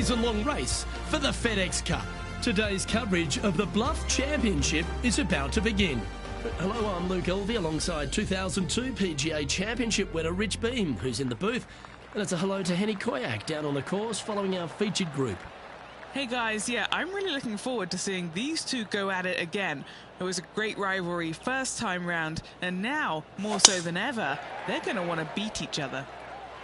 season-long race for the FedEx Cup. Today's coverage of the Bluff Championship is about to begin. Hello, I'm Luke Elvey alongside 2002 PGA Championship winner Rich Beam, who's in the booth. And it's a hello to Henny Koyak down on the course following our featured group. Hey guys, yeah, I'm really looking forward to seeing these two go at it again. It was a great rivalry first time round, and now, more so than ever, they're going to want to beat each other.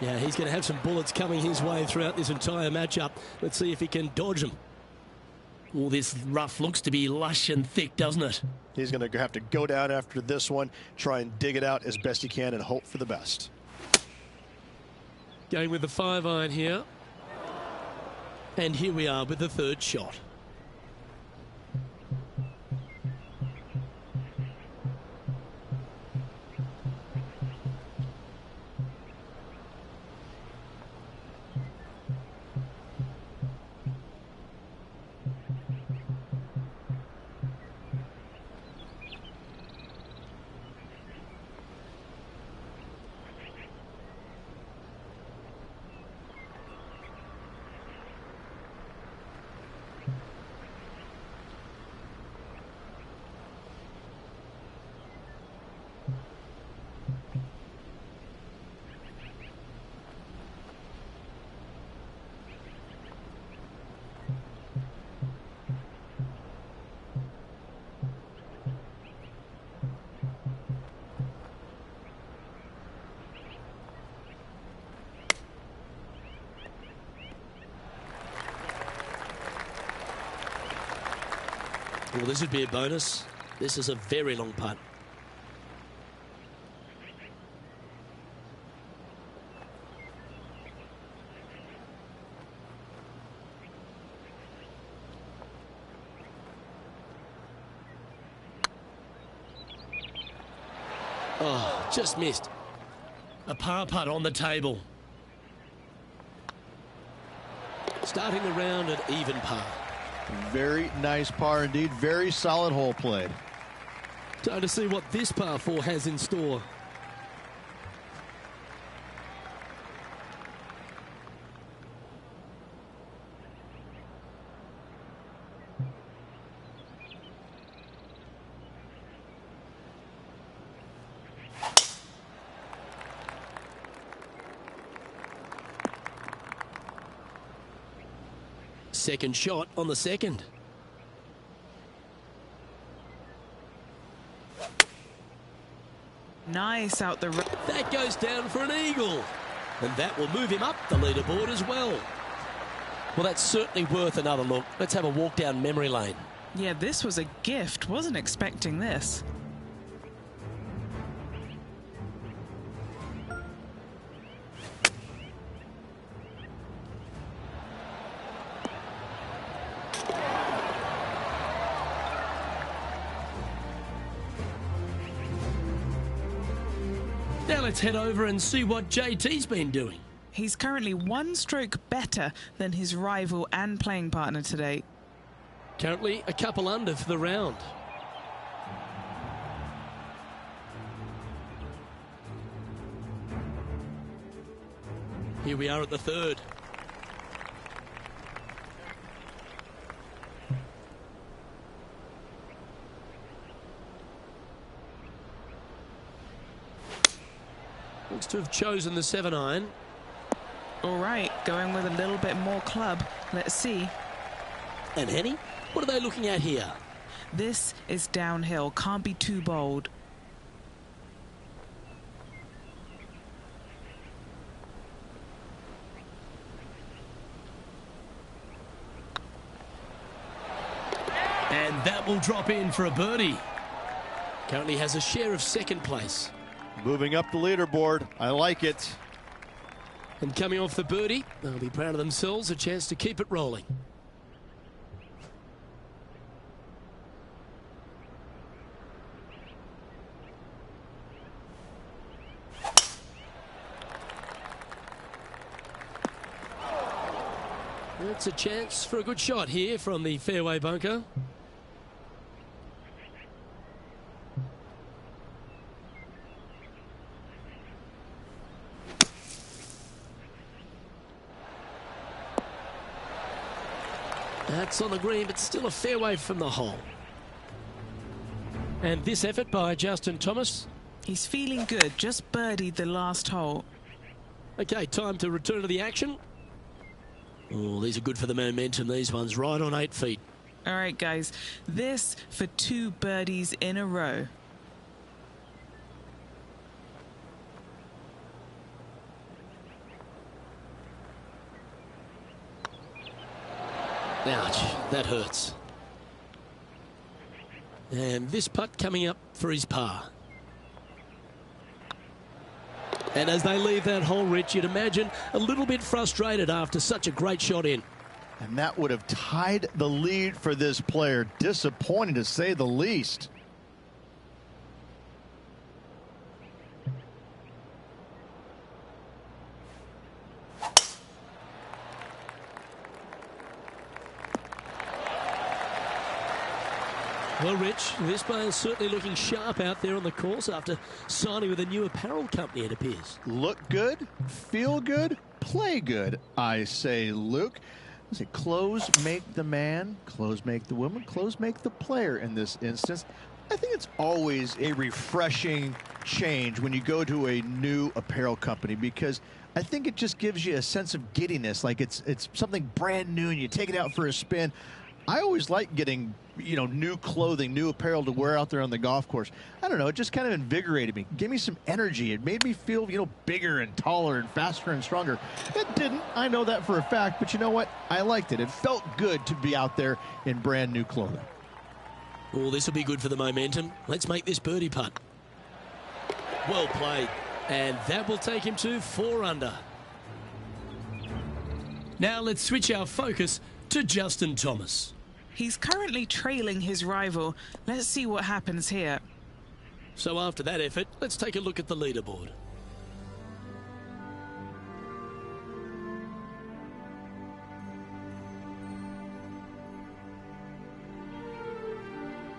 Yeah, he's going to have some bullets coming his way throughout this entire matchup. Let's see if he can dodge them. All this rough looks to be lush and thick, doesn't it? He's going to have to go down after this one, try and dig it out as best he can and hope for the best. Going with the 5-iron here. And here we are with the third shot. Well, this would be a bonus. This is a very long putt. Oh, just missed. A par putt on the table. Starting the round at even par. Very nice par indeed. Very solid hole played. Time to see what this par 4 has in store. Second shot on the second. Nice out the... That goes down for an eagle. And that will move him up the leaderboard as well. Well, that's certainly worth another look. Let's have a walk down memory lane. Yeah, this was a gift. Wasn't expecting this. Now let's head over and see what JT's been doing. He's currently one stroke better than his rival and playing partner today. Currently a couple under for the round. Here we are at the third. Looks to have chosen the 7-iron. All right, going with a little bit more club. Let's see. And Henny, what are they looking at here? This is downhill. Can't be too bold. And that will drop in for a birdie. Currently has a share of second place. Moving up the leaderboard. I like it. And coming off the birdie, they'll be proud of themselves, a chance to keep it rolling. It's a chance for a good shot here from the fairway bunker. That's on the green, but still a fair way from the hole. And this effort by Justin Thomas. He's feeling good, just birdied the last hole. Okay, time to return to the action. Oh, these are good for the momentum, these ones, right on 8 feet. All right, guys, this for 2 birdies in a row. Ouch, that hurts. And this putt coming up for his par. And as they leave that hole, Rich, you'd imagine a little bit frustrated after such a great shot in. And that would have tied the lead for this player. Disappointing to say the least. Well, Rich, this player's certainly looking sharp out there on the course after signing with a new apparel company, it appears. Look good, feel good, play good, I say, Luke. I say clothes make the man, clothes make the woman, clothes make the player in this instance. I think it's always a refreshing change when you go to a new apparel company, because I think it just gives you a sense of giddiness, like it's something brand new and you take it out for a spin. I always like getting, new clothing, new apparel to wear out there on the golf course. I don't know, it just kind of invigorated me, gave me some energy. It made me feel, bigger and taller and faster and stronger. It didn't, I know that for a fact, but you know what? I liked it. It felt good to be out there in brand new clothing. Oh, this will be good for the momentum. Let's make this birdie putt. Well played. And that will take him to 4 under. Now let's switch our focus to Justin Thomas. He's currently trailing his rival. Let's see what happens here. So after that effort, let's take a look at the leaderboard.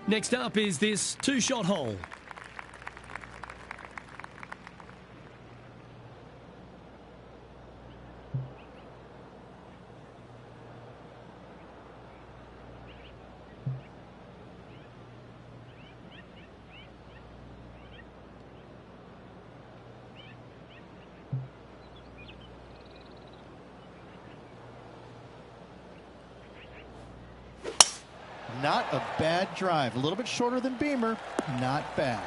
Next up is this 2-shot hole. Not a bad drive. A little bit shorter than Beamer. Not bad.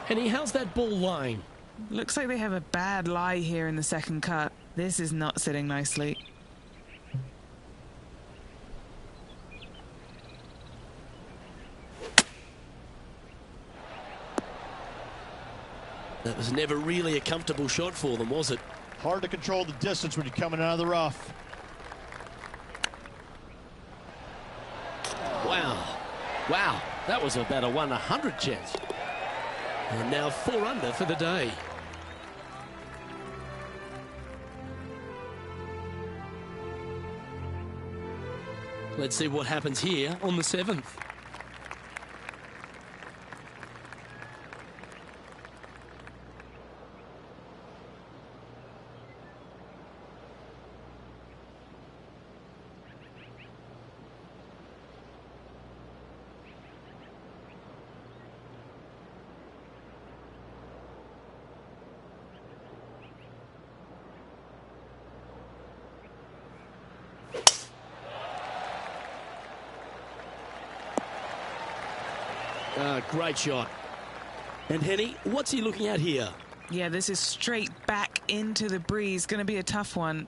Henny, how's that ball lying? Looks like they have a bad lie here in the second cut. This is not sitting nicely. That was never really a comfortable shot for them, was it? Hard to control the distance when you're coming out of the rough. Wow, that was about a 1/100 chance. And now 4 under for the day. Let's see what happens here on the 7th. Great shot. And Henny, what's he looking at here? Yeah, this is straight back into the breeze. Going to be a tough one.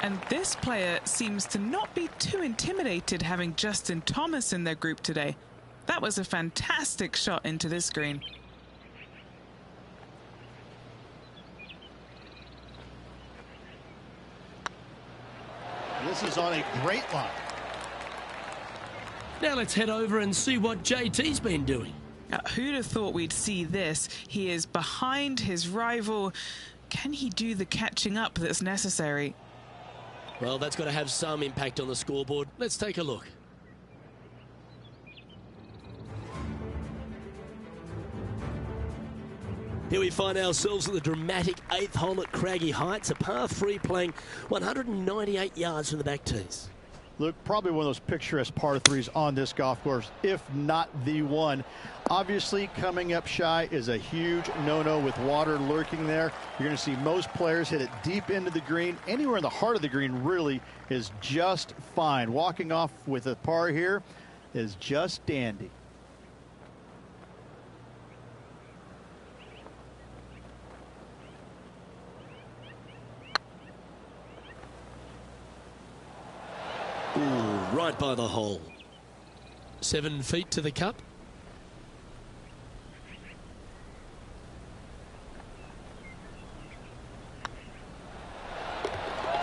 And this player seems to not be too intimidated having Justin Thomas in their group today. That was a fantastic shot into this green. This is on a great line. Now let's head over and see what JT's been doing. Who'd have thought we'd see this? He is behind his rival. Can he do the catching up that's necessary? Well, that's got to have some impact on the scoreboard. Let's take a look. Here we find ourselves at the dramatic 8th hole at Craggy Heights, a par 3 playing 198 yards from the back tees. Look, probably one of those picturesque par 3s on this golf course, if not the one. Obviously, coming up shy is a huge no-no with water lurking there. You're going to see most players hit it deep into the green. Anywhere in the heart of the green really is just fine. Walking off with a par here is just dandy. Ooh, right by the hole. 7 feet to the cup.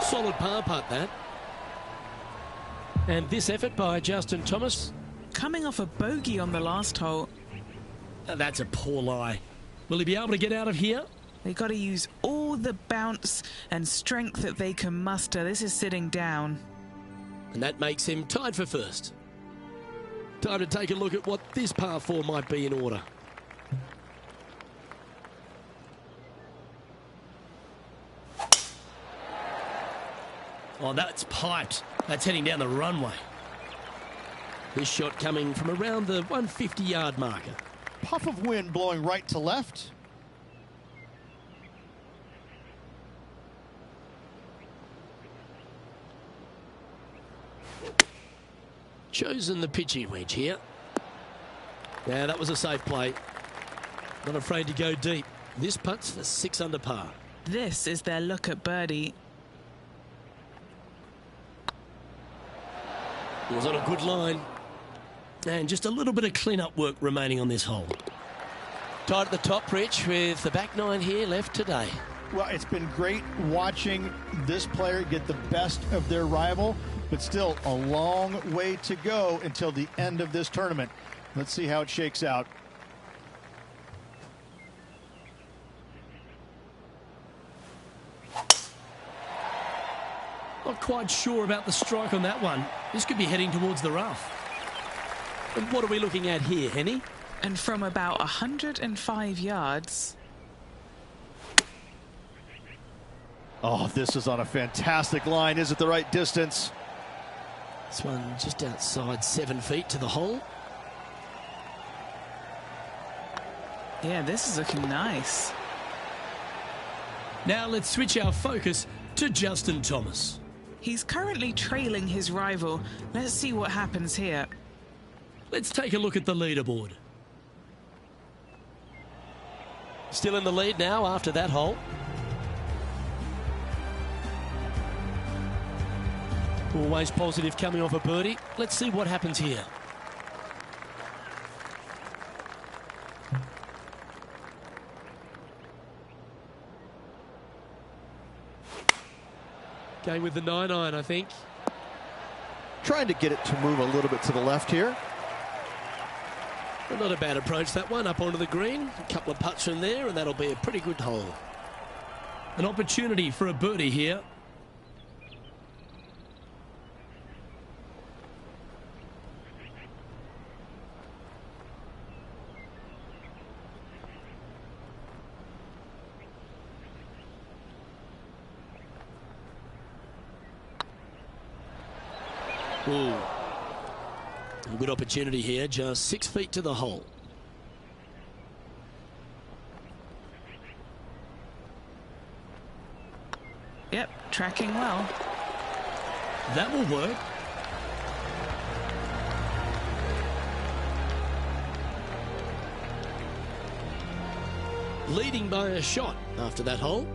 Solid par putt, that. And this effort by Justin Thomas. Coming off a bogey on the last hole. That's a poor lie. Will he be able to get out of here? They got to use all the bounce and strength that they can muster. This is sitting down. And that makes him tied for first. Time to take a look at what this par 4 might be in order. Oh, that's piped. That's heading down the runway. This shot coming from around the 150-yard marker. Puff of wind blowing right to left. Chosen the pitching wedge here. Yeah, that was a safe play. Not afraid to go deep. This putt's for 6 under par. This is their look at birdie. It was on a good line. And just a little bit of clean-up work remaining on this hole. Tied at the top, Rich, with the back 9 here left today. Well, it's been great watching this player get the best of their rival, but still a long way to go until the end of this tournament. Let's see how it shakes out. Not quite sure about the strike on that one. This could be heading towards the rough. And what are we looking at here, Henny? And from about 105 yards. Oh, this is on a fantastic line. Is it the right distance? This one just outside 7 feet to the hole. Yeah, this is looking nice. Now let's switch our focus to Justin Thomas. He's currently trailing his rival. Let's see what happens here. Let's take a look at the leaderboard. Still in the lead now after that hole. Always positive coming off a birdie. Let's see what happens here. Going with the 9-iron, I think. Trying to get it to move a little bit to the left here. Well, not a bad approach, that one, up onto the green. A couple of putts from there, and that'll be a pretty good hole. An opportunity for a birdie here. Ooh. A good opportunity here, just 6 feet to the hole. Yep, tracking well. That will work. Leading by a shot after that hole.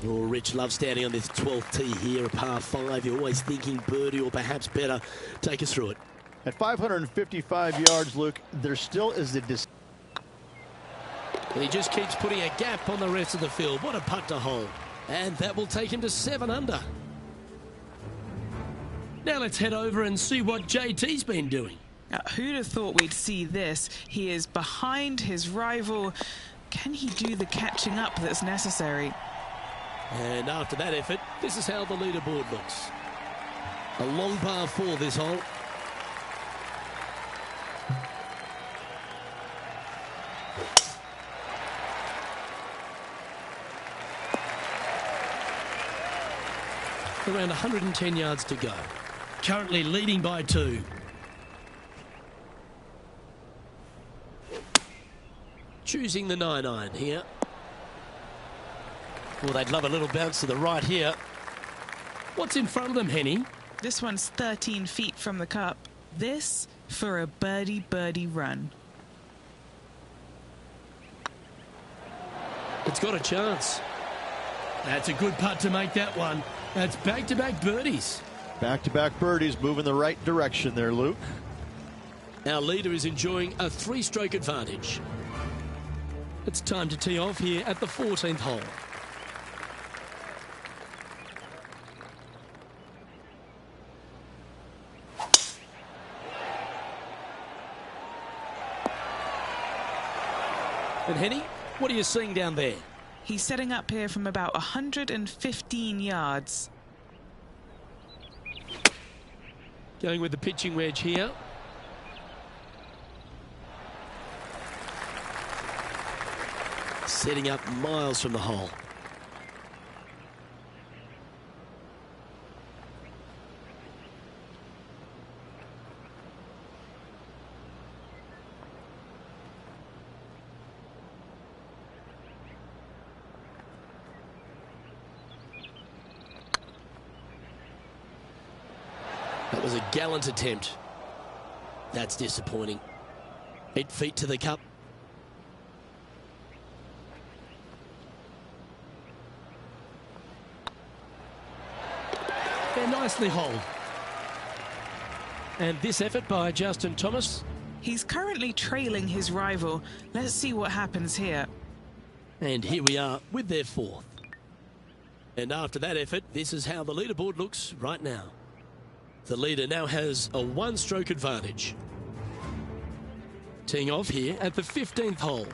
Oh, Rich loves standing on this 12th tee here, a par 5. You're always thinking birdie or perhaps better. Take us through it. At 555 yards, Luke, there still is a distance. And he just keeps putting a gap on the rest of the field. What a putt to hole. And that will take him to 7 under. Now let's head over and see what JT's been doing. Who'd have thought we'd see this? He is behind his rival. Can he do the catching up that's necessary? And after that effort, this is how the leaderboard looks. A long par 4 this hole. Around 110 yards to go. Currently leading by 2. Choosing the 9-iron here. Well, they'd love a little bounce to the right here. What's in front of them, Henny? This one's 13 feet from the cup. This for a birdie run. It's got a chance. That's a good putt to make that one. That's back-to-back birdies. Back-to-back birdies, moving the right direction there, Luke. Our leader is enjoying a 3-stroke advantage. It's time to tee off here at the 14th hole. And Henny, what are you seeing down there? He's setting up here from about 115 yards. Going with the pitching wedge here. Setting up miles from the hole. That was a gallant attempt. That's disappointing. 8 feet to the cup. They're nicely holed. And this effort by Justin Thomas. He's currently trailing his rival. Let's see what happens here. And here we are with their 4th. And after that effort, this is how the leaderboard looks right now. The leader now has a 1-stroke advantage. Teeing off here at the 15th hole.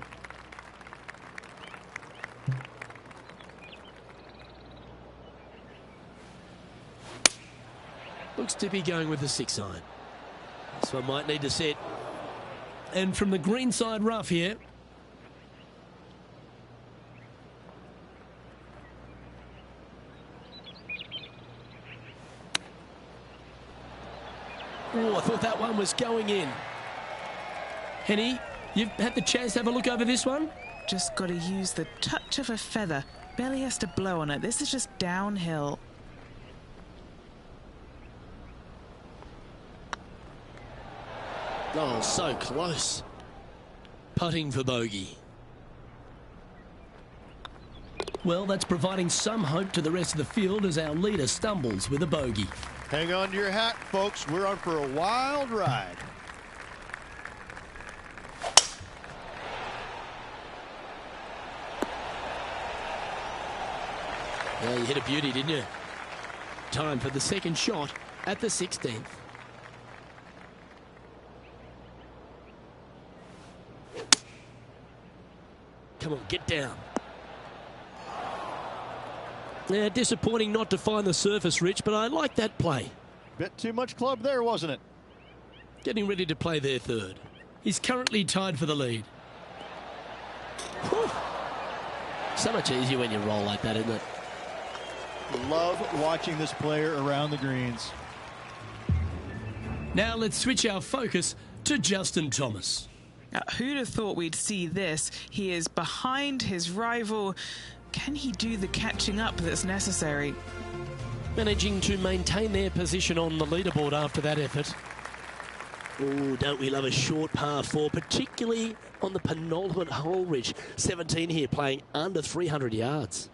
Looks to be going with the 6-iron. This one might need to set. And from the green side rough here. Oh, I thought that one was going in. Henny, you've had the chance to have a look over this one? Just got to use the touch of a feather. Barely has to blow on it. This is just downhill. Oh, so close. Putting for bogey. Well, that's providing some hope to the rest of the field as our leader stumbles with a bogey. Hang on to your hat, folks. We're on for a wild ride. Yeah, you hit a beauty, didn't you? Time for the second shot at the 16th. Come on, get down. Yeah, disappointing not to find the surface, Rich, but I like that play. Bit too much club there, wasn't it? Getting ready to play their 3rd. He's currently tied for the lead. Whew. So much easier when you roll like that, isn't it? Love watching this player around the greens. Now let's switch our focus to Justin Thomas. Who'd have thought we'd see this? He is behind his rival. Can he do the catching up that's necessary? Managing to maintain their position on the leaderboard after that effort. Oh, don't we love a short par 4, particularly on the penultimate hole, Rich. 17 here, playing under 300 yards.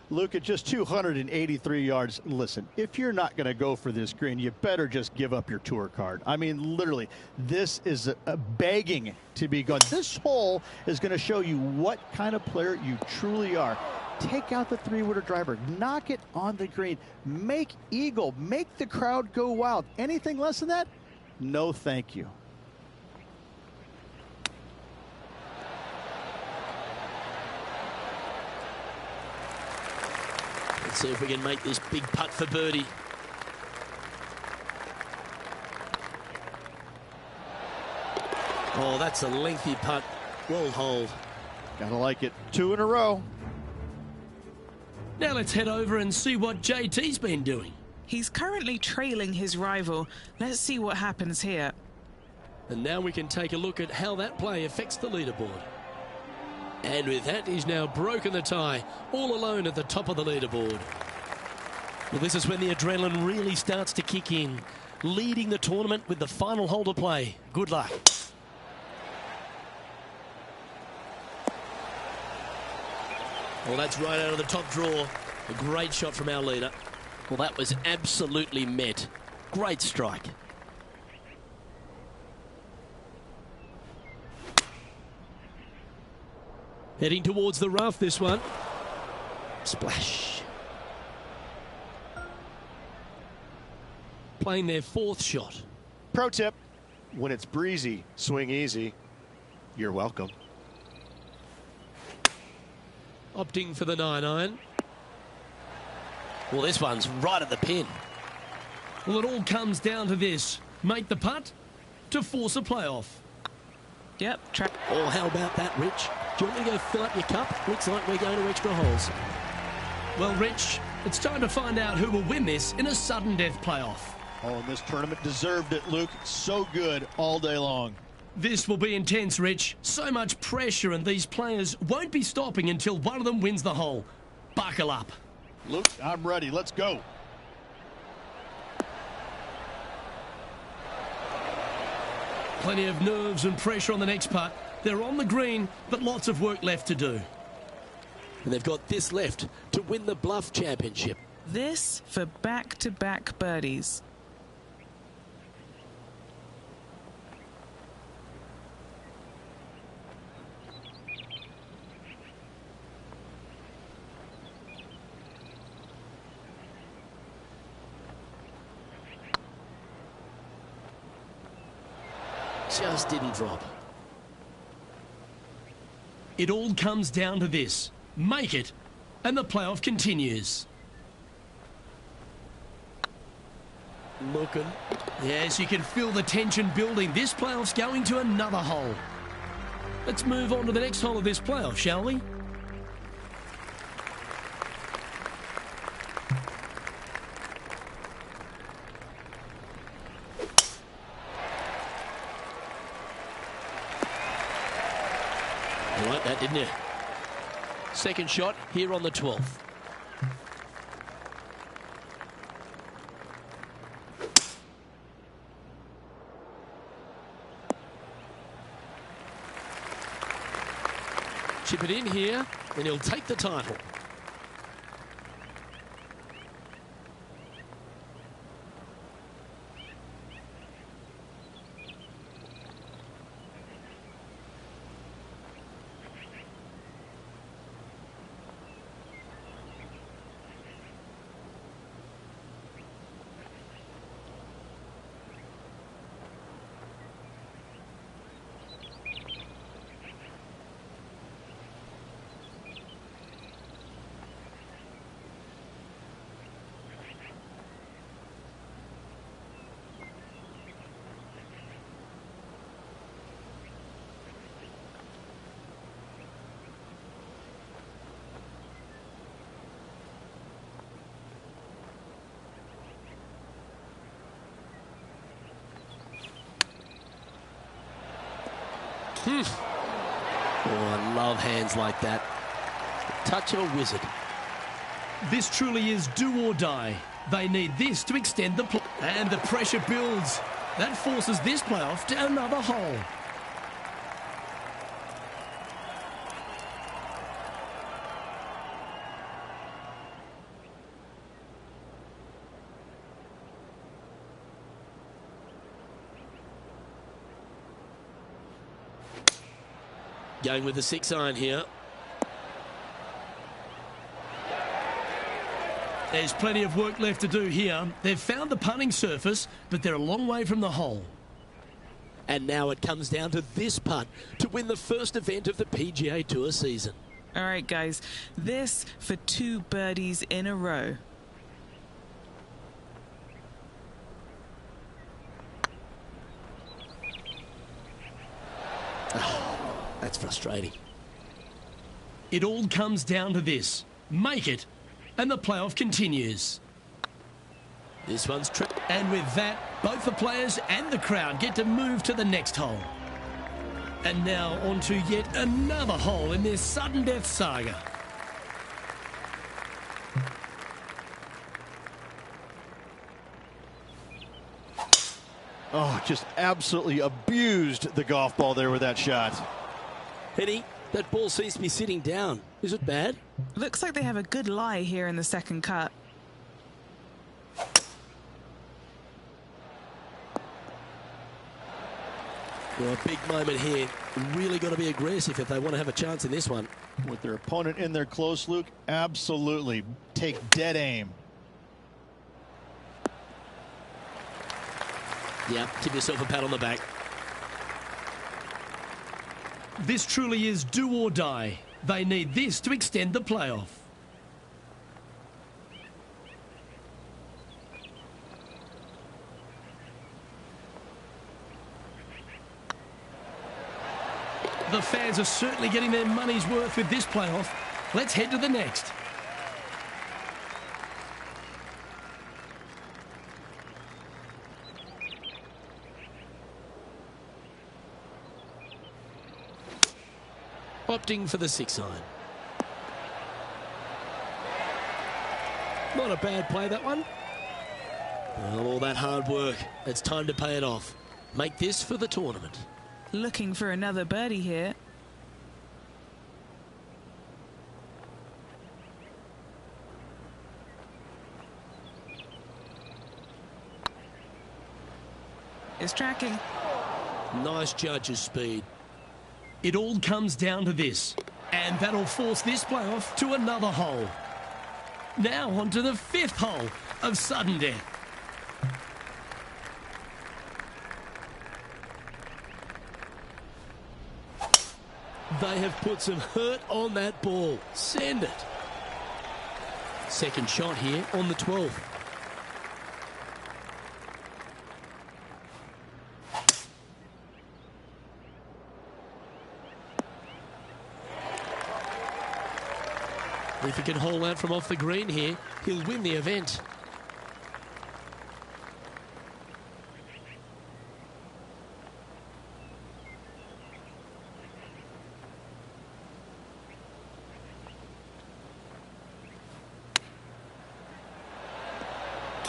Luke, at just 283 yards, listen, if you're not going to go for this green, you better just give up your tour card. I mean, literally, this is a begging to be gone. This hole is going to show you what kind of player you truly are. Take out the 3-wooder driver, knock it on the green, make eagle, make the crowd go wild. Anything less than that? No, thank you. Let's see if we can make this big putt for birdie. Oh, that's a lengthy putt. Well holed. Gotta like it. 2 in a row. Now let's head over and see what JT's been doing. He's currently trailing his rival. Let's see what happens here. And now we can take a look at how that play affects the leaderboard. And with that, he's now broken the tie, all alone at the top of the leaderboard. Well, this is when the adrenaline really starts to kick in. Leading the tournament with the final hole to play. Good luck. Well, that's right out of the top draw. A great shot from our leader. Well, that was absolutely met. Great strike. Heading towards the rough, this one. Splash. Playing their fourth shot. Pro tip, when it's breezy, swing easy. You're welcome. Opting for the 9-iron. Well, this one's right at the pin. Well, it all comes down to this. Make the putt to force a playoff. Yep. Oh, how about that, Rich? Do you want me to go fill up your cup? Looks like we're going to extra holes. Well, Rich, it's time to find out who will win this in a sudden death playoff. Oh, and this tournament deserved it, Luke. So good all day long. This will be intense, Rich. So much pressure, and these players won't be stopping until one of them wins the hole. Buckle up. Luke, I'm ready. Let's go. Plenty of nerves and pressure on the next putt. They're on the green, but lots of work left to do. And they've got this left to win the Bluff Championship. This for back-to-back birdies. Just didn't drop. It all comes down to this. Make it, and the playoff continues. Looking. Yes, you can feel the tension building. This playoff's going to another hole. Let's move on to the next hole of this playoff, shall we? You like that, didn't you? Second shot here on the 12th. Chip it in here, and he'll take the title. Oh, I love hands like that. Touch of a wizard. This truly is do or die. They need this to extend the play. And the pressure builds. That forces this playoff to another hole. Going with the 6-iron here. There's plenty of work left to do here. They've found the putting surface, but they're a long way from the hole. And now it comes down to this putt to win the first event of the PGA Tour season. All right, guys. This for 2 birdies in a row. That's frustrating. It all comes down to this. Make it, and the playoff continues. This one's tripped. And with that, both the players and the crowd get to move to the next hole. And now on to yet another hole in this sudden death saga. Oh, just absolutely abused the golf ball there with that shot. Penny, that ball seems to be sitting down. Is it bad? Looks like they have a good lie here in the second cut. Well, a big moment here. Really got to be aggressive if they want to have a chance in this one. With their opponent in there close, Luke, absolutely take dead aim. Yeah, give yourself a pat on the back. This truly is do or die. They need this to extend the playoff. The fans are certainly getting their money's worth with this playoff. Let's head to the next. Opting for the 6-iron. Not a bad play, that one. Well, all that hard work, it's time to pay it off. Make this for the tournament. Looking for another birdie here. It's tracking. Nice judge's speed. It all comes down to this, and that'll force this playoff to another hole. Now on to the 5th hole of sudden death. They have put some hurt on that ball. Send it. Second shot here on the 12th. If he can hole out from off the green here, he'll win the event.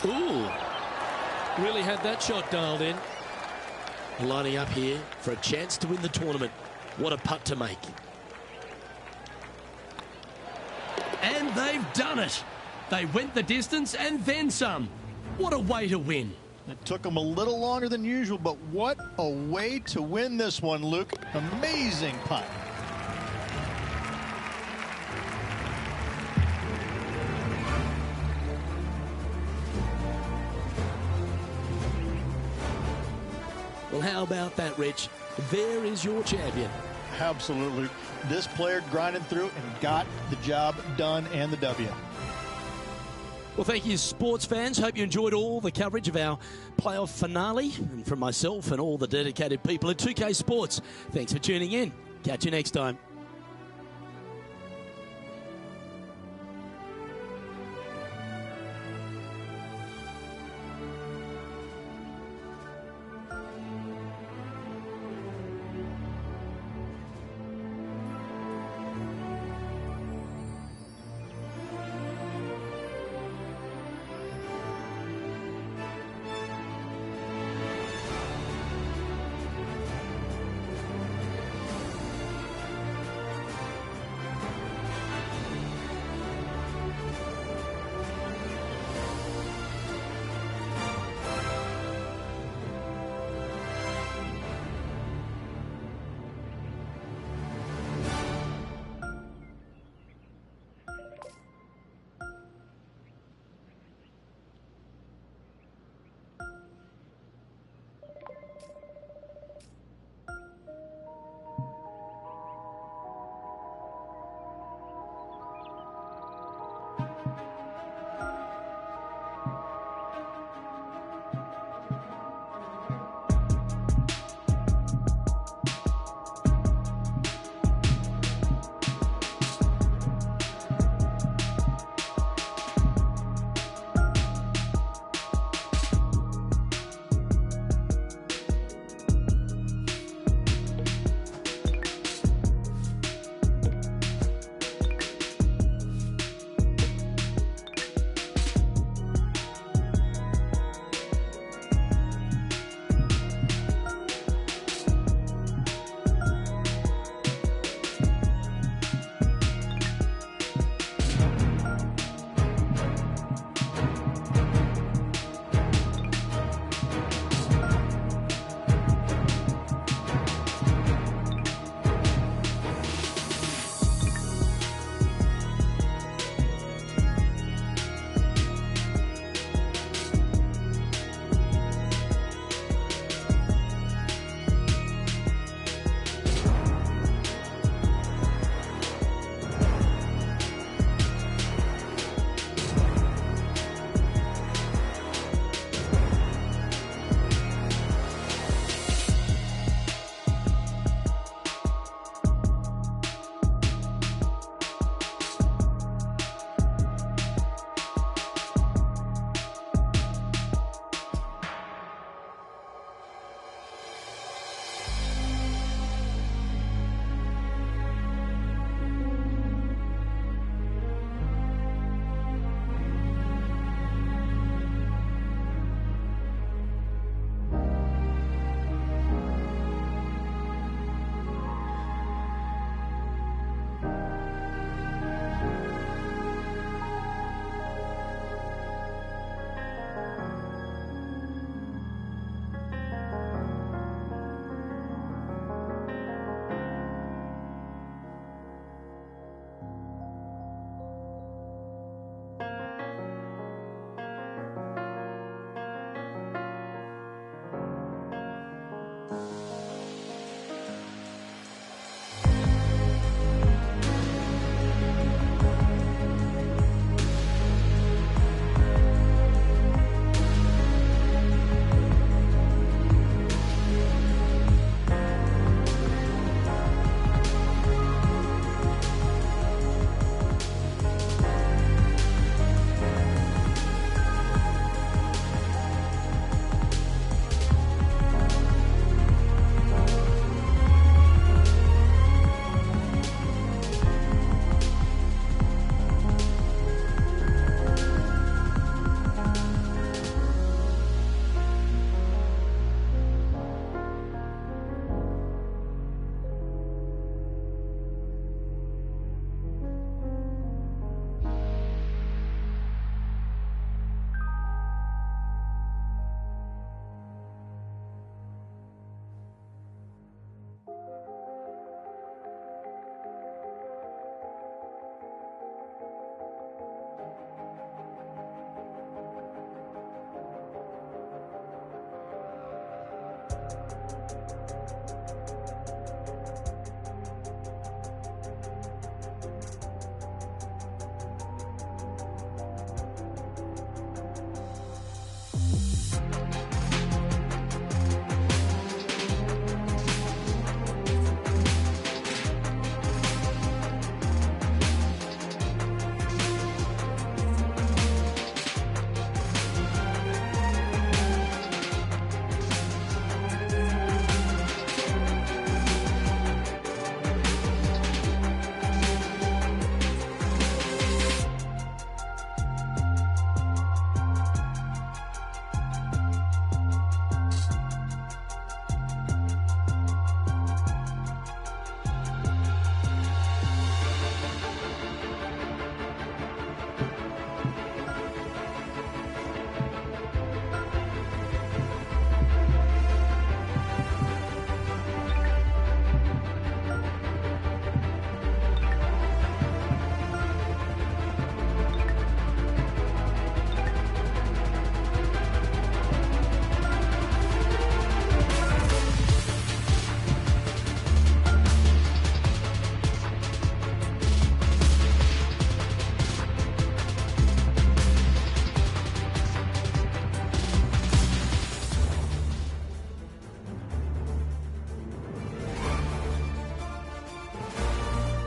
Ooh, really had that shot dialed in. Lining up here for a chance to win the tournament. What a putt to make. And they've done it. They went the distance and then some. What a way to win. It took them a little longer than usual, but what a way to win this one, Luke. Amazing putt. Well, how about that, Rich? There is your champion. Absolutely. This player grinded through and got the job done and the W. Well, thank you, sports fans. Hope you enjoyed all the coverage of our playoff finale. And from myself and all the dedicated people at 2K Sports, thanks for tuning in. Catch you next time.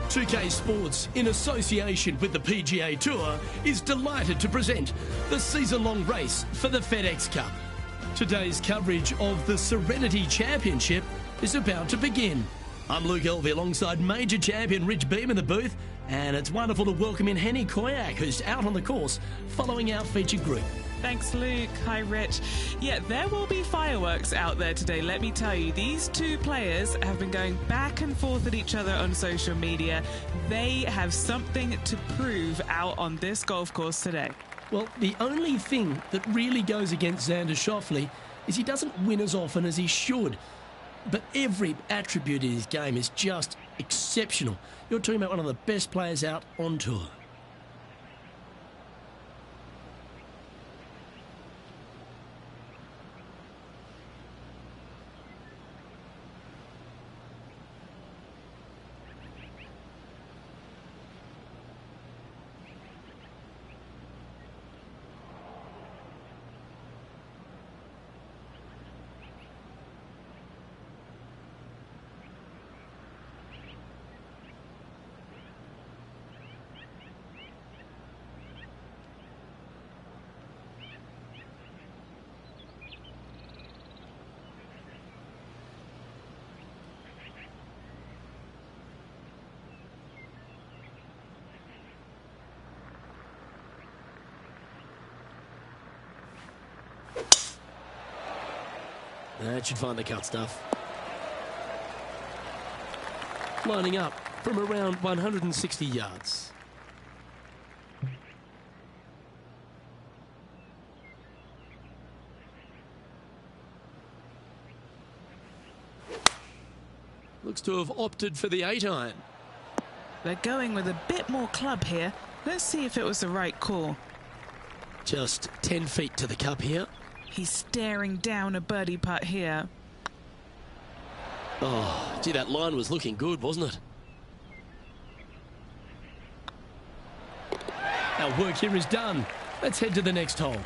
2K Sports, in association with the PGA Tour, is delighted to present the season-long race for the FedEx Cup. Today's coverage of the Serenity Championship is about to begin. I'm Luke Elvey alongside major champion Rich Beem in the booth, and it's wonderful to welcome in Henny Koyak, who's out on the course following our featured group. Thanks, Luke. Hi, Rich. Yeah, there will be fireworks out there today, let me tell you. These two players have been going back and forth at each other on social media. They have something to prove out on this golf course today. Well, the only thing that really goes against Xander Schauffele is he doesn't win as often as he should. But every attribute in his game is just exceptional. You're talking about one of the best players out on tour. That should find the cut stuff. Lining up from around 160 yards. Looks to have opted for the 8-iron. They're going with a bit more club here. Let's see if it was the right call. Just 10 feet to the cup here. He's staring down a birdie putt here. Oh, gee, that line was looking good, wasn't it? Our work here is done. Let's head to the next hole.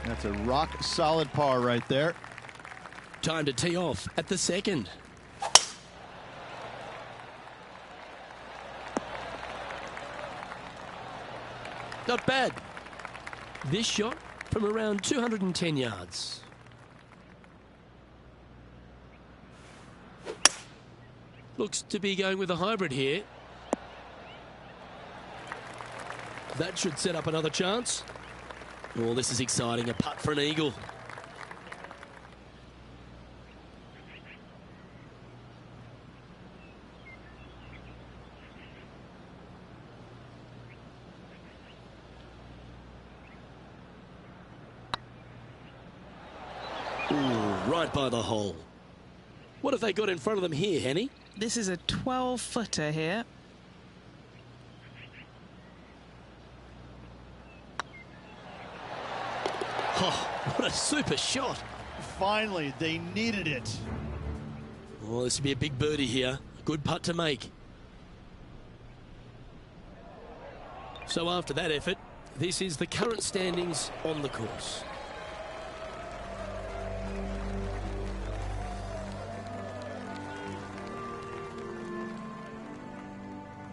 That's a rock-solid par right there. Time to tee off at the second. Not bad. This shot from around 210 yards. Looks to be going with a hybrid here. That should set up another chance. Oh, this is exciting. A putt for an eagle. Right by the hole. What have they got in front of them here, Henny? This is a 12-footer here. Oh, what a super shot. Finally, they needed it. Well, this would be a big birdie here. Good putt to make. So after that effort, this is the current standings on the course.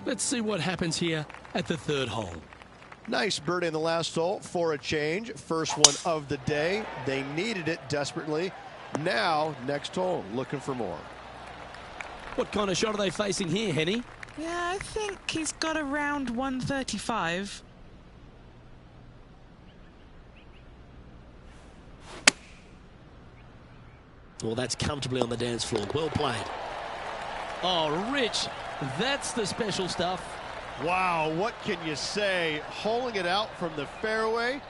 Let's see what happens here at the third hole. Nice birdie in the last hole for a change. First one of the day. They needed it desperately. Now, next hole, looking for more. What kind of shot are they facing here, Henny? Yeah, I think he's got around 135. Well, that's comfortably on the dance floor. Well played. Oh, Rich, that's the special stuff. Wow, what can you say? Holing it out from the fairway.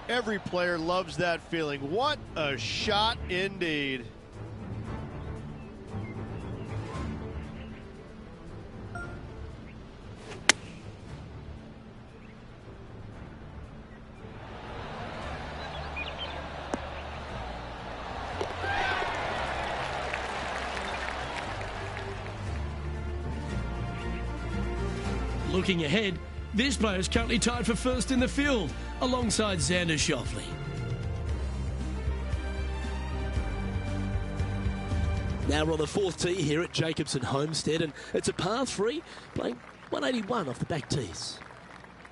Every player loves that feeling. What a shot indeed. Looking ahead, this player is currently tied for first in the field, alongside Xander Schauffele. Now we're on the fourth tee here at Jacobson Homestead, and it's a par 3, playing 181 off the back tees.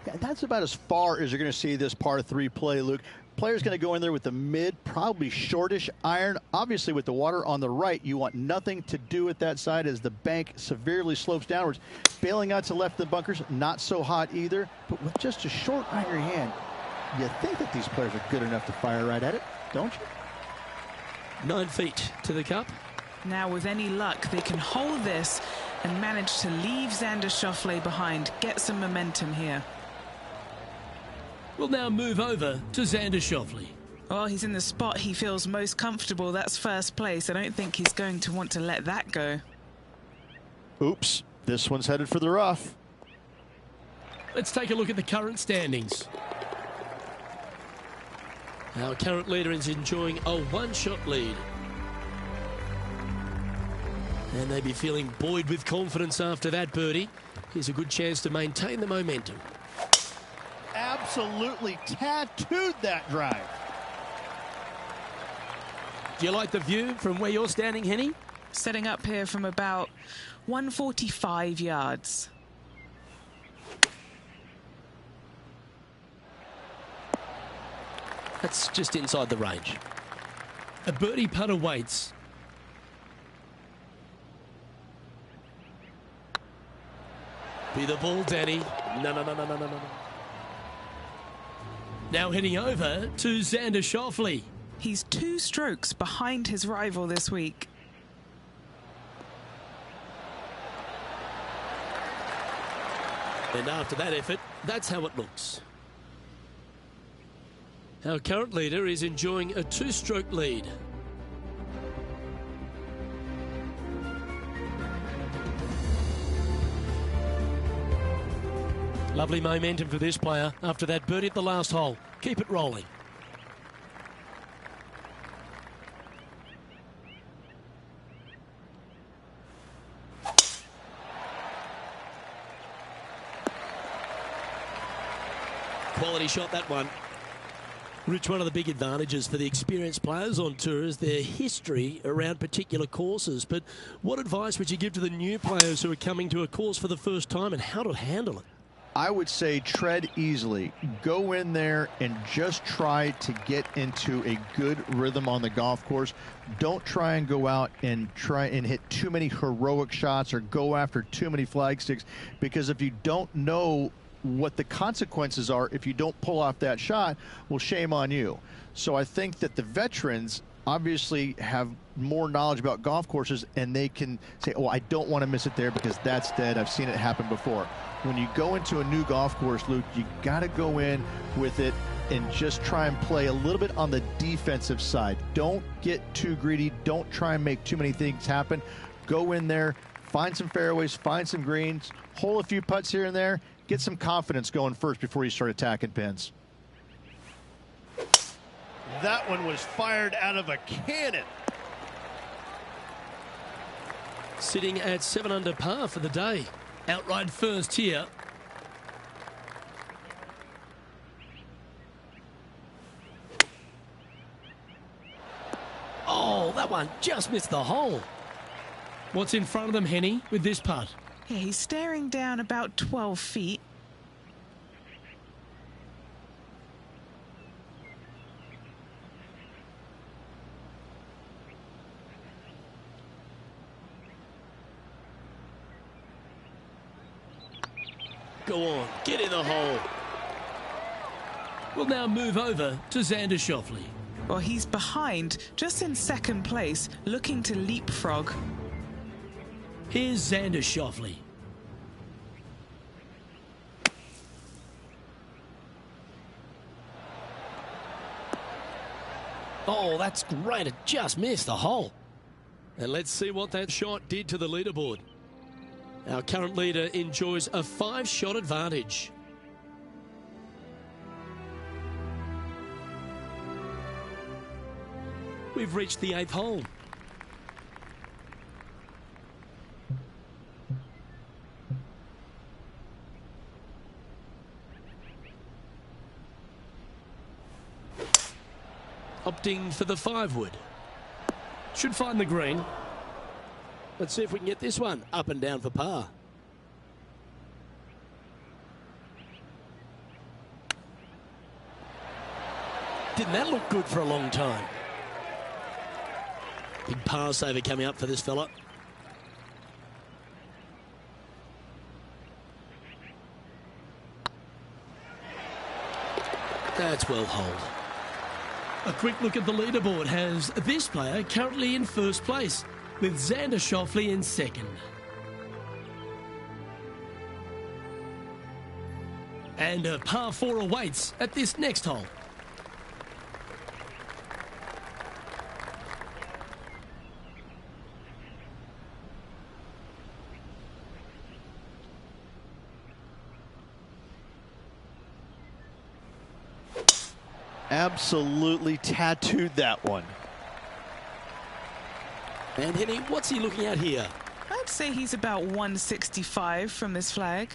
Yeah, that's about as far as you're going to see this par 3 play, Luke. Player's going to go in there with the mid, probably shortish iron. Obviously, with the water on the right, you want nothing to do with that side as the bank severely slopes downwards. Bailing out to left of the bunkers, not so hot either. But with just a short iron in your hand, you think that these players are good enough to fire right at it, don't you? 9 feet to the cup. Now, with any luck, they can hold this and manage to leave Xander Schauffele behind. Get some momentum here. We'll now move over to Xander Schauffele. Well, he's in the spot he feels most comfortable. That's first place. I don't think he's going to want to let that go. Oops, this one's headed for the rough. Let's take a look at the current standings. Our current leader is enjoying a one-shot lead. And they'd be feeling buoyed with confidence after that birdie. Here's a good chance to maintain the momentum. Absolutely tattooed that drive. Do you like the view from where you're standing, Henny? Setting up here from about 145 yards. That's just inside the range. A birdie putt awaits. Be the ball, Danny. No. Now heading over to Xander Schauffele. He's 2 strokes behind his rival this week. And after that effort, that's how it looks. Our current leader is enjoying a 2-stroke lead. Lovely momentum for this player after that birdie at the last hole. Keep it rolling. Quality shot, that one. Rich, one of the big advantages for the experienced players on tour is their history around particular courses. But what advice would you give to the new players who are coming to a course for the first time and how to handle it? I would say tread easily. Go in there and just try to get into a good rhythm on the golf course. Don't try and go out and try and hit too many heroic shots or go after too many flag sticks, because if you don't know what the consequences are if you don't pull off that shot, well, shame on you. So I think that the veterans obviously have more knowledge about golf courses, and they can say, oh, I don't want to miss it there because that's dead. I've seen it happen before. When you go into a new golf course, Luke, you got to go in with it and just try and play a little bit on the defensive side. Don't get too greedy. Don't try and make too many things happen. Go in there, find some fairways, find some greens, hole a few putts here and there, get some confidence going first before you start attacking pins. That one was fired out of a cannon. Sitting at 7 under par for the day. Outright first here. Oh, that one just missed the hole. What's in front of them, Henny, with this putt? Yeah, he's staring down about 12 feet. Go on, get in the hole. We'll now move over to Xander Schauffele. Well, he's behind, just in second place, looking to leapfrog. Here's Xander Schauffele. Oh, that's great. It just missed the hole. And let's see what that shot did to the leaderboard. Our current leader enjoys a 5-shot advantage. We've reached the 8th hole. Opting for the 5-wood. Should find the green. Let's see if we can get this one up and down for par. Didn't that look good for a long time? Big par saver coming up for this fella. That's well holed. A quick look at the leaderboard has this player currently in first place, with Xander Schauffele in second. And a par 4 awaits at this next hole. Absolutely tattooed that one. And Henny, what's he looking at here? I'd say he's about 165 from this flag.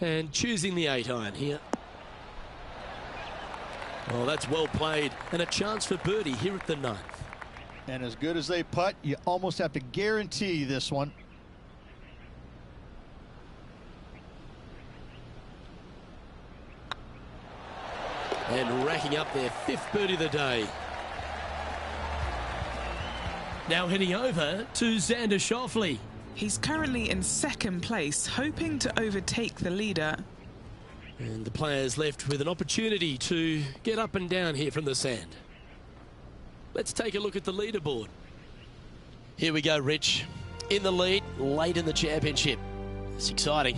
And choosing the 8-iron here. Oh, that's well played. And a chance for birdie here at the 9th. And as good as they putt, you almost have to guarantee this one. And racking up their 5th birdie of the day. Now heading over to Xander Schauffele. He's currently in second place, hoping to overtake the leader. And the players left with an opportunity to get up and down here from the sand. Let's take a look at the leaderboard. Here we go, Rich. In the lead, late in the championship. It's exciting.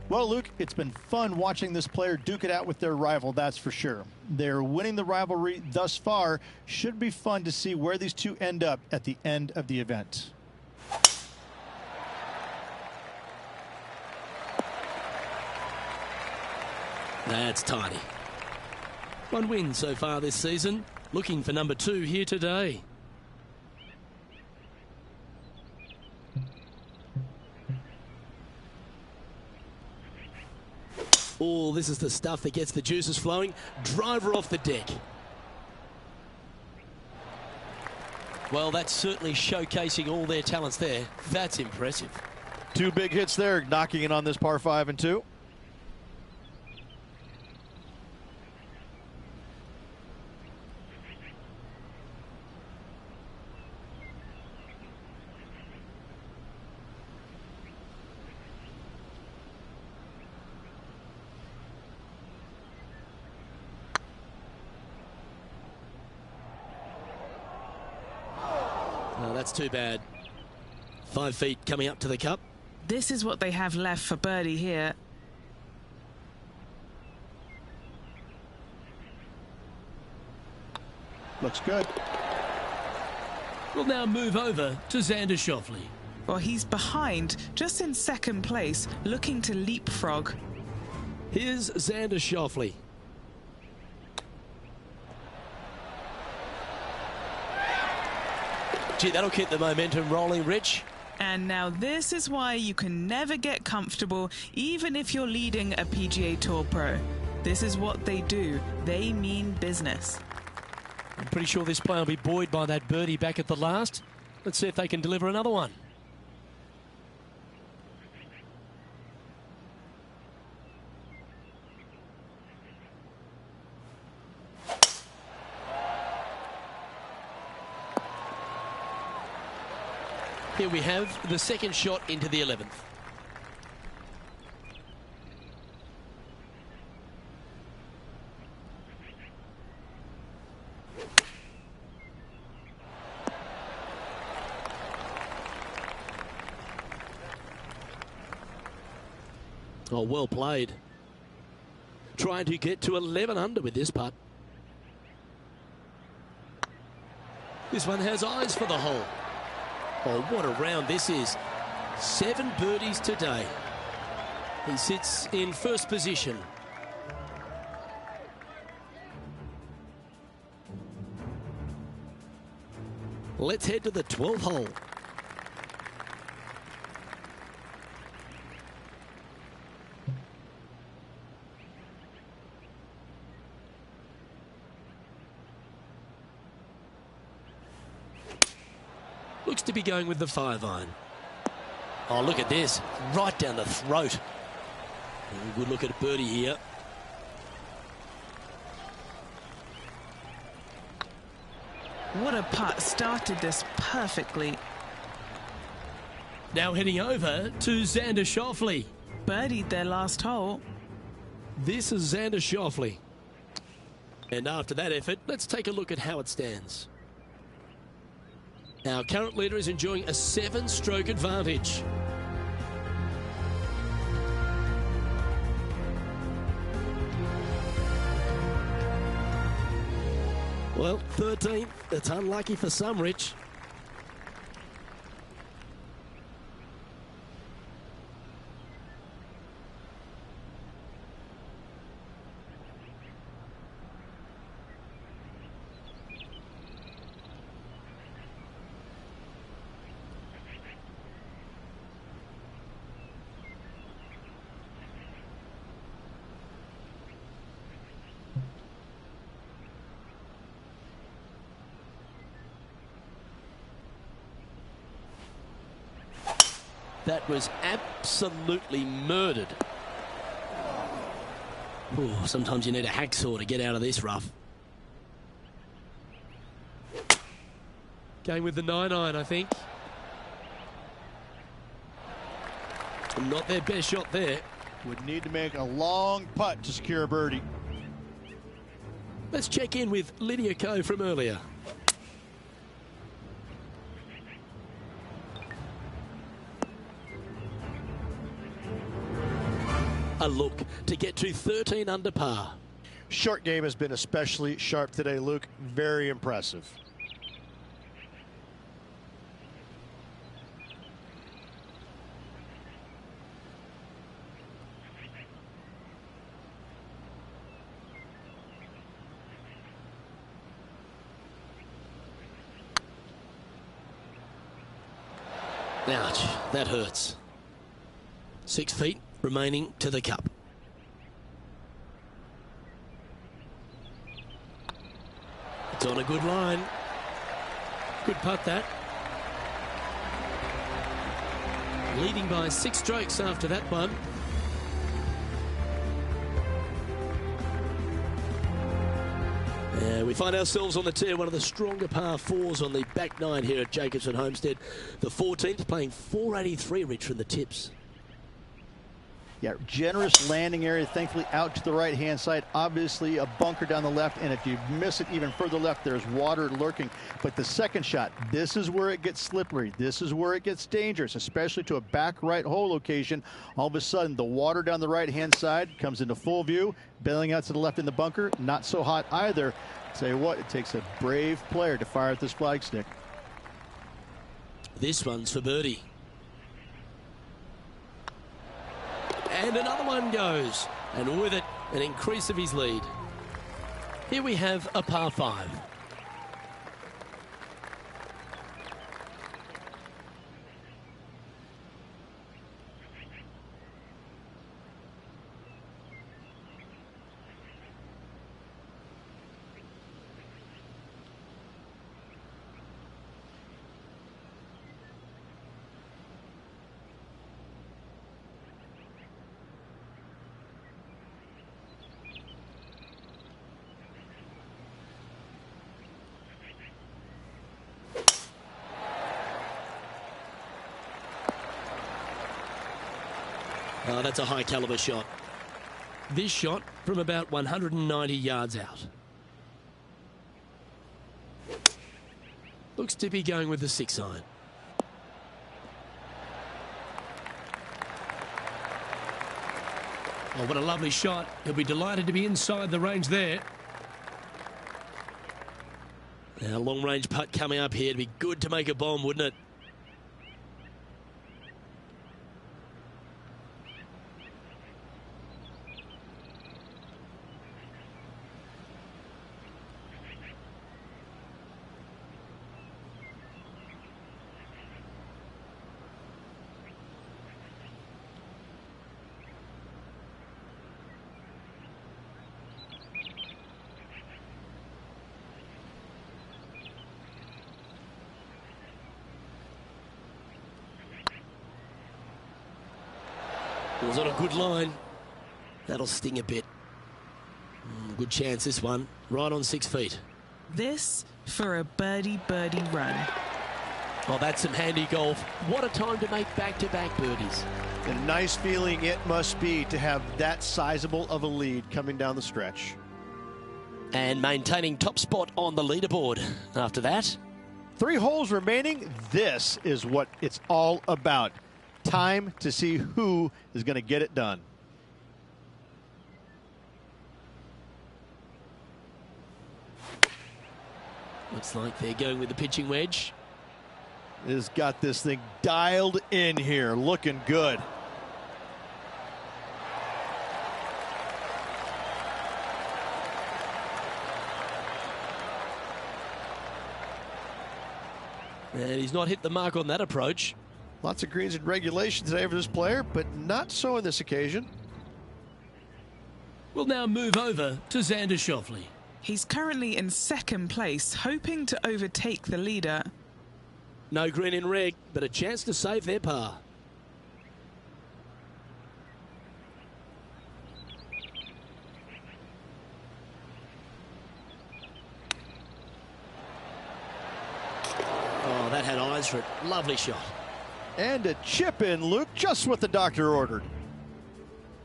Well, Luke, it's been fun watching this player duke it out with their rival, that's for sure. They're winning the rivalry thus far. Should be fun to see where these two end up at the end of the event. That's tiny. 1 win so far this season. Looking for number 2 here today. Oh, this is the stuff that gets the juices flowing. Driver off the deck. Well, that's certainly showcasing all their talents there. That's impressive. 2 big hits there, knocking it on this par 5 and 2. Oh, that's too bad. 5 feet coming up to the cup. This is what they have left for birdie here. Looks good. We'll now move over to Xander Schauffele. Well, he's behind, just in second place, looking to leapfrog. Here's Xander Schauffele. Gee, that'll keep the momentum rolling, Rich. And now this is why you can never get comfortable, even if you're leading a PGA Tour pro. This is what they do. They mean business. I'm pretty sure this player will be buoyed by that birdie back at the last. Let's see if they can deliver another one. Here we have the second shot into the 11th. Oh, well played. Trying to get to 11 under with this putt. This one has eyes for the hole. Oh, what a round this is. 7 birdies today. He sits in first position. Let's head to the 12th hole. Looks to be going with the 5-iron. Oh, look at this. Right down the throat. Good look at birdie here. What a putt. Started this perfectly. Now heading over to Xander Schauffele. Birdied their last hole. This is Xander Schauffele. And after that effort, let's take a look at how it stands. Our current leader is enjoying a 7-stroke advantage. Well, 13th. That's unlucky for some, Rich. That was absolutely murdered. Ooh, sometimes you need a hacksaw to get out of this rough. Going with the 9-iron, I think. Not their best shot there. Would need to make a long putt to secure a birdie. Let's check in with Lydia Ko from earlier. A look to get to 13 under par. Short game has been especially sharp today, Luke. Very impressive. Ouch, that hurts. 6 feet remaining to the cup. It's on a good line. Good putt, that. Leading by 6 strokes after that one. We find ourselves on the tee, one of the stronger par 4s on the back 9 here at Jacobson Homestead. The 14th playing 483, Rich, from the tips. Yeah, generous landing area, thankfully out to the right-hand side. Obviously a bunker down the left, and if you miss it even further left, there's water lurking. But the second shot, this is where it gets slippery. This is where it gets dangerous, especially to a back right hole location. All of a sudden, the water down the right-hand side comes into full view, bailing out to the left in the bunker. Not so hot either. Tell you what, it takes a brave player to fire at this flagstick. This one's for birdie. And another one goes. And with it, an increase of his lead. Here we have a par 5. Oh, that's a high caliber shot. This shot from about 190 yards out. Looks to be going with the 6-iron. Oh, what a lovely shot. He'll be delighted to be inside the range there. Now, long-range putt coming up here. It'd be good to make a bomb, wouldn't it? It was on a good line. That'll sting a bit. Good chance, this one. Right on 6 feet. This for a birdie run. Oh, that's some handy golf. What a time to make back-to-back birdies. A nice feeling it must be to have that sizable of a lead coming down the stretch. And maintaining top spot on the leaderboard after that. 3 holes remaining. This is what it's all about. Time to see who is going to get it done. Looks like they're going with the pitching wedge. Has got this thing dialed in here, looking good. And he's not hit the mark on that approach. Lots of greens in regulation today for this player, but not so on this occasion. We'll now move over to Xander Schauffele. He's currently in second place, hoping to overtake the leader. No green in reg, but a chance to save their par. Oh, that had eyes for it. Lovely shot. And a chip in, Luke, just what the doctor ordered.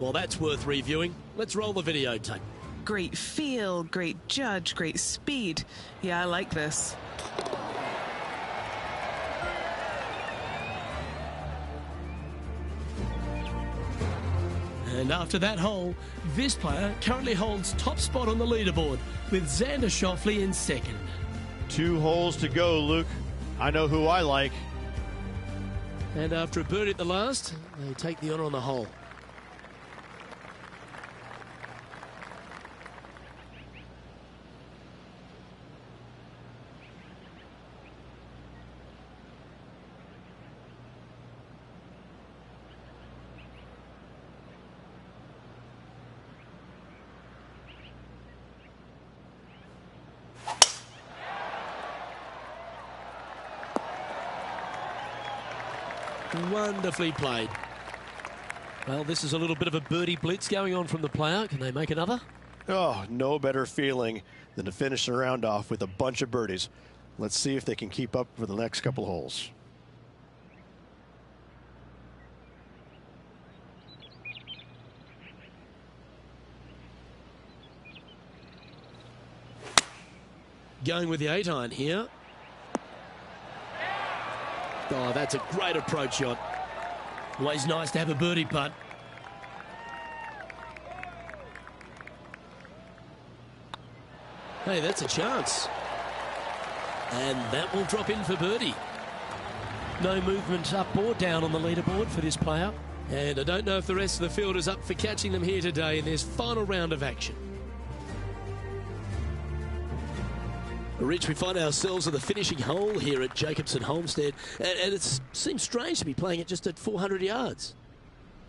Well, that's worth reviewing. Let's roll the videotape. Great feel, great judge, great speed. Yeah, I like this. And after that hole, this player currently holds top spot on the leaderboard with Xander Schauffele in second. 2 holes to go, Luke. I know who I like. And after a birdie at the last, they take the honour on the hole. Wonderfully played. Well, this is a little bit of a birdie blitz going on from the player. Can they make another? Oh, no better feeling than to finish the round off with a bunch of birdies. Let's see if they can keep up for the next couple holes. Going with the 8-iron here. Oh, that's a great approach shot. Always nice to have a birdie putt. Hey, that's a chance. And that will drop in for birdie. No movement up or down on the leaderboard for this player. And I don't know if the rest of the field is up for catching them here today in this final round of action. Rich, we find ourselves at the finishing hole here at Jacobson Homestead, and it seems strange to be playing it just at 400 yards.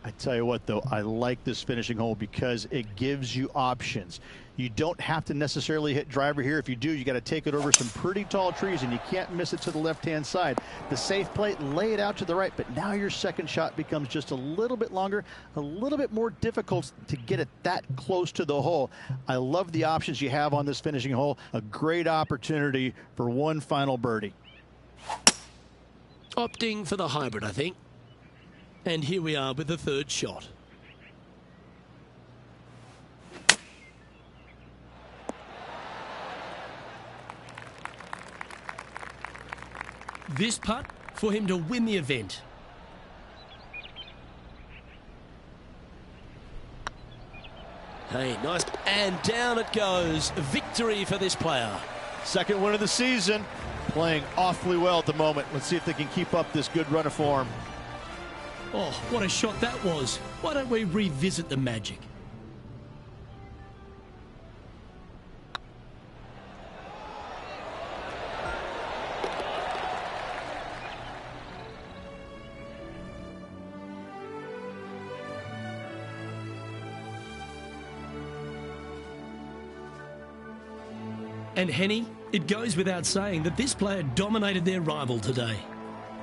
I tell you what, though, I like this finishing hole because it gives you options. You don't have to necessarily hit driver here. If you do, you got to take it over some pretty tall trees, and you can't miss it to the left-hand side. The safe play, lay it out to the right, but now your second shot becomes just a little bit longer, a little bit more difficult to get it that close to the hole. I love the options you have on this finishing hole. A great opportunity for one final birdie. Opting for the hybrid, I think. And here we are with the third shot. This putt for him to win the event. Hey, nice. And down it goes. Victory for this player. Second win of the season. Playing awfully well at the moment. Let's see if they can keep up this good run of form. Oh, what a shot that was. Why don't we revisit the magic? And Henny, it goes without saying that this player dominated their rival today.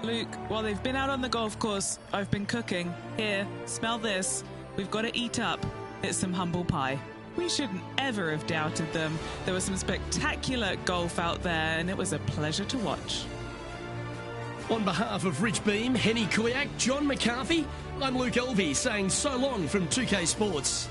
Luke, while they've been out on the golf course, I've been cooking. Here, smell this. We've got to eat up. It's some humble pie. We shouldn't ever have doubted them. There was some spectacular golf out there, and it was a pleasure to watch. On behalf of Rich Beam, Henny Kuyak, John McCarthy, I'm Luke Elvey saying so long from 2K Sports.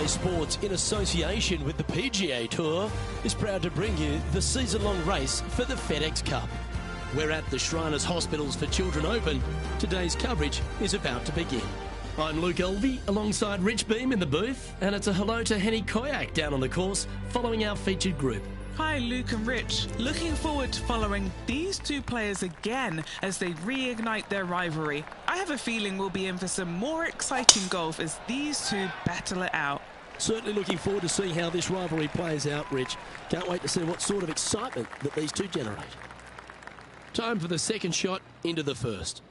Sports, in association with the PGA Tour, is proud to bring you the season-long race for the FedEx Cup. We're at the Shriners Hospitals for Children Open. Today's coverage is about to begin. I'm Luke Elvey, alongside Rich Beam in the booth, and it's a hello to Henny Koyak down on the course, following our featured group. Hi, Luke and Rich. Looking forward to following these two players again as they reignite their rivalry. I have a feeling we'll be in for some more exciting golf as these two battle it out. Certainly looking forward to seeing how this rivalry plays out, Rich. Can't wait to see what sort of excitement that these two generate. Time for the second shot into the first.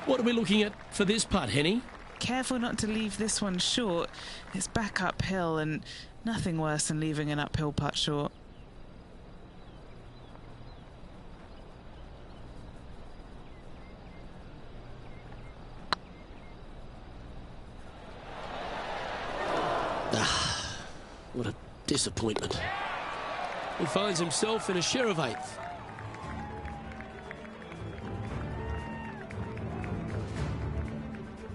What are we looking at for this putt, Henny? Careful not to leave this one short. It's back uphill and nothing worse than leaving an uphill putt short. What a disappointment. He finds himself in a share of eighth.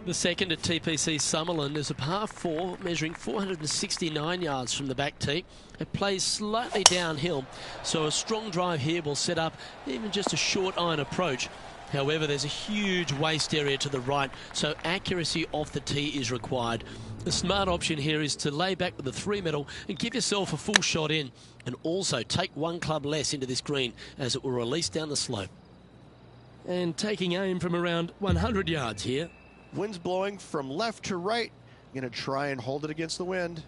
The second at TPC Summerland is a par 4 measuring 469 yards from the back tee. It plays slightly downhill, so a strong drive here will set up even just a short iron approach. However, there's a huge waste area to the right, so accuracy off the tee is required. The smart option here is to lay back with the 3-metal and give yourself a full shot in, and also take one club less into this green as it will release down the slope. And taking aim from around 100 yards here. Wind's blowing from left to right. Going to try and hold it against the wind.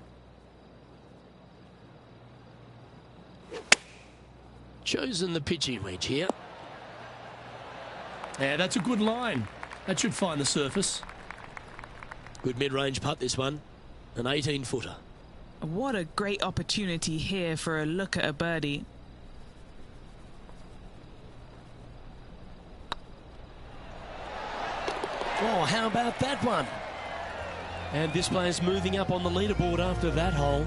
Chosen the pitching wedge here. Yeah, that's a good line. That should find the surface. Good mid-range putt, this one. An 18-footer. What a great opportunity here for a look at a birdie. Oh, how about that one? And this player's moving up on the leaderboard after that hole.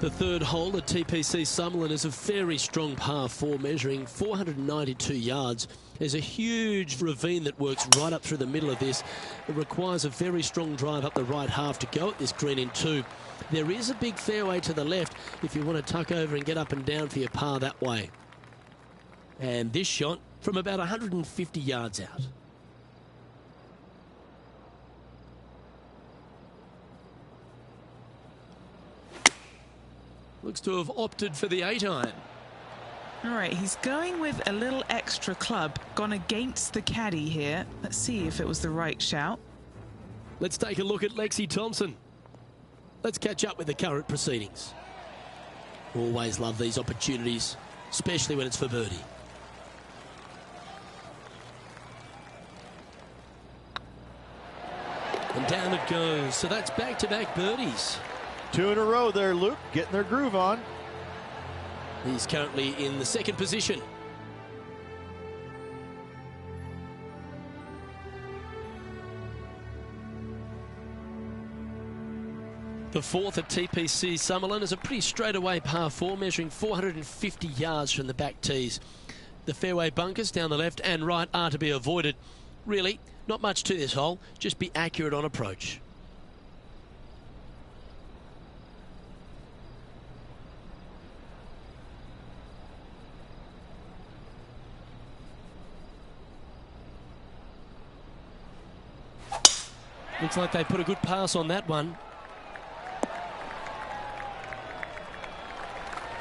The third hole at TPC Summerland is a very strong par 4 measuring 492 yards. There's a huge ravine that works right up through the middle of this. It requires a very strong drive up the right half to go at this green in 2. There is a big fairway to the left if you want to tuck over and get up and down for your par that way. And this shot from about 150 yards out. Looks to have opted for the 8-iron. All right, he's going with a little extra club, gone against the caddy here. Let's see if it was the right shout. Let's take a look at Lexi Thompson. Let's catch up with the current proceedings. Always love these opportunities, especially when it's for birdie. And down it goes. So that's back-to-back birdies. 2 in a row there, Luke, getting their groove on. He's currently in the second position. The fourth at TPC Summerland is a pretty straightaway par 4 measuring 450 yards from the back tees. The fairway bunkers down the left and right are to be avoided. Really, not much to this hole, just be accurate on approach. Looks like they put a good pass on that one.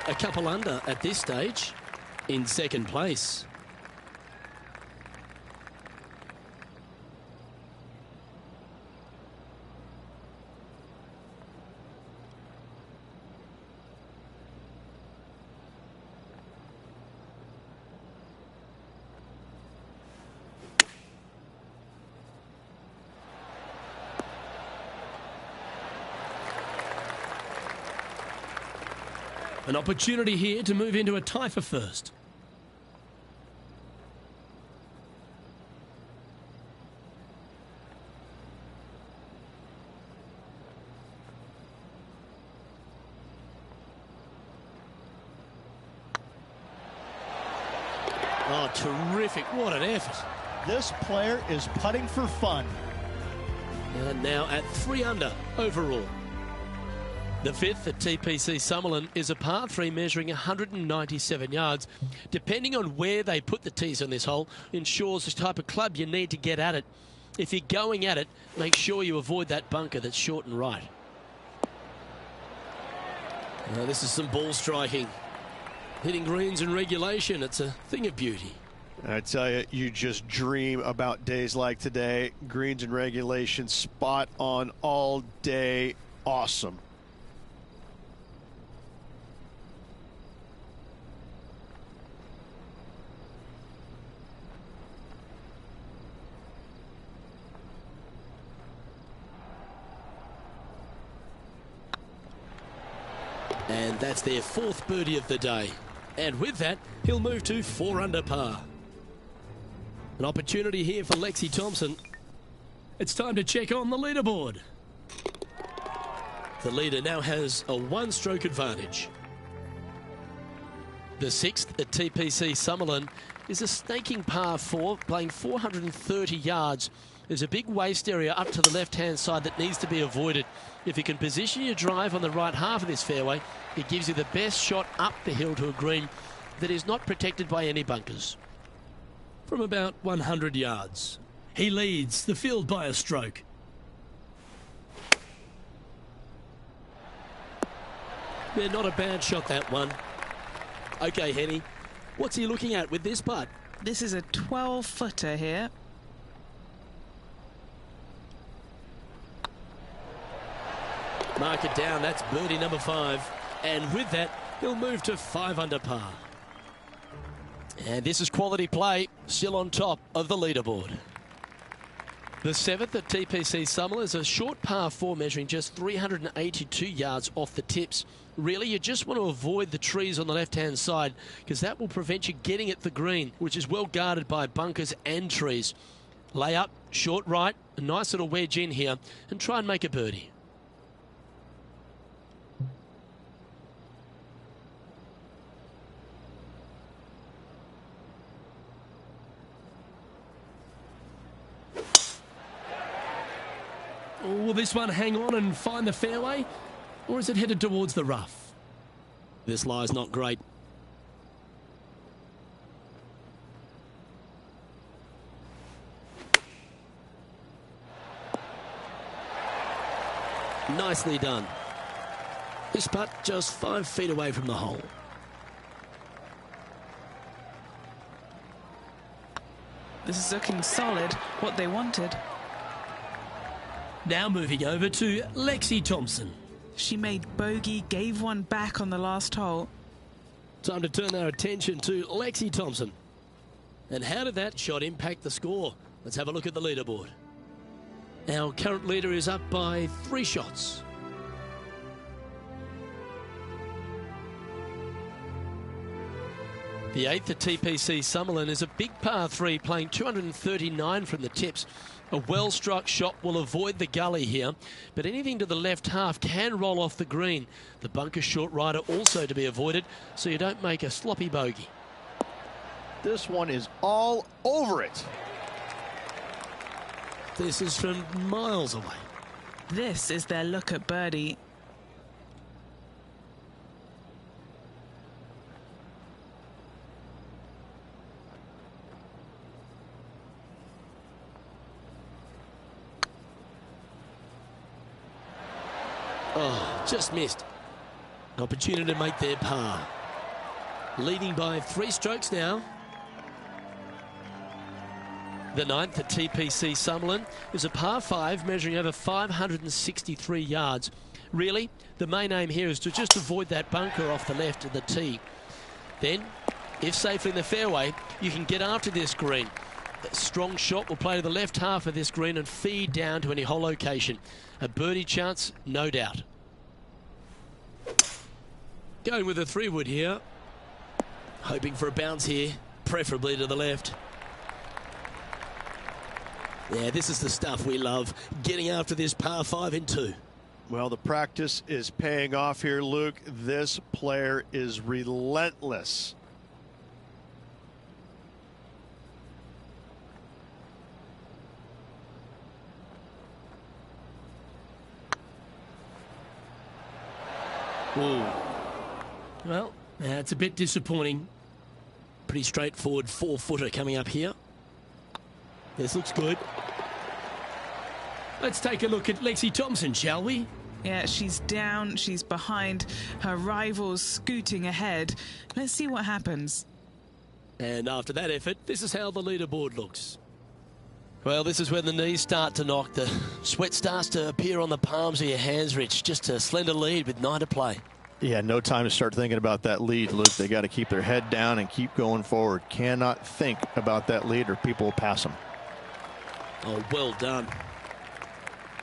A couple under at this stage, in second place. An opportunity here to move into a tie for first. Oh, terrific. What an effort. This player is putting for fun. And now at 3 under overall. The fifth at TPC Summerlin is a par 3 measuring 197 yards. Depending on where they put the tees on this hole, ensures the type of club you need to get at it. If you're going at it, make sure you avoid that bunker that's short and right. Now, this is some ball striking. Hitting greens in regulation, it's a thing of beauty. I tell you, you just dream about days like today. Greens and regulation, spot on all day. Awesome. And that's their 4th birdie of the day. And with that, he'll move to 4 under par. An opportunity here for Lexi Thompson. It's time to check on the leaderboard. The leader now has a 1-stroke advantage. The 6th at TPC Summerlin is a snaking par 4, playing 430 yards. There's a big waste area up to the left-hand side that needs to be avoided. If you can position your drive on the right half of this fairway, it gives you the best shot up the hill to a green that is not protected by any bunkers. From about 100 yards, he leads the field by a stroke. Yeah, not a bad shot, that one. Okay, Henny, what's he looking at with this putt? This is a 12-footer here. Mark it down, that's birdie number 5. And with that, he'll move to 5 under par. And this is quality play, still on top of the leaderboard. The 7th at TPC Summerlin is a short par 4 measuring just 382 yards off the tips. Really, you just want to avoid the trees on the left-hand side because that will prevent you getting at the green, which is well guarded by bunkers and trees. Lay up, short right, a nice little wedge in here, and try and make a birdie. Will this one hang on and find the fairway, or is it headed towards the rough? This lie's not great. Nicely done. This putt just 5 feet away from the hole. This is looking solid, what they wanted. Now moving over to Lexi Thompson. She made bogey, gave one back on the last hole. Time to turn our attention to Lexi Thompson. And how did that shot impact the score? Let's have a look at the leaderboard. Our current leader is up by 3 shots. The 8th at TPC Summerlin is a big par 3 playing 239 from the tips. A well-struck shot will avoid the gully here, but anything to the left half can roll off the green. The bunker short rider also to be avoided, so you don't make a sloppy bogey. This one is all over it. This is from miles away. This is their look at birdie. Oh, just missed. An opportunity to make their par. Leading by 3 strokes now. The 9th at TPC Summerlin is a par 5 measuring over 563 yards. Really, the main aim here is to just avoid that bunker off the left of the tee. Then, if safely in the fairway, you can get after this green. A strong shot will play to the left half of this green and feed down to any hole location. A birdie chance, no doubt. Going with a 3-wood here. Hoping for a bounce here, preferably to the left. Yeah, this is the stuff we love, getting after this par 5 in 2. Well, the practice is paying off here, Luke. This player is relentless. Whoa. Well, it's a bit disappointing. Pretty straightforward 4-footer coming up here. This looks good. Let's take a look at Lexi Thompson, shall we? Yeah, she's down, she's behind, her rivals scooting ahead. Let's see what happens. And after that effort, this is how the leaderboard looks. Well, this is when the knees start to knock. The sweat starts to appear on the palms of your hands, Rich. Just a slender lead with 9 to play. Yeah, no time to start thinking about that lead, Luke. They got to keep their head down and keep going forward. Cannot think about that lead or people will pass them. Oh, well done.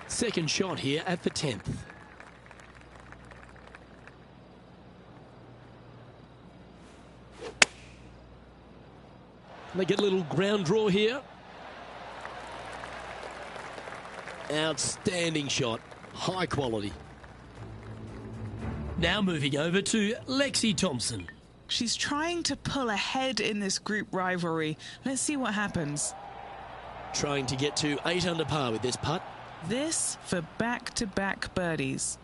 Second shot here at the 10th. They get a little ground draw here. Outstanding shot. High quality. Now moving over to Lexi Thompson. She's trying to pull ahead in this group rivalry. Let's see what happens. Trying to get to 8 under par with this putt. This for back-to-back birdies.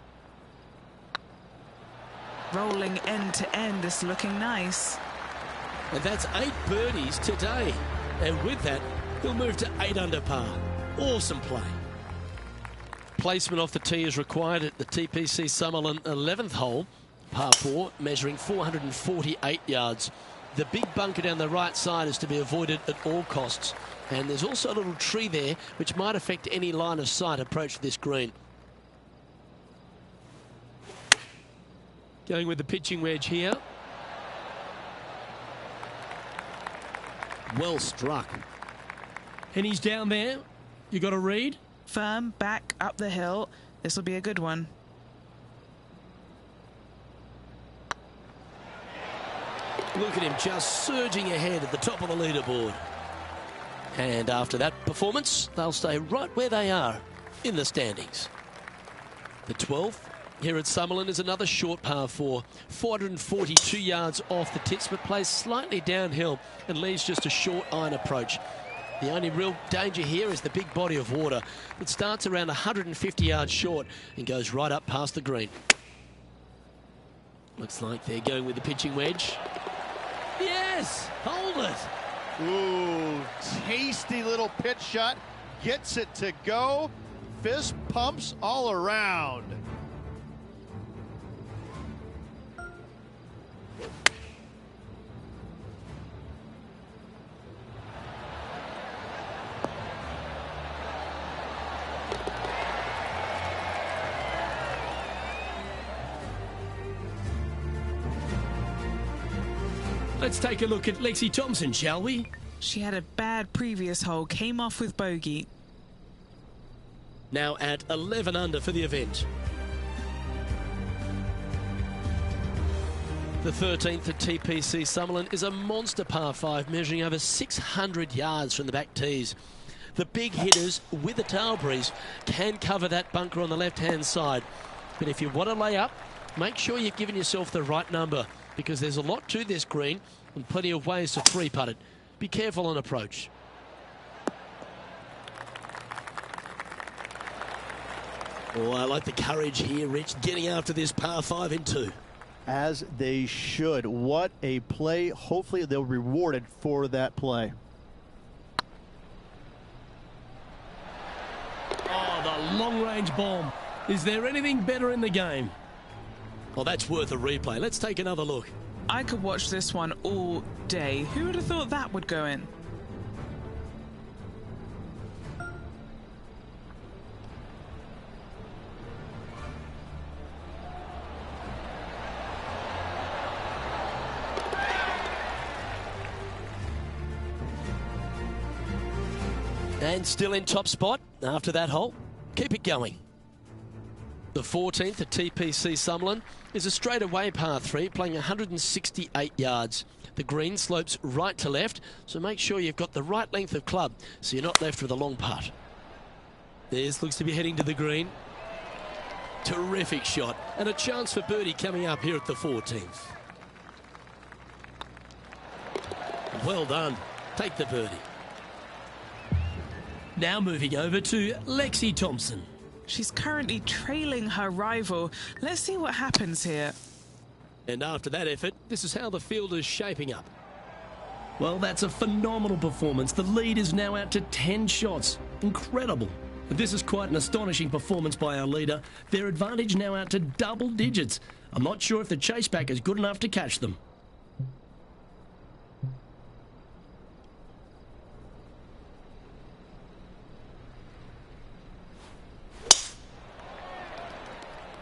Rolling end to end, this looking nice. And that's 8 birdies today. And with that, he'll move to 8 under par. Awesome play. Placement off the tee is required at the TPC Summerlin 11th hole, par 4, measuring 448 yards. The big bunker down the right side is to be avoided at all costs. And there's also a little tree there which might affect any line of sight approach to this green. Going with the pitching wedge here. Well struck. And he's down there. You got a read? Firm, back up the hill. This will be a good one. Look at him just surging ahead at the top of the leaderboard. And after that performance, they'll stay right where they are in the standings. The 12th here at Summerlin is another short par 4, 442 yards off the tips, but plays slightly downhill and leaves just a short iron approach. The only real danger here is the big body of water that starts around 150 yards short and goes right up past the green. Looks like they're going with the pitching wedge. Yes! Hold it! Ooh, tasty little pitch shot. Gets it to go. Fist pumps all around. Let's take a look at Lexi Thompson, shall we? She had a bad previous hole, came off with bogey. Now at 11 under for the event. The 13th at TPC Summerlin is a monster par 5 measuring over 600 yards from the back tees. The big hitters with a tail breeze can cover that bunker on the left-hand side. But if you want to lay up, make sure you've given yourself the right number, because there's a lot to this green and plenty of ways to three-putt it. Be careful on approach. Oh, I like the courage here, Rich, getting after this par 5 in 2. As they should. What a play. Hopefully they'll be rewarded for that play. Oh, the long-range bomb. Is there anything better in the game? Well, that's worth a replay. Let's take another look. I could watch this one all day. Who would have thought that would go in? And still in top spot after that hole. Keep it going. The 14th at TPC Summerlin is a straightaway par 3 playing 168 yards. The green slopes right to left, so make sure you've got the right length of club so you're not left with a long putt. This looks to be heading to the green. Terrific shot and a chance for birdie coming up here at the 14th. Well done. Take the birdie. Now moving over to Lexi Thompson. She's currently trailing her rival. Let's see what happens here. And after that effort, this is how the field is shaping up. Well, that's a phenomenal performance. The lead is now out to 10 shots. Incredible. This is quite an astonishing performance by our leader. Their advantage now out to double digits. I'm not sure if the chaseback is good enough to catch them.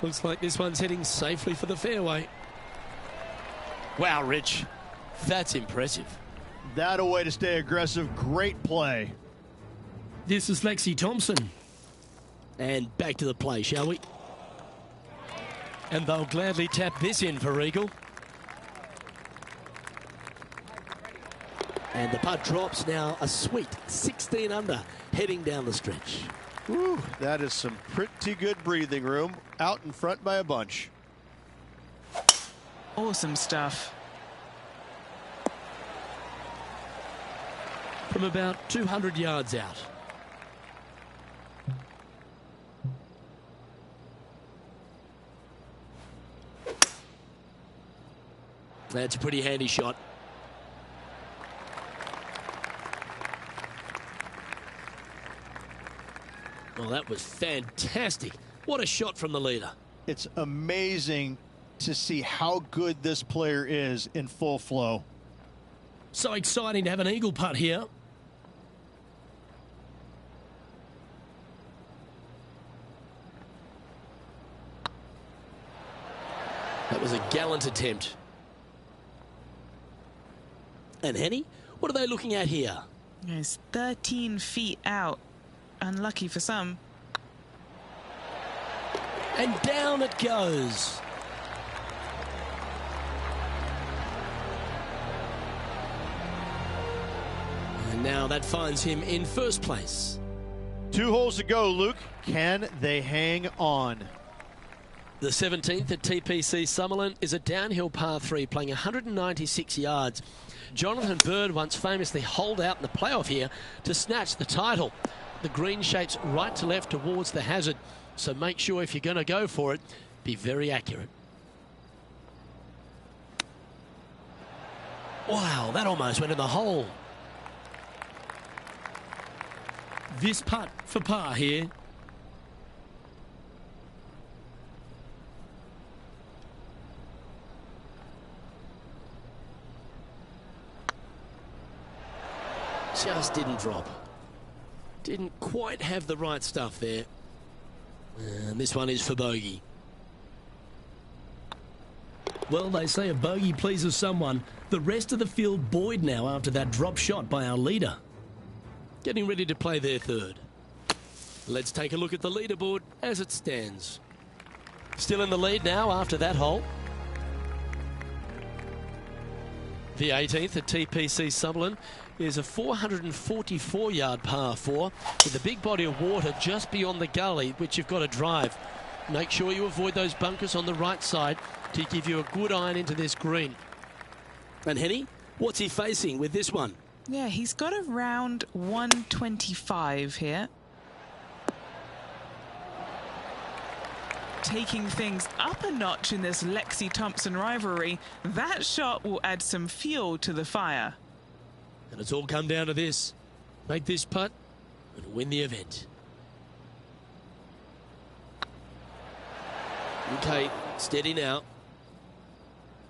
Looks like this one's heading safely for the fairway. Wow, Rich, that's impressive. That a way to stay aggressive. Great play. This is Lexi Thompson. And back to the play, shall we? And they'll gladly tap this in for eagle. And the putt drops now a sweet 16 under, heading down the stretch. Whew, that is some pretty good breathing room. Out in front by a bunch. Awesome stuff. From about 200 yards out. That's a pretty handy shot. Well, that was fantastic. What a shot from the leader. It's amazing to see how good this player is in full flow. So exciting to have an eagle putt here. That was a gallant attempt. And Henny, what are they looking at here? It's 13 feet out. Unlucky for some. And down it goes. And now that finds him in first place. 2 holes to go, Luke. Can they hang on? The 17th at TPC Summerlin is a downhill par 3 playing 196 yards. Jonathan Bird once famously holed out in the playoff here to snatch the title. The green shapes right to left towards the hazard, so make sure if you're going to go for it, be very accurate. Wow, that almost went in the hole. This putt for par here. Just didn't drop. Didn't quite have the right stuff there. And this one is for bogey. Well, they say a bogey pleases someone. The rest of the field buoyed now after that drop shot by our leader. Getting ready to play their third. Let's take a look at the leaderboard as it stands. Still in the lead now after that hole. The 18th at TPC Summerlin is a 444-yard par 4 with a big body of water just beyond the gully, which you've got to drive. Make sure you avoid those bunkers on the right side to give you a good iron into this green. And Henny, what's he facing with this one? Yeah, he's got around 125 here. Taking things up a notch in this Lexi Thompson rivalry, that shot will add some fuel to the fire. And it's all come down to this. Make this putt and win the event. Okay, steady now.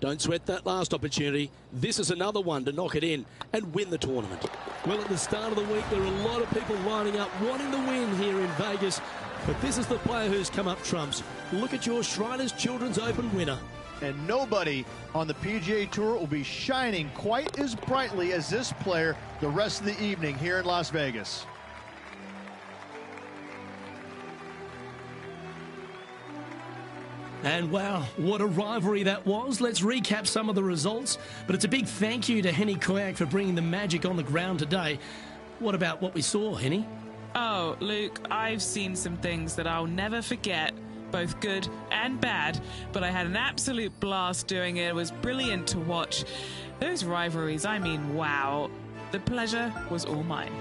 Don't sweat that last opportunity. This is another one to knock it in and win the tournament. Well, at the start of the week, there are a lot of people lining up wanting the win here in Vegas. But this is the player who's come up trumps. Look at your Shriners Children's Open winner. And nobody on the PGA Tour will be shining quite as brightly as this player the rest of the evening here in Las Vegas. And wow, what a rivalry that was. Let's recap some of the results. But it's a big thank you to Henny Koyak for bringing the magic on the ground today. What about what we saw, Henny? Oh, Luke, I've seen some things that I'll never forget, both good and bad, but I had an absolute blast doing it. It was brilliant to watch. Those rivalries, I mean, wow. The pleasure was all mine.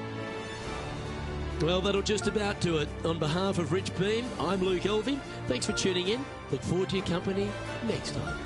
Well, that'll just about do it. On behalf of Rich Beam, I'm Luke Elving. Thanks for tuning in. Look forward to your company next time.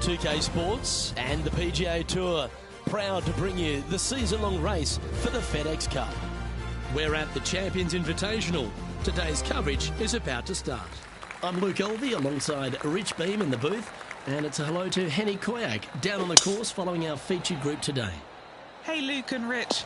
2K Sports and the PGA Tour, proud to bring you the season-long race for the FedEx Cup. We're at the Champions Invitational. Today's coverage is about to start. I'm Luke Elvey alongside Rich Beam in the booth, and it's a hello to Henny Koyak down on the course following our featured group today. Hey Luke and Rich,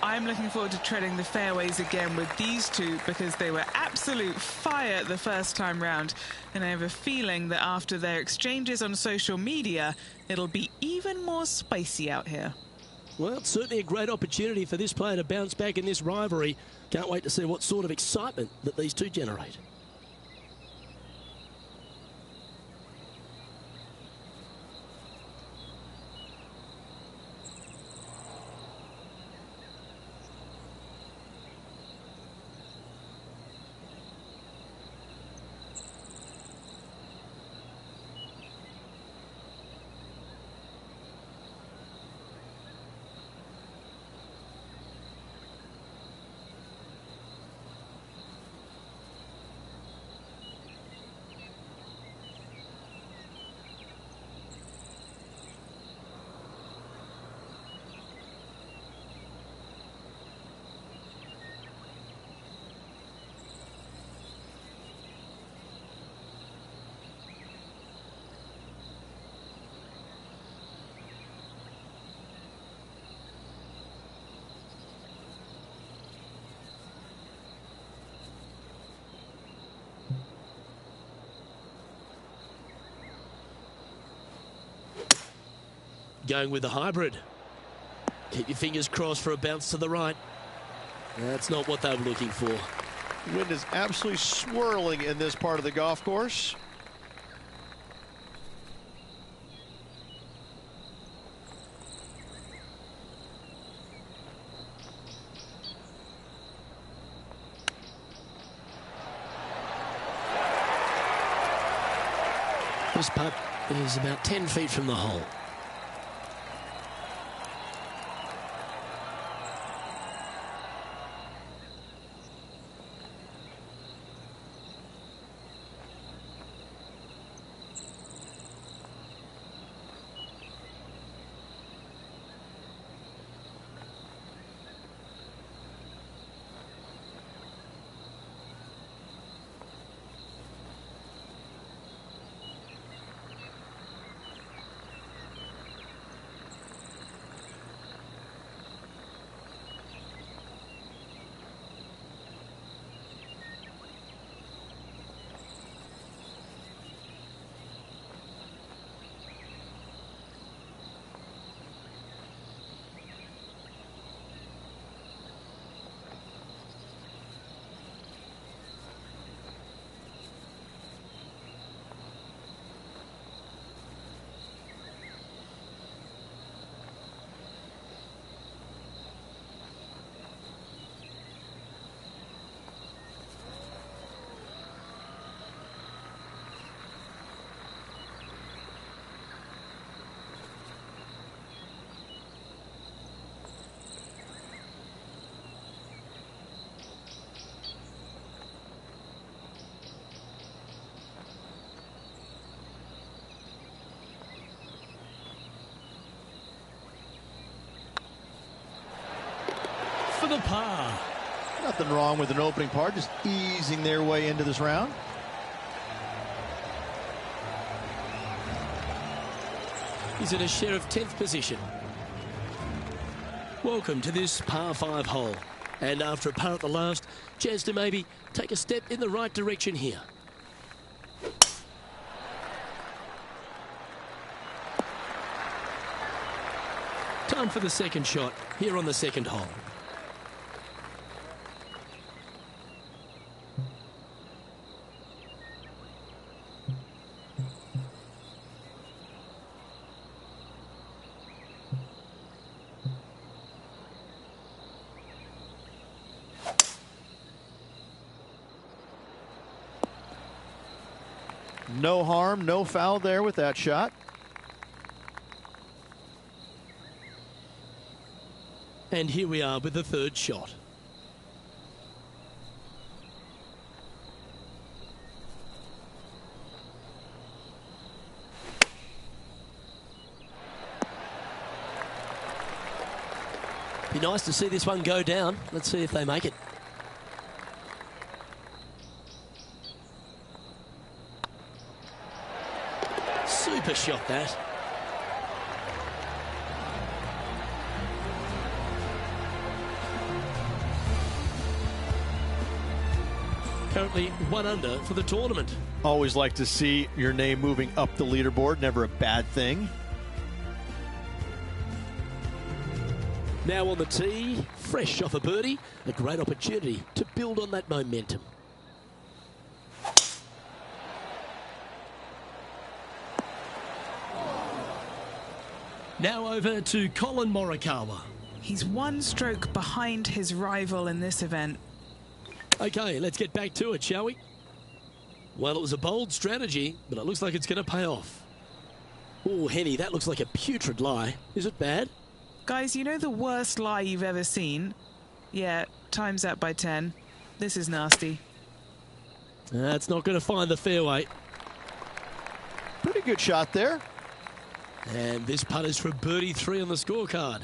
I'm looking forward to treading the fairways again with these two because they were absolute fire the first time round, and I have a feeling that after their exchanges on social media, it'll be even more spicy out here. Well, it's certainly a great opportunity for this player to bounce back in this rivalry. Can't wait to see what sort of excitement that these two generate. Going with the hybrid. Keep your fingers crossed for a bounce to the right. That's not what they were looking for. Wind is absolutely swirling in this part of the golf course. This putt is about 10 feet from the hole. For the par. Nothing wrong with an opening par, just easing their way into this round. He's in a share of 10th position. Welcome to this par 5 hole. And after a par at the last, chance to maybe take a step in the right direction here. Time for the second shot here on the second hole. No harm, no foul there with that shot. And here we are with the third shot. Be nice to see this one go down. Let's see if they make it. Super shot, that. Currently 1 under for the tournament. Always like to see your name moving up the leaderboard. Never a bad thing. Now on the tee, fresh off a birdie, a great opportunity to build on that momentum. Now over to Colin Morikawa. He's 1 stroke behind his rival in this event. Okay, let's get back to it, shall we? Well, it was a bold strategy, but it looks like it's going to pay off. Oh, Henny, that looks like a putrid lie. Is it bad? Guys, you know the worst lie you've ever seen? Yeah, times that by 10. This is nasty. That's not going to find the fairway. Pretty good shot there. And this putt is for birdie 3 on the scorecard.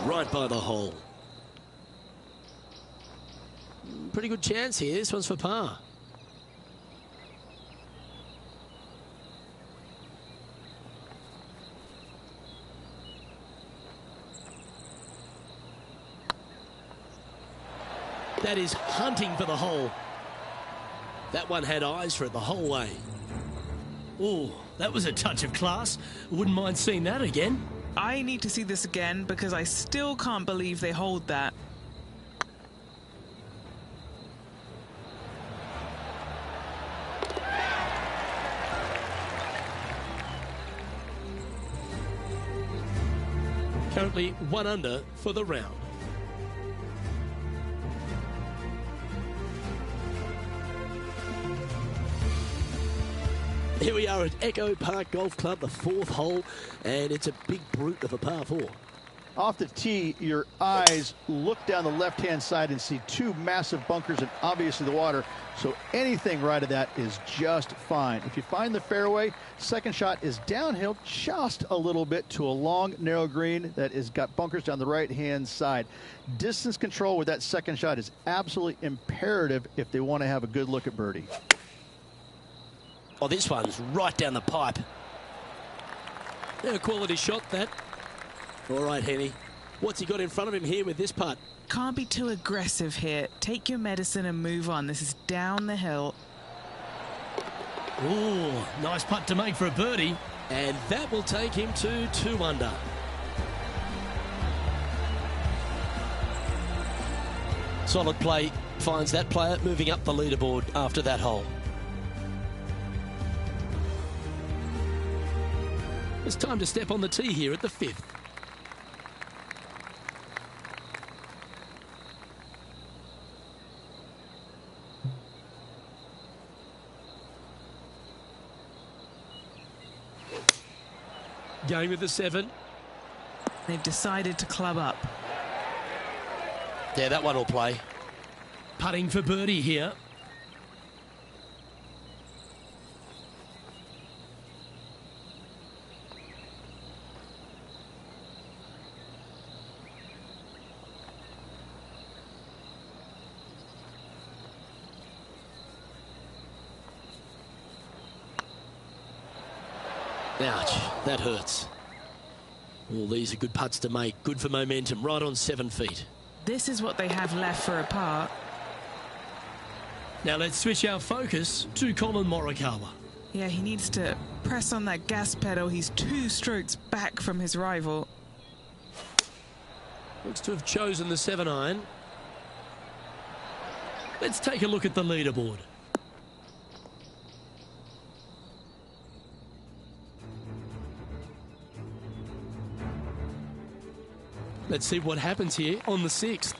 Right by the hole. Pretty good chance here. This one's for par. That is hunting for the hole. That one had eyes for it the whole way. Oh, that was a touch of class. Wouldn't mind seeing that again. I need to see this again because I still can't believe they hold that. Currently 1 under for the round. Here we are at Echo Park Golf Club, the 4th hole, and it's a big brute of a par 4. Off the tee, your eyes look down the left-hand side and see 2 massive bunkers and obviously the water, so anything right of that is just fine. If you find the fairway, second shot is downhill just a little bit to a long, narrow green that has got bunkers down the right-hand side. Distance control with that second shot is absolutely imperative if they want to have a good look at birdie. Oh, this one's right down the pipe. Yeah, a quality shot, that. All right, Henny. What's he got in front of him here with this putt? Can't be too aggressive here. Take your medicine and move on. This is down the hill. Ooh, nice putt to make for a birdie. And that will take him to 2 under. Solid play finds that player moving up the leaderboard after that hole. It's time to step on the tee here at the 5th. Going with the 7. They've decided to club up. Yeah, that one will play. Putting for birdie here. Ouch, that hurts. All these are good putts to make. Good for momentum, right on 7 feet. This is what they have left for a par. Now let's switch our focus to Colin Morikawa. Yeah, he needs to press on that gas pedal. He's 2 strokes back from his rival. Looks to have chosen the 7-iron. Let's take a look at the leaderboard. Let's see what happens here on the 6th.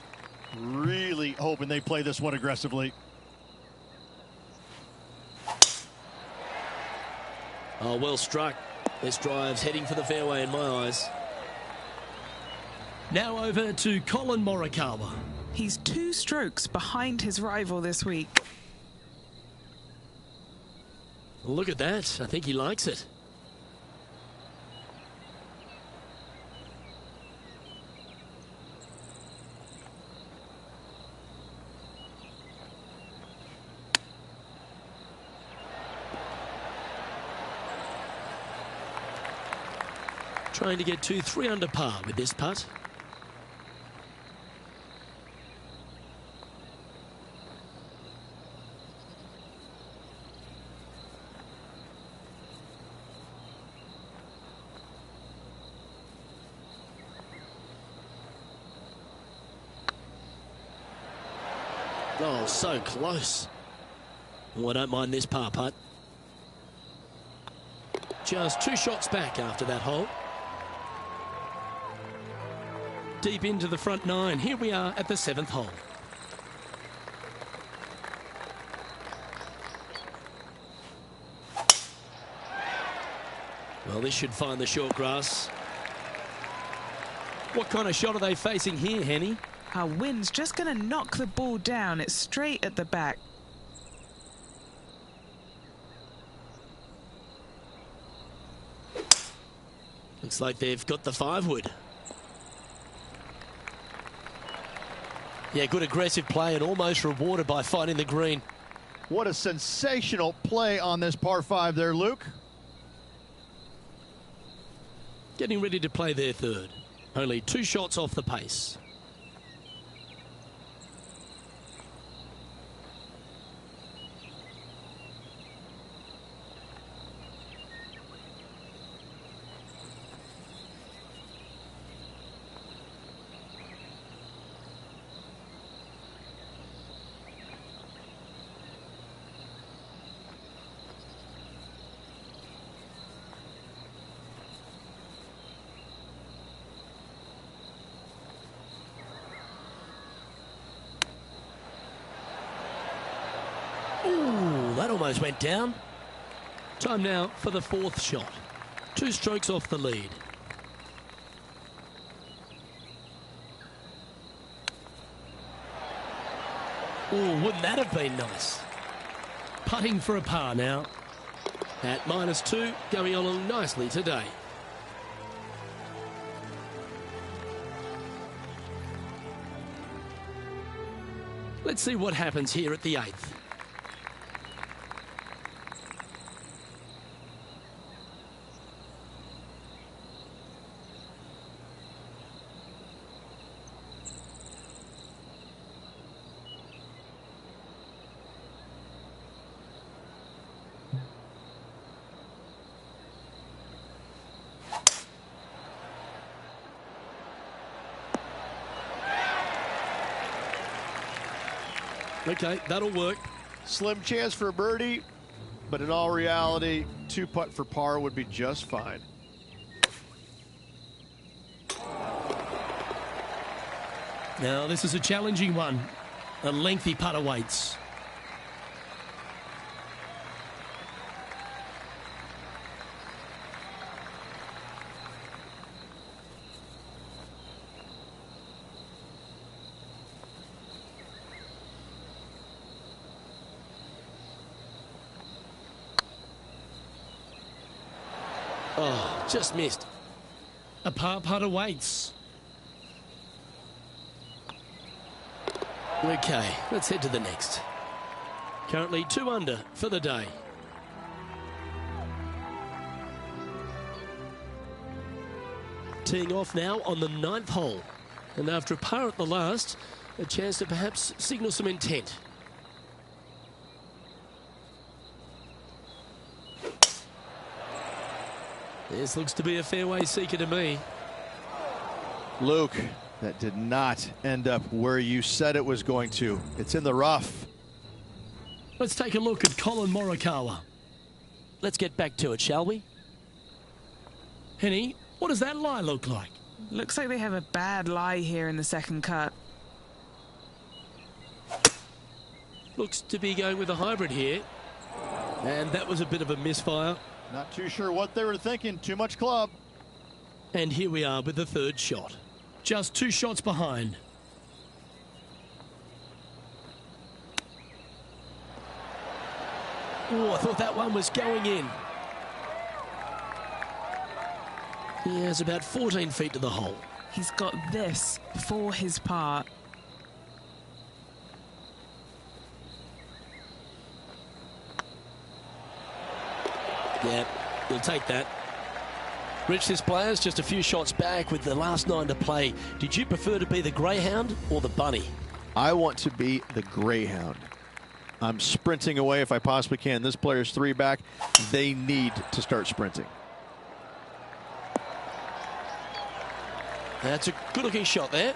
Really hoping they play this one aggressively. Oh, well struck. This drive's heading for the fairway in my eyes. Now over to Colin Morikawa. He's 2 strokes behind his rival this week. Look at that. I think he likes it. Trying to get to 3 under par with this putt. Oh, so close. Oh, I don't mind this par putt. Just 2 shots back after that hole. Deep into the front 9. Here we are at the 7th hole. Well, this should find the short grass. What kind of shot are they facing here, Henny? Our wind's just going to knock the ball down. It's straight at the back. Looks like they've got the 5-wood. Yeah, good aggressive play and almost rewarded by finding the green. What a sensational play on this par 5 there, Luke. Getting ready to play their 3rd. Only 2 shots off the pace. Ooh, that almost went down. Time now for the 4th shot. 2 strokes off the lead. Ooh, wouldn't that have been nice? Putting for a par now. At -2, going on nicely today. Let's see what happens here at the 8th. Okay, that'll work. Slim chance for a birdie, but in all reality, 2 putt for par would be just fine. Now, this is a challenging one. A lengthy putt awaits. Oh, just missed. A par putt awaits. Okay, let's head to the next. Currently 2 under for the day. Teeing off now on the 9th hole. And after a par at the last, a chance to perhaps signal some intent. This looks to be a fairway seeker to me. Luke, that did not end up where you said it was going to. It's in the rough. Let's take a look at Colin Morikawa. Let's get back to it, shall we? Henny, what does that lie look like? Looks like they have a bad lie here in the 2nd cut. Looks to be going with a hybrid here. And that was a bit of a misfire. Not too sure what they were thinking. Too much club. And here we are with the third shot. Just 2 shots behind. Oh, I thought that one was going in. He has about 14 feet to the hole. He's got this for his par. Yeah, he'll take that. Rich, this player's just a few shots back with the last 9 to play. Did you prefer to be the greyhound or the bunny? I want to be the greyhound. I'm sprinting away if I possibly can. This player's 3 back. They need to start sprinting. That's a good-looking shot there.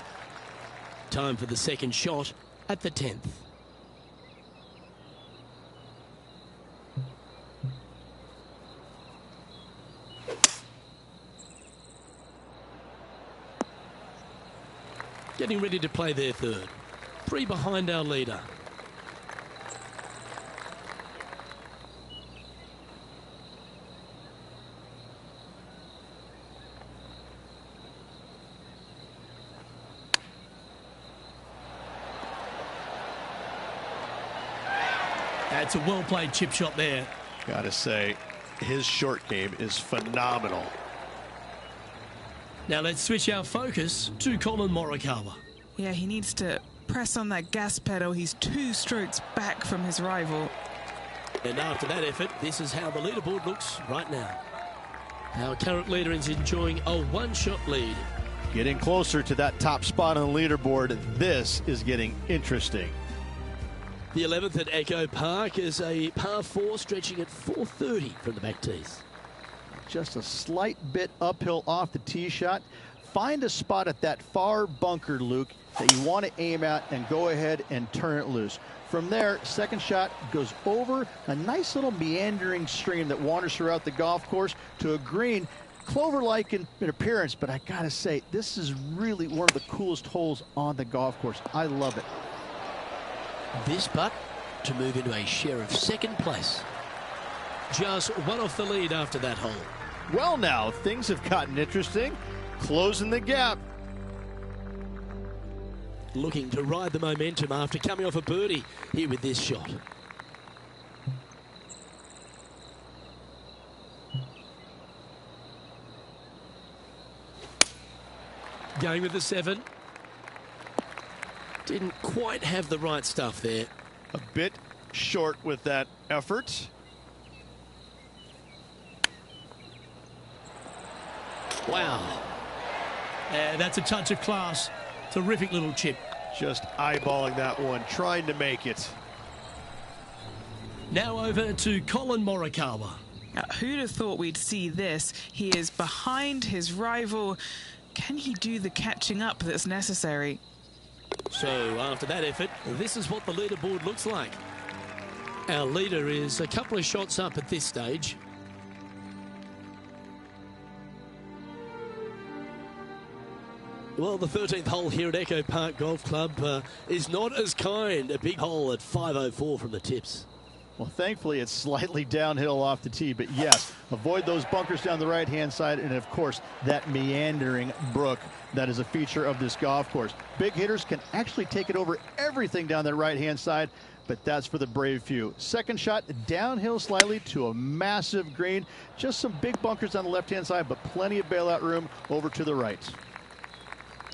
Time for the second shot at the 10th. Getting ready to play their third. 3 behind our leader. That's a well-played chip shot there. Gotta say, his short game is phenomenal. Now let's switch our focus to Colin Morikawa. Yeah, he needs to press on that gas pedal. He's 2 strokes back from his rival. And after that effort, this is how the leaderboard looks right now. Our current leader is enjoying a 1-shot lead. Getting closer to that top spot on the leaderboard. This is getting interesting. The 11th at Echo Park is a par 4 stretching at 430 from the back tees. Just a slight bit uphill off the tee shot. Find a spot at that far bunker, Luke, that you want to aim at and go ahead and turn it loose. From there, second shot goes over a nice little meandering stream that wanders throughout the golf course to a green, clover-like in appearance, but I gotta say, this is really one of the coolest holes on the golf course. I love it. This putt to move into a share of second place. Just 1 off the lead after that hole. Well, now, things have gotten interesting. Closing the gap. Looking to ride the momentum after coming off a birdie here with this shot. Going with the 7. Didn't quite have the right stuff there. A bit short with that effort. Wow. And that's a touch of class. Terrific little chip. Just eyeballing that one, trying to make it. Now over to Colin Morikawa. Now, who'd have thought we'd see this? He is behind his rival. Can he do the catching up that's necessary? So after that effort, this is what the leaderboard looks like. Our leader is a couple of shots up at this stage. Well, the 13th hole here at Echo Park Golf Club is not as kind. A big hole at 504 from the tips. Well, thankfully, it's slightly downhill off the tee, but yes, avoid those bunkers down the right-hand side, and of course, that meandering brook that is a feature of this golf course. Big hitters can actually take it over everything down that right-hand side, but that's for the brave few. Second shot, downhill slightly to a massive green. Just some big bunkers on the left-hand side, but plenty of bailout room over to the right.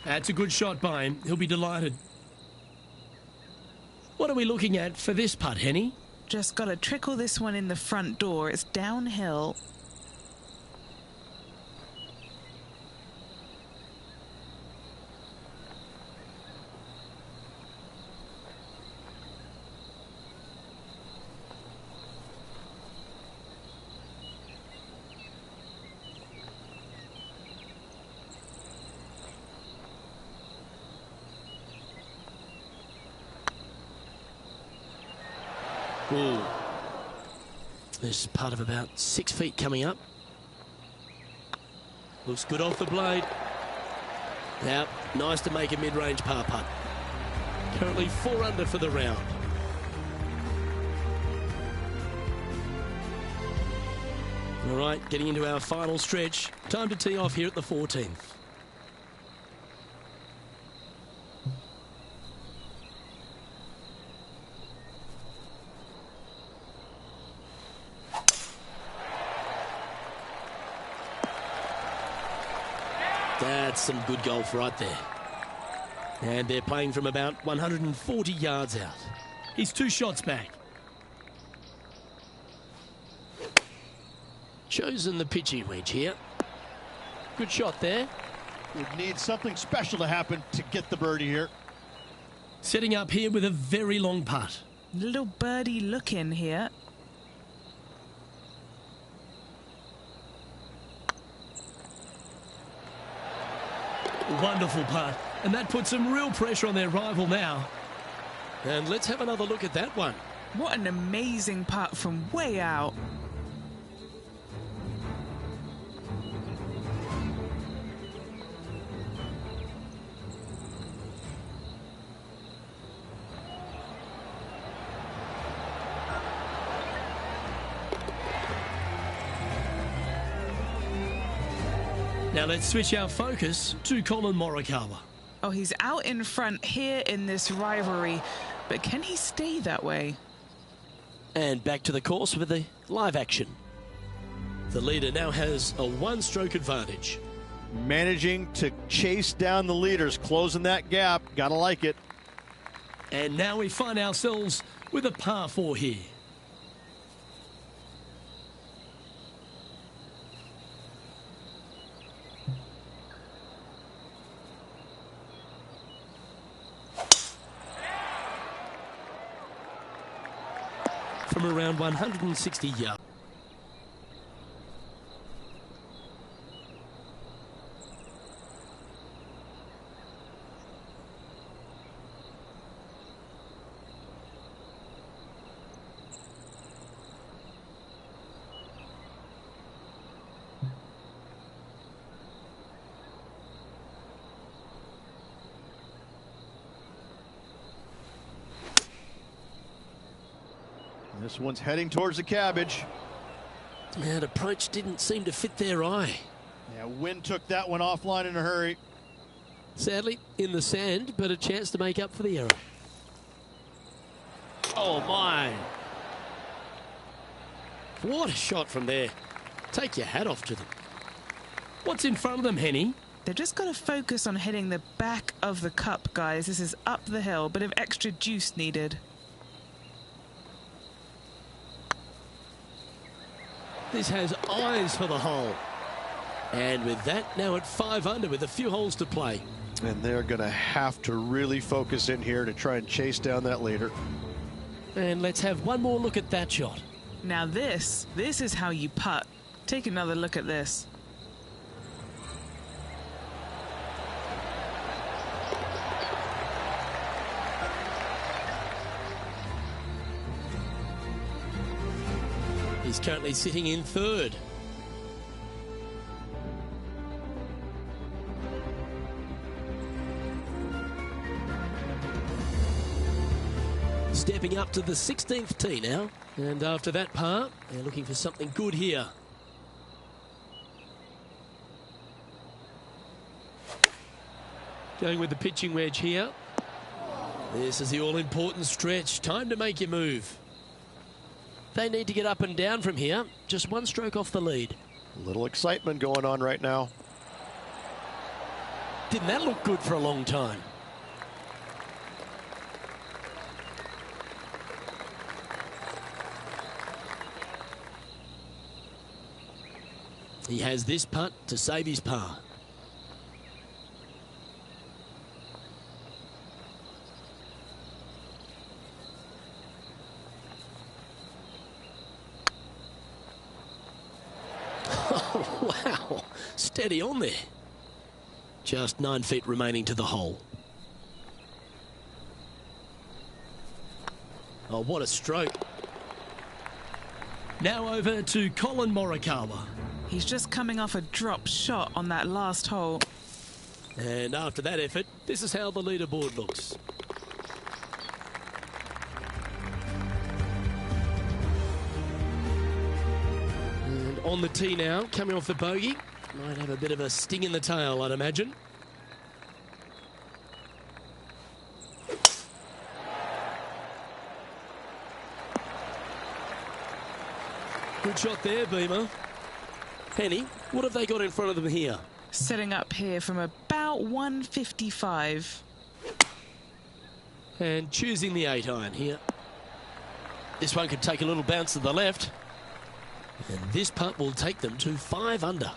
That's a good shot by him. He'll be delighted. What are we looking at for this putt, Henny? Just got to trickle this one in the front door. It's downhill. Ooh. There's part of about 6 feet coming up. Looks good off the blade. Now, nice to make a mid-range par putt. Currently 4 under for the round. All right, getting into our final stretch. Time to tee off here at the 14th. That's some good golf right there. And they're playing from about 140 yards out. He's 2 shots back. Chosen the pitching wedge here. Good shot there. Would need something special to happen to get the birdie here. Setting up here with a very long putt. Little birdie look in here. Wonderful putt. And that puts some real pressure on their rival now. And let's have another look at that one. What an amazing putt from way out. Now let's switch our focus to Colin Morikawa. Oh, he's out in front here in this rivalry, but can he stay that way? And back to the course with the live action. The leader now has a 1-stroke advantage. Managing to chase down the leaders, closing that gap. Gotta like it. And now we find ourselves with a par 4 here. From around 160 yards. This one's heading towards the cabbage. That approach didn't seem to fit their eye. Yeah, wind took that one offline in a hurry. Sadly, in the sand, but a chance to make up for the error. Oh, my. What a shot from there. Take your hat off to them. What's in front of them, Henny? They've just got to focus on hitting the back of the cup, guys. This is up the hill, bit of extra juice needed. This has eyes for the hole. And with that, now at 5 under with a few holes to play. And they're going to have to really focus in here to try and chase down that leader. And let's have one more look at that shot. Now this is how you putt. Take another look at this. He's currently sitting in 3rd. Stepping up to the 16th tee now. And after that par, they're looking for something good here. Going with the pitching wedge here. This is the all-important stretch. Time to make your move. They need to get up and down from here. Just 1 stroke off the lead. A little excitement going on right now. Didn't that look good for a long time? He has this putt to save his par. Oh, wow. Steady on there. Just 9 feet remaining to the hole. Oh, what a stroke. Now over to Colin Morikawa. He's just coming off a drop shot on that last hole. And after that effort, this is how the leaderboard looks. on the tee now, coming off the bogey. Might have a bit of a sting in the tail, I'd imagine. Good shot there, Beamer. Henny, what have they got in front of them here? Setting up here from about 155. And choosing the 8-iron here. This one could take a little bounce to the left. And this putt will take them to 5 under.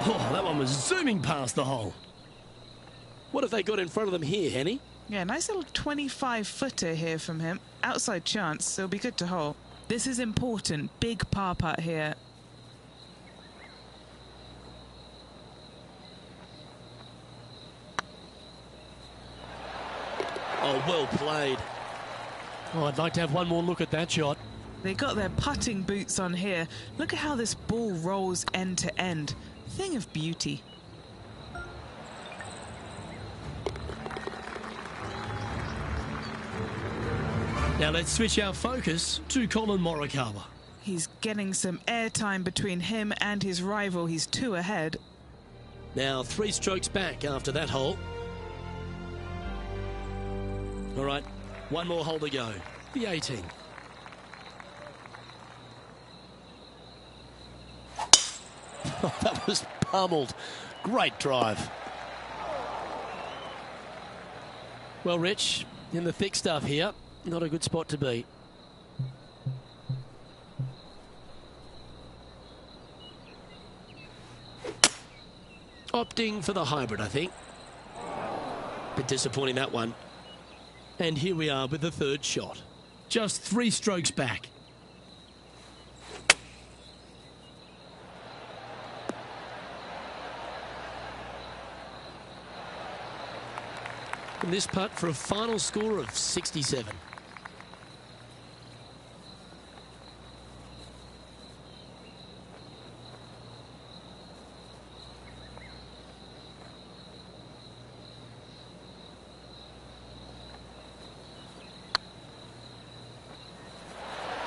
Oh, that one was zooming past the hole. What have they got in front of them here, Henny? Yeah, nice little 25-footer here from him. Outside chance, so it'll be good to hole. This is important. Big par putt here. Oh, well played. Oh, I'd like to have one more look at that shot. They got their putting boots on here. Look at how this ball rolls end to end. Thing of beauty. Now let's switch our focus to Colin Morikawa. He's getting some airtime between him and his rival. He's 2 ahead. Now 3 strokes back after that hole. All right, one more hole to go. The 18. Oh, that was pummeled. Great drive. Well, Rich, in the thick stuff here, not a good spot to be. Opting for the hybrid, I think. Bit disappointing, that one. And here we are with the 3rd shot. Just 3 strokes back. And this putt for a final score of 67.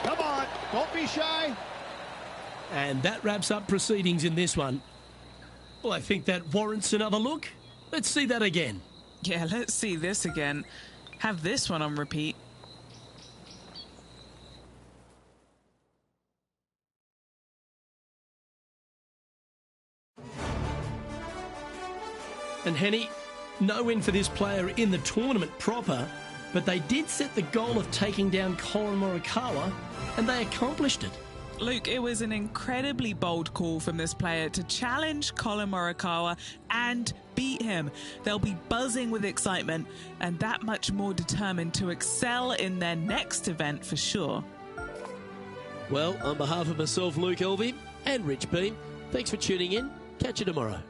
Come on, don't be shy. And that wraps up proceedings in this one. Well, I think that warrants another look. Let's see that again. Yeah, let's see this again. Have this one on repeat. And Henny, no win for this player in the tournament proper, but they did set the goal of taking down Colin Morikawa, and they accomplished it. Luke, it was an incredibly bold call from this player to challenge Colin Morikawa and beat him. They'll be buzzing with excitement and that much more determined to excel in their next event for sure. Well, on behalf of myself, Luke Elvey, and Rich Beam, thanks for tuning in. Catch you tomorrow.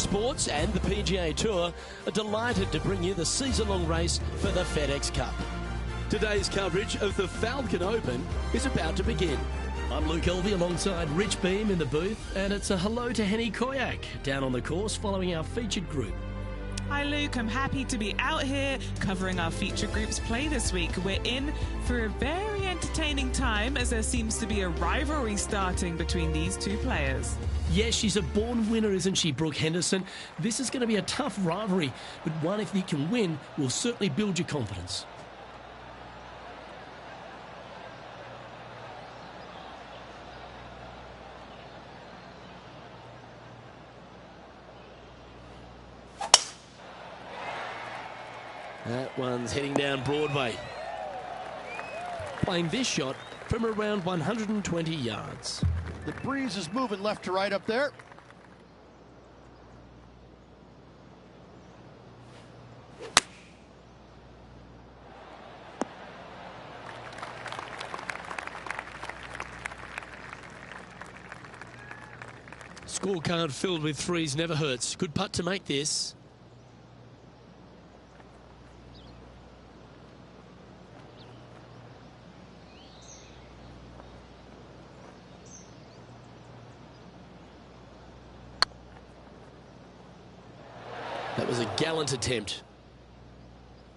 Sports and the PGA Tour are delighted to bring you the season-long race for the FedEx Cup. Today's coverage of the Falcon Open is about to begin. I'm Luke Elvey alongside Rich Beam in the booth, and it's a hello to Henny Koyak down on the course following our featured group. Hi Luke, I'm happy to be out here covering our feature group's play this week. We're in for a very entertaining time as there seems to be a rivalry starting between these two players. Yes, she's a born winner, isn't she, Brooke Henderson? This is going to be a tough rivalry, but one if you can win will certainly build your confidence. That one's heading down Broadway. Playing this shot from around 120 yards. The breeze is moving left to right up there. Scorecard filled with threes never hurts. Good putt to make this. That was a gallant attempt.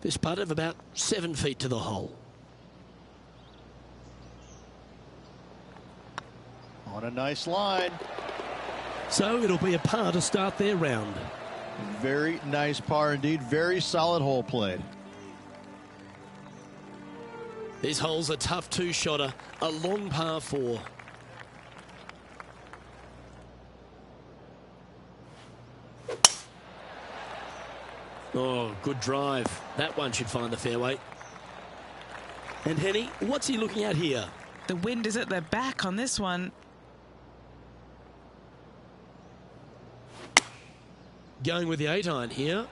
This putt of about 7 feet to the hole. On a nice line. So it'll be a par to start their round. Very nice par indeed. Very solid hole played. This hole's a tough two-shotter, a long par 4. Oh, good drive. That one should find the fairway. And Henny, what's he looking at here? The wind is at their back on this one. Going with the 8-iron here.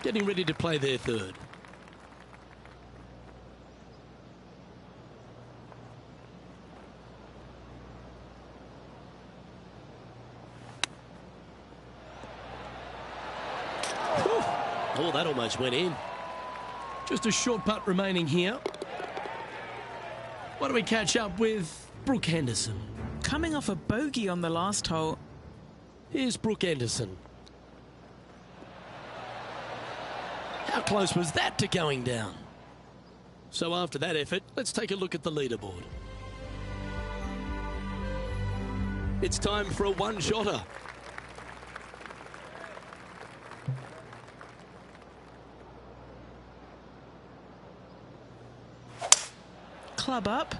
Getting ready to play their third. Oh, that almost went in. Just a short putt remaining here. What do we catch up with Brooke Henderson? Coming off a bogey on the last hole. Here's Brooke Henderson. How close was that to going down? So after that effort, let's take a look at the leaderboard. It's time for a one-shotter. Club up.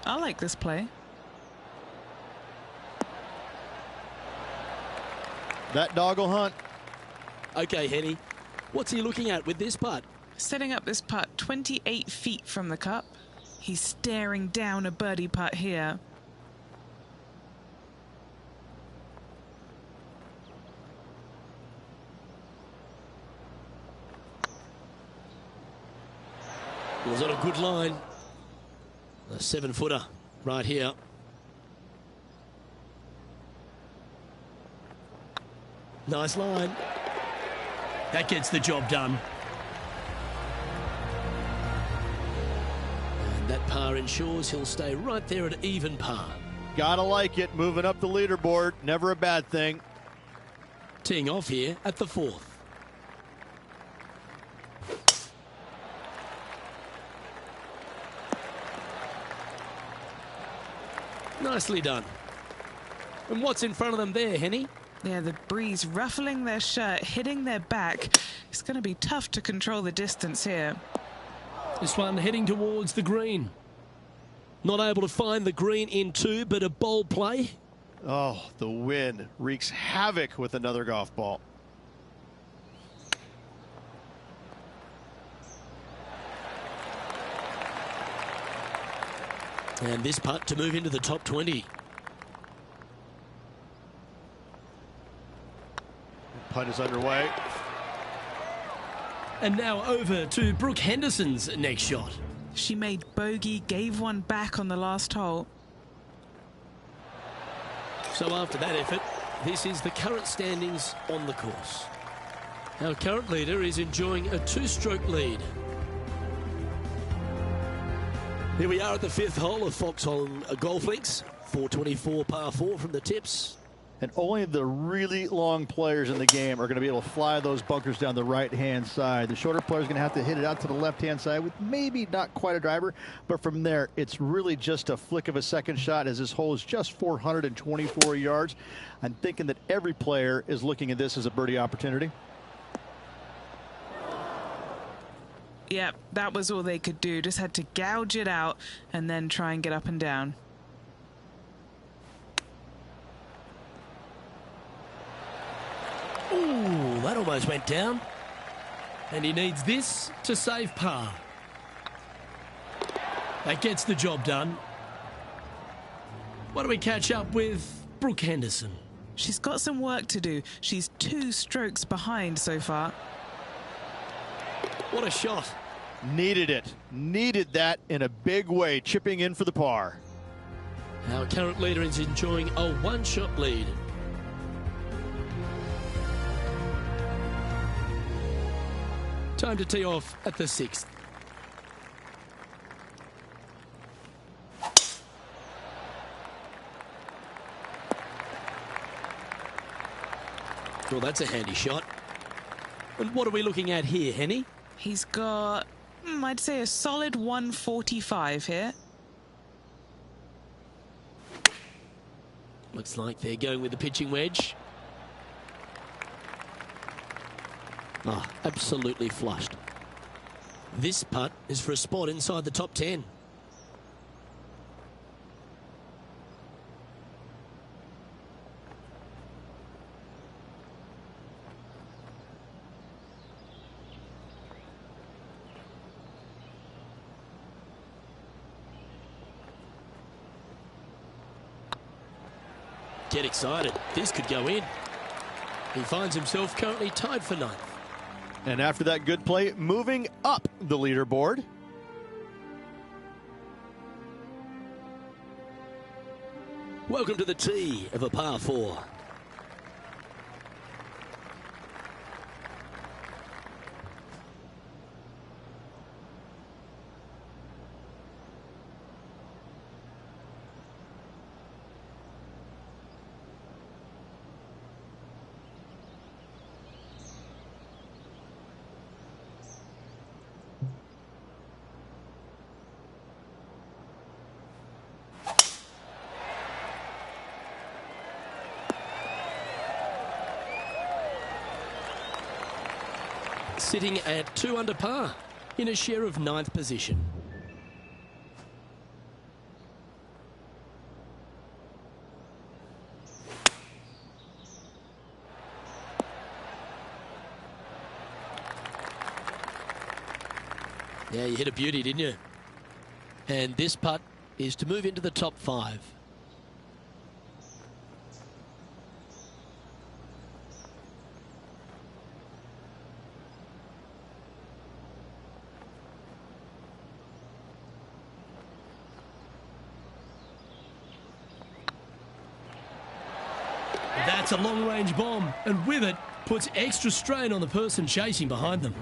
I like this play. That dog will hunt. Okay, Henny, what's he looking at with this putt? Setting up this putt 28 feet from the cup. He's staring down a birdie putt here. Was on a good line. A 7-footer right here. Nice line. That gets the job done. And that par ensures he'll stay right there at even par. Gotta like it. Moving up the leaderboard. Never a bad thing. Teeing off here at the 4th. Nicely done. And what's in front of them there, Henny? Yeah, the breeze ruffling their shirt, hitting their back. It's going to be tough to control the distance here. This one heading towards the green. Not able to find the green in 2, but a bold play. Oh, the wind wreaks havoc with another golf ball. And this putt to move into the top 20. Putt is underway. And now over to Brooke Henderson's next shot. She made bogey, gave one back on the last hole. So after that effort, this is the current standings on the course. Our current leader is enjoying a 2-stroke lead. Here we are at the 5th hole of Foxhole Golf Links. 424 par 4 from the tips. And only the really long players in the game are going to be able to fly those bunkers down the right-hand side. The shorter players are going to have to hit it out to the left-hand side with maybe not quite a driver, but from there, it's really just a flick of a second shot, as this hole is just 424 yards. I'm thinking that every player is looking at this as a birdie opportunity. Yeah, that was all they could do. Just had to gouge it out and then try and get up and down. Ooh, that almost went down. And he needs this to save par. That gets the job done. Why don't we catch up with Brooke Henderson? She's got some work to do. She's 2 strokes behind so far. What a shot. Needed it. Needed that in a big way, chipping in for the par. Our current leader is enjoying a 1-shot lead. Time to tee off at the 6th. Well, that's a handy shot. And what are we looking at here, Henny? He's got, I'd say, a solid 145 here. Looks like they're going with the pitching wedge. Oh, absolutely flushed. This putt is for a spot inside the top 10. Get excited. This could go in. He finds himself currently tied for 9th. And after that good play, moving up the leaderboard. Welcome to the tee of a par 4. Sitting at 2 under par in a share of 9th position. Yeah, you hit a beauty, didn't you? And this putt is to move into the top 5. That's a long-range bomb, and with it, puts extra strain on the person chasing behind them.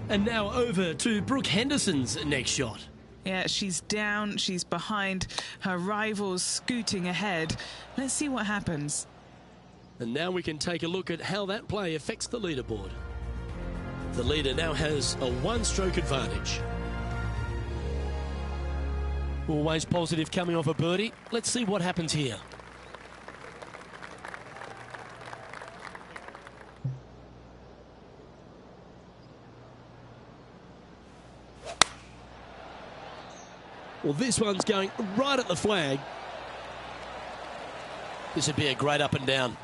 And now over to Brooke Henderson's next shot. Yeah, she's down, she's behind, her rival's scooting ahead. Let's see what happens. And now we can take a look at how that play affects the leaderboard. The leader now has a 1-stroke advantage. Always positive coming off a birdie. Let's see what happens here. Well, this one's going right at the flag. This would be a great up and down.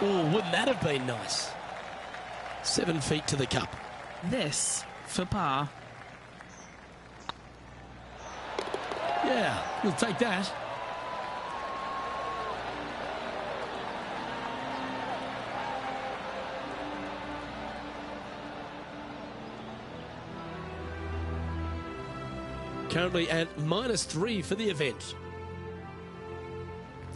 Oh, wouldn't that have been nice? 7 feet to the cup. This for par. Yeah, we'll take that. Currently at -3 for the event.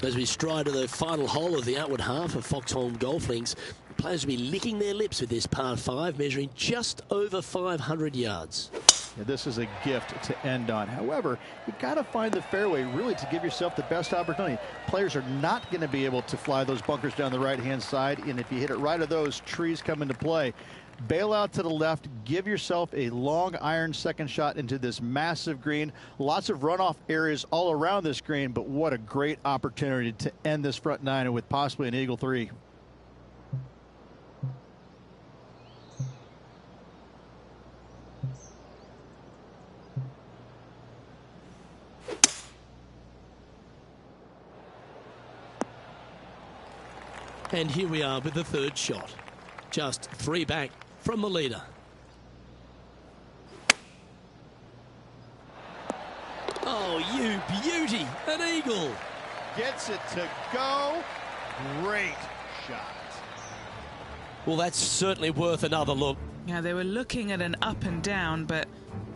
As we stride to the final hole of the outward half of Foxholm Golf Links, the players will be licking their lips with this par 5, measuring just over 500 yards. Yeah, this is a gift to end on. However, you got to find the fairway really to give yourself the best opportunity. Players are not going to be able to fly those bunkers down the right-hand side, and if you hit it right of those, trees come into play. Bail out to the left, give yourself a long iron second shot into this massive green. Lots of runoff areas all around this green, but what a great opportunity to end this front nine with possibly an eagle 3. And here we are with the third shot. Just 3 back from the leader. Oh, you beauty! An eagle! Gets it to go. Great shot. Well, that's certainly worth another look. Yeah, they were looking at an up and down, but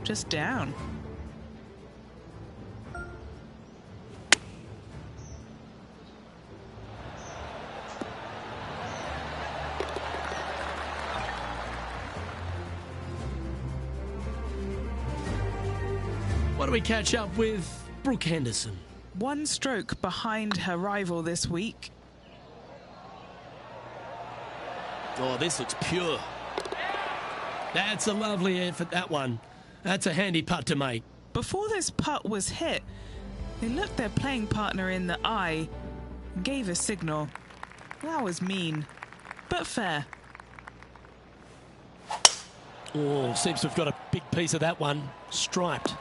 just down. What do we catch up with Brooke Henderson? 1 stroke behind her rival this week. Oh, this looks pure. That's a lovely effort, that one. That's a handy putt to make. Before this putt was hit, they looked their playing partner in the eye and gave a signal. That was mean, but fair. Oh, seems to have got a big piece of that one. Striped.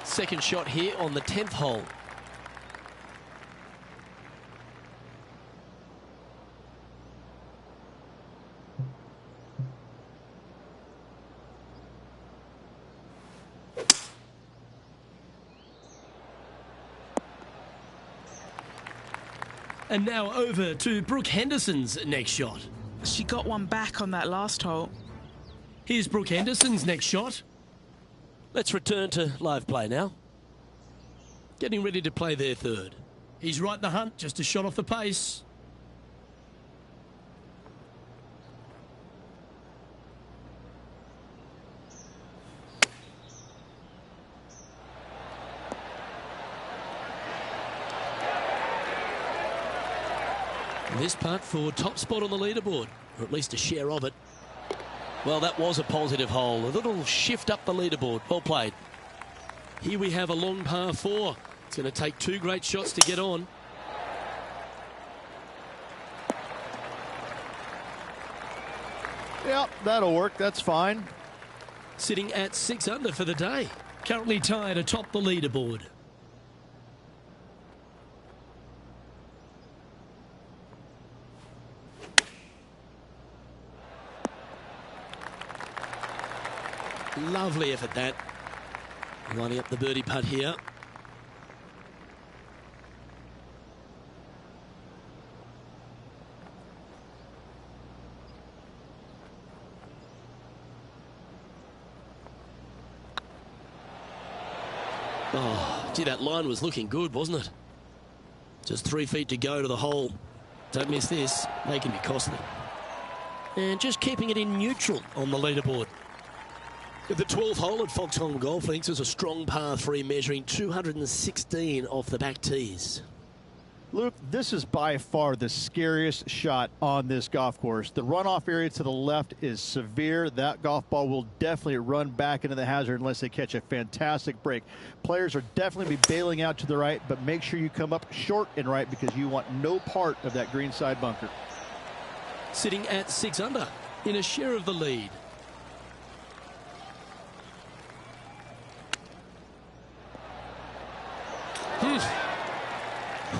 Second shot here on the 10th hole. And now over to Brooke Henderson's next shot. She got one back on that last hole. Here's Brooke Henderson's next shot. Let's return to live play now. Getting ready to play their third. He's right in the hunt, just a shot off the pace. This putt for top spot on the leaderboard, or at least a share of it. Well, that was a positive hole. A little shift up the leaderboard. Well played. Here we have a long par 4. It's going to take 2 great shots to get on. Yep, that'll work. That's fine. Sitting at 6 under for the day. Currently tied atop the leaderboard. Lovely effort that. Lining up the birdie putt here. Oh, gee, that line was looking good, wasn't it? Just 3 feet to go to the hole. Don't miss this. They can be costly. And just keeping it in neutral on the leaderboard. The 12th hole at Foxholm Golf Links is a strong par 3 measuring 216 off the back tees. Luke, this is by far the scariest shot on this golf course. The runoff area to the left is severe. That golf ball will definitely run back into the hazard unless they catch a fantastic break. Players are definitely be bailing out to the right, but make sure you come up short and right because you want no part of that green side bunker. Sitting at 6 under in a share of the lead.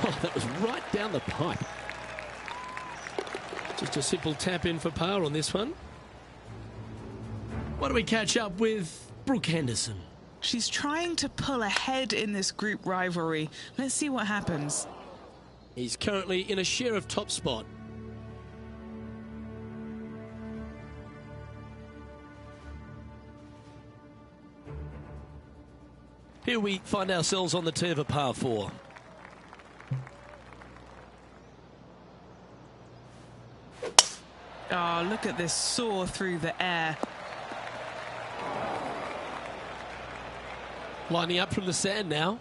Oh, that was right down the pipe. Just a simple tap in for par on this one. Why don't we catch up with Brooke Henderson? She's trying to pull ahead in this group rivalry. Let's see what happens. He's currently in a share of top spot. Here we find ourselves on the tee of a par 4. Oh, look at this soar through the air. Lining up from the sand now.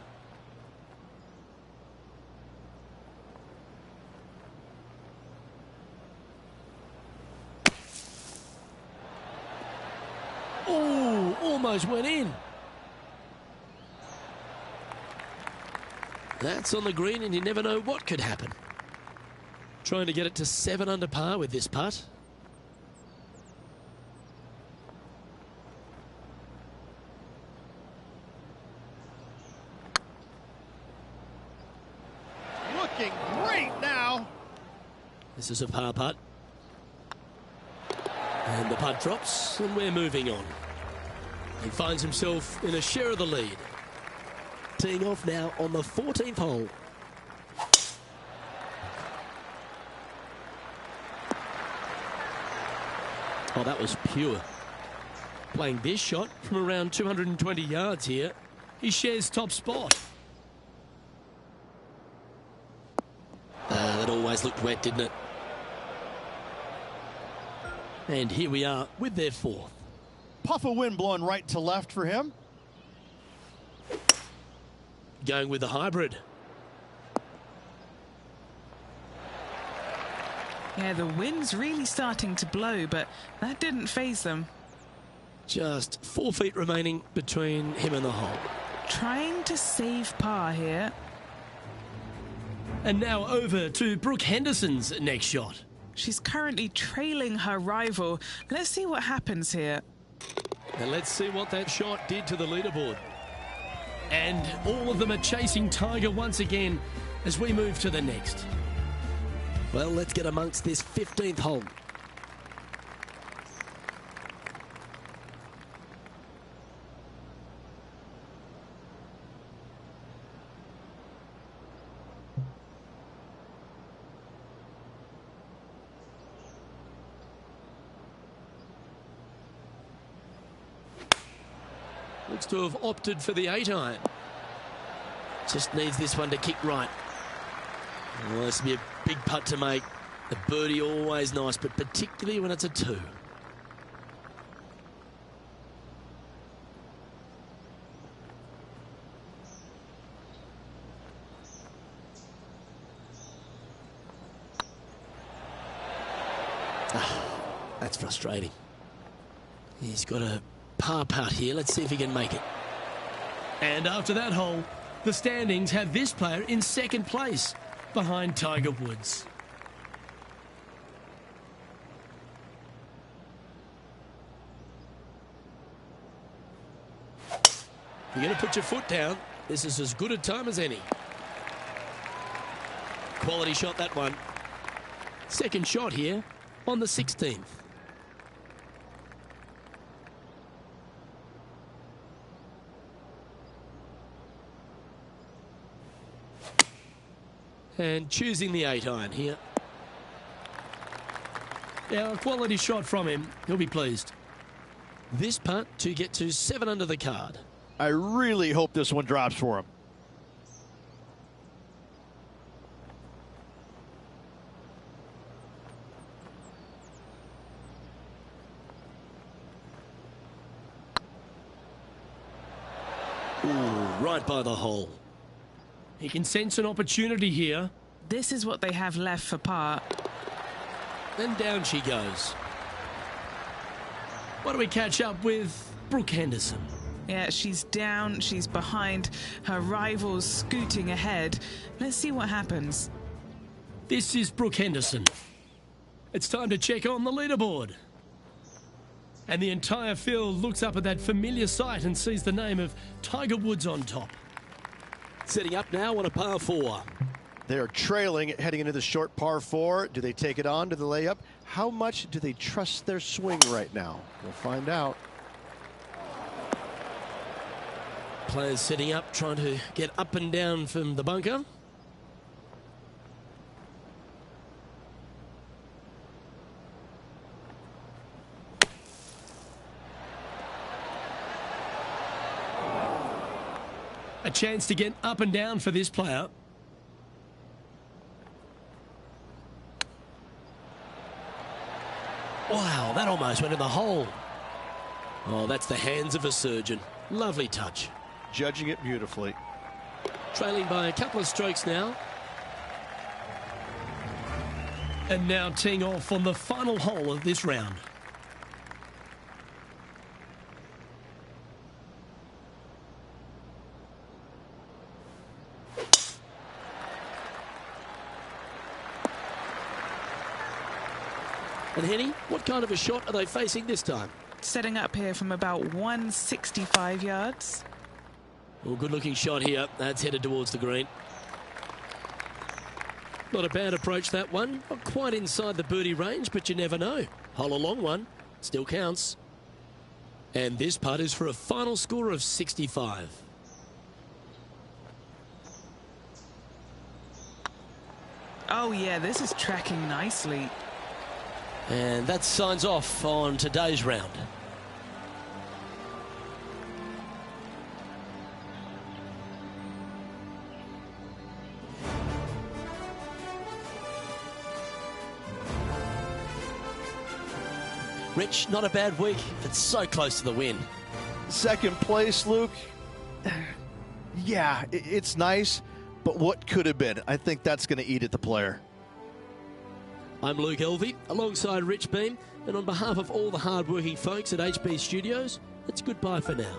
Oh, almost went in. That's on the green, and you never know what could happen. Trying to get it to 7 under par with this putt. Looking great now. This is a par putt. And the putt drops, and we're moving on. He finds himself in a share of the lead. Teeing off now on the 14th hole. Oh, that was pure. Playing this shot from around 220 yards here. He shares top spot. That always looked wet, didn't it? And here we are with their 4th. Puff of wind blowing right to left for him. Going with the hybrid. Yeah, the wind's really starting to blow, but that didn't faze them. Just 4 feet remaining between him and the hole. Trying to save par here. And now over to Brooke Henderson's next shot. She's currently trailing her rival. Let's see what happens here. And let's see what that shot did to the leaderboard. And all of them are chasing Tiger once again as we move to the next. Well, let's get amongst this 15th hole. Looks to have opted for the 8-iron. Just needs this one to kick right. Well, this will be a big putt to make. The birdie always nice, but particularly when it's a 2. That's frustrating. He's got a par putt here. Let's see if he can make it. And after that hole, the standings have this player in 2nd place behind Tiger Woods. You're going to put your foot down. This is as good a time as any. Quality shot, that one. 2nd shot here on the 16th. And choosing the 8-iron here. Now, a quality shot from him. He'll be pleased. This putt to get to 7 under the card. I really hope this one drops for him. Ooh, right by the hole. He can sense an opportunity here. This is what they have left for par. Then down she goes. Why don't we catch up with Brooke Henderson? Yeah, she's down, she's behind, her rival's scooting ahead. Let's see what happens. This is Brooke Henderson. It's time to check on the leaderboard. And the entire field looks up at that familiar sight and sees the name of Tiger Woods on top. Setting up now on a par 4. They're trailing heading into the short par 4. Do they take it on to the layup? How much do they trust their swing right now? We'll find out. Players setting up, trying to get up and down from the bunker. A chance to get up and down for this player. Wow, that almost went in the hole. Oh, that's the hands of a surgeon. Lovely touch. Judging it beautifully. Trailing by a couple of strokes now. And now teeing off on the final hole of this round. And Henny, what kind of a shot are they facing this time? Setting up here from about 165 yards. Well, good looking shot here. That's headed towards the green. Not a bad approach, that one. Not quite inside the birdie range, but you never know. Hole a long one. Still counts. And this putt is for a final score of 65. Oh yeah, this is tracking nicely. And that signs off on today's round. Rich, not a bad week. It's so close to the win. Second place, Luke. Yeah, it's nice, but what could have been? I think that's going to eat at the player. I'm Luke Elvey, alongside Rich Beam, and on behalf of all the hard-working folks at HB Studios, it's goodbye for now.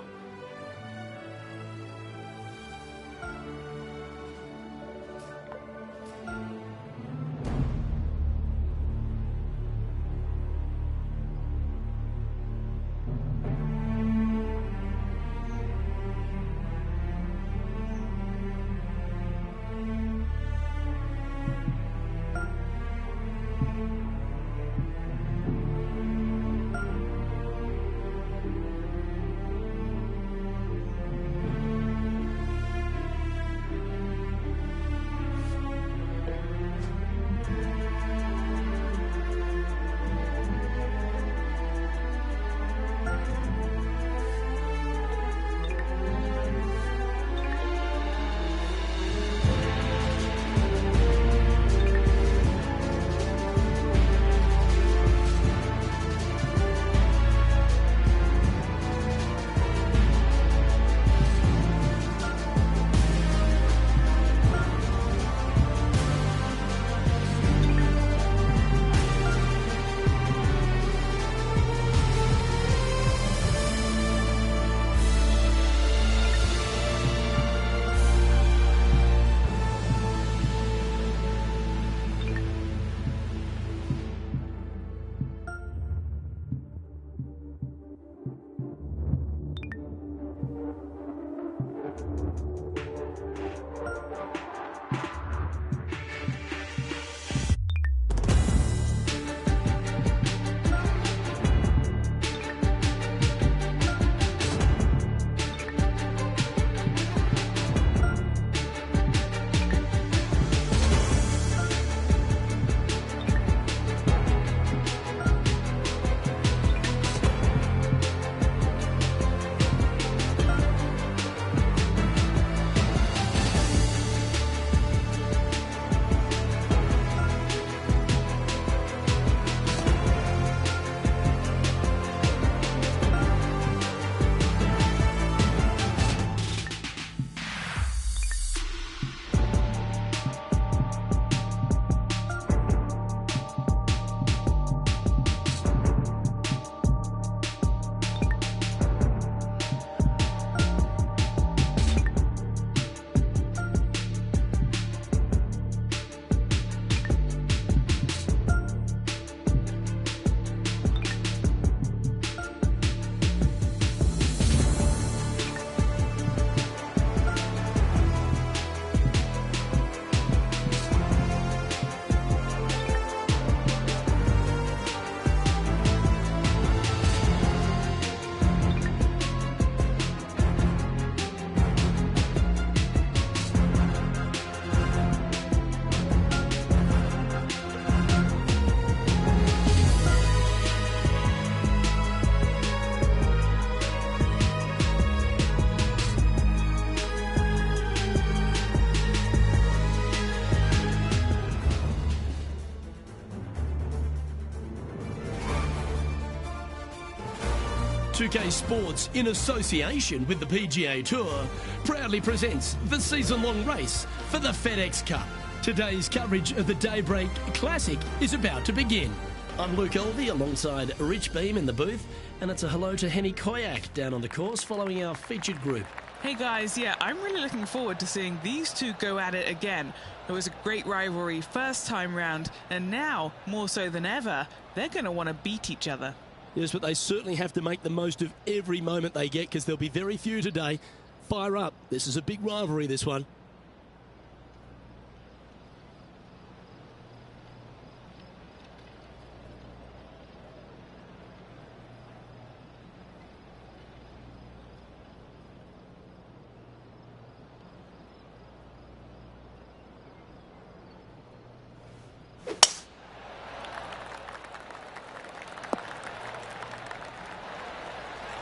2K Sports, in association with the PGA Tour, proudly presents the season-long race for the FedEx Cup. Today's coverage of the Daybreak Classic is about to begin. I'm Luke Elvey alongside Rich Beam in the booth, and it's a hello to Henny Koyak down on the course following our featured group. Hey guys, yeah, I'm really looking forward to seeing these two go at it again. It was a great rivalry first time round, and now, more so than ever, they're going to want to beat each other. Yes, but they certainly have to make the most of every moment they get, because there'll be very few today. Fire up. This is a big rivalry, this one.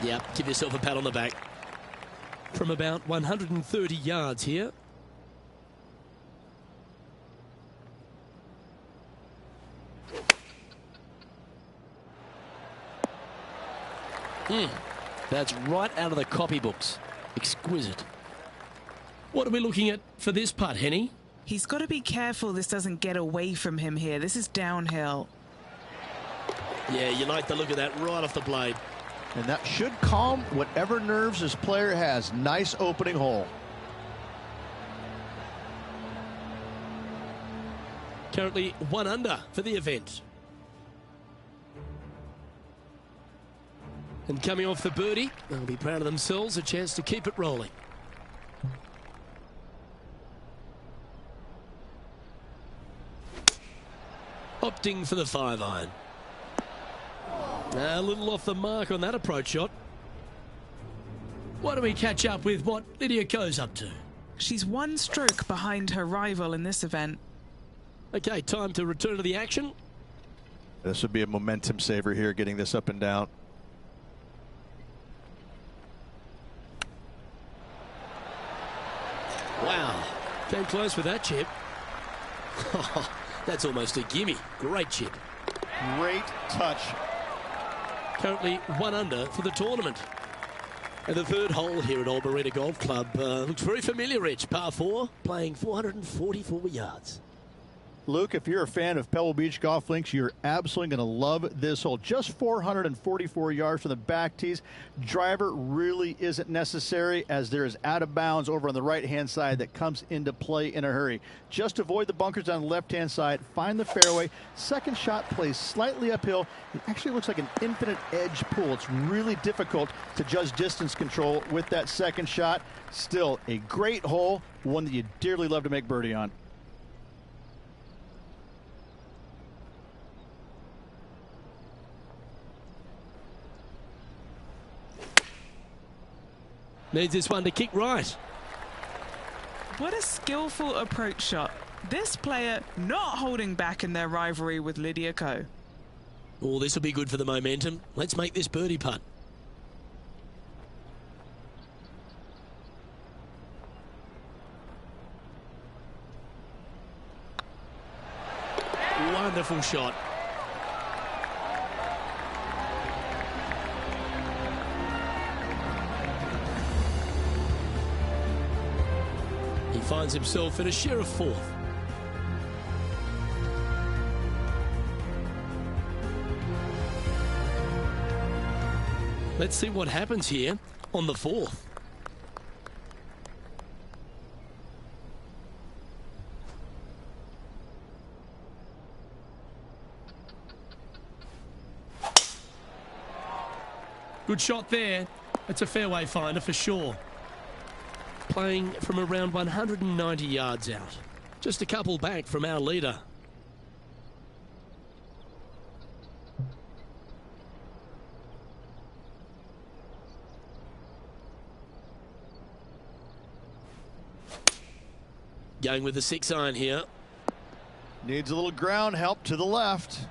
Yeah, give yourself a pat on the back. From about 130 yards here. That's right out of the copybooks. Exquisite. What are we looking at for this putt, Henny? He's got to be careful this doesn't get away from him here. This is downhill. Yeah, you like the look of that right off the blade. And that should calm whatever nerves this player has. Nice opening hole. Currently 1 under for the event. And coming off the birdie, they'll be proud of themselves, a chance to keep it rolling. Opting for the 5-iron. A little off the mark on that approach shot. Why don't we catch up with what Lydia Ko's up to? She's 1 stroke behind her rival in this event. Okay, time to return to the action. This would be a momentum saver here, getting this up and down. Wow, came close with that chip. That's almost a gimme. Great chip. Great touch. Currently 1 under for the tournament. And the third hole here at Old Marina Golf Club looks very familiar, Rich. Par 4, playing 444 yards. Luke, if you're a fan of Pebble Beach Golf Links, you're absolutely going to love this hole. Just 444 yards from the back tees. Driver really isn't necessary, as there is out of bounds over on the right-hand side that comes into play in a hurry. Just avoid the bunkers on the left-hand side. Find the fairway. Second shot plays slightly uphill. It actually looks like an infinite edge pool. It's really difficult to judge distance control with that second shot. Still a great hole, one that you dearly love to make birdie on. Needs this one to kick right. What a skillful approach shot. This player not holding back in their rivalry with Lydia Ko. Oh, this will be good for the momentum. Let's make this birdie putt. Wonderful shot. He finds himself in a share of 4th. Let's see what happens here on the 4th. Good shot there. It's a fairway finder for sure. Playing from around 190 yards out. Just a couple back from our leader. Going with the 6-iron here. Needs a little ground help to the left.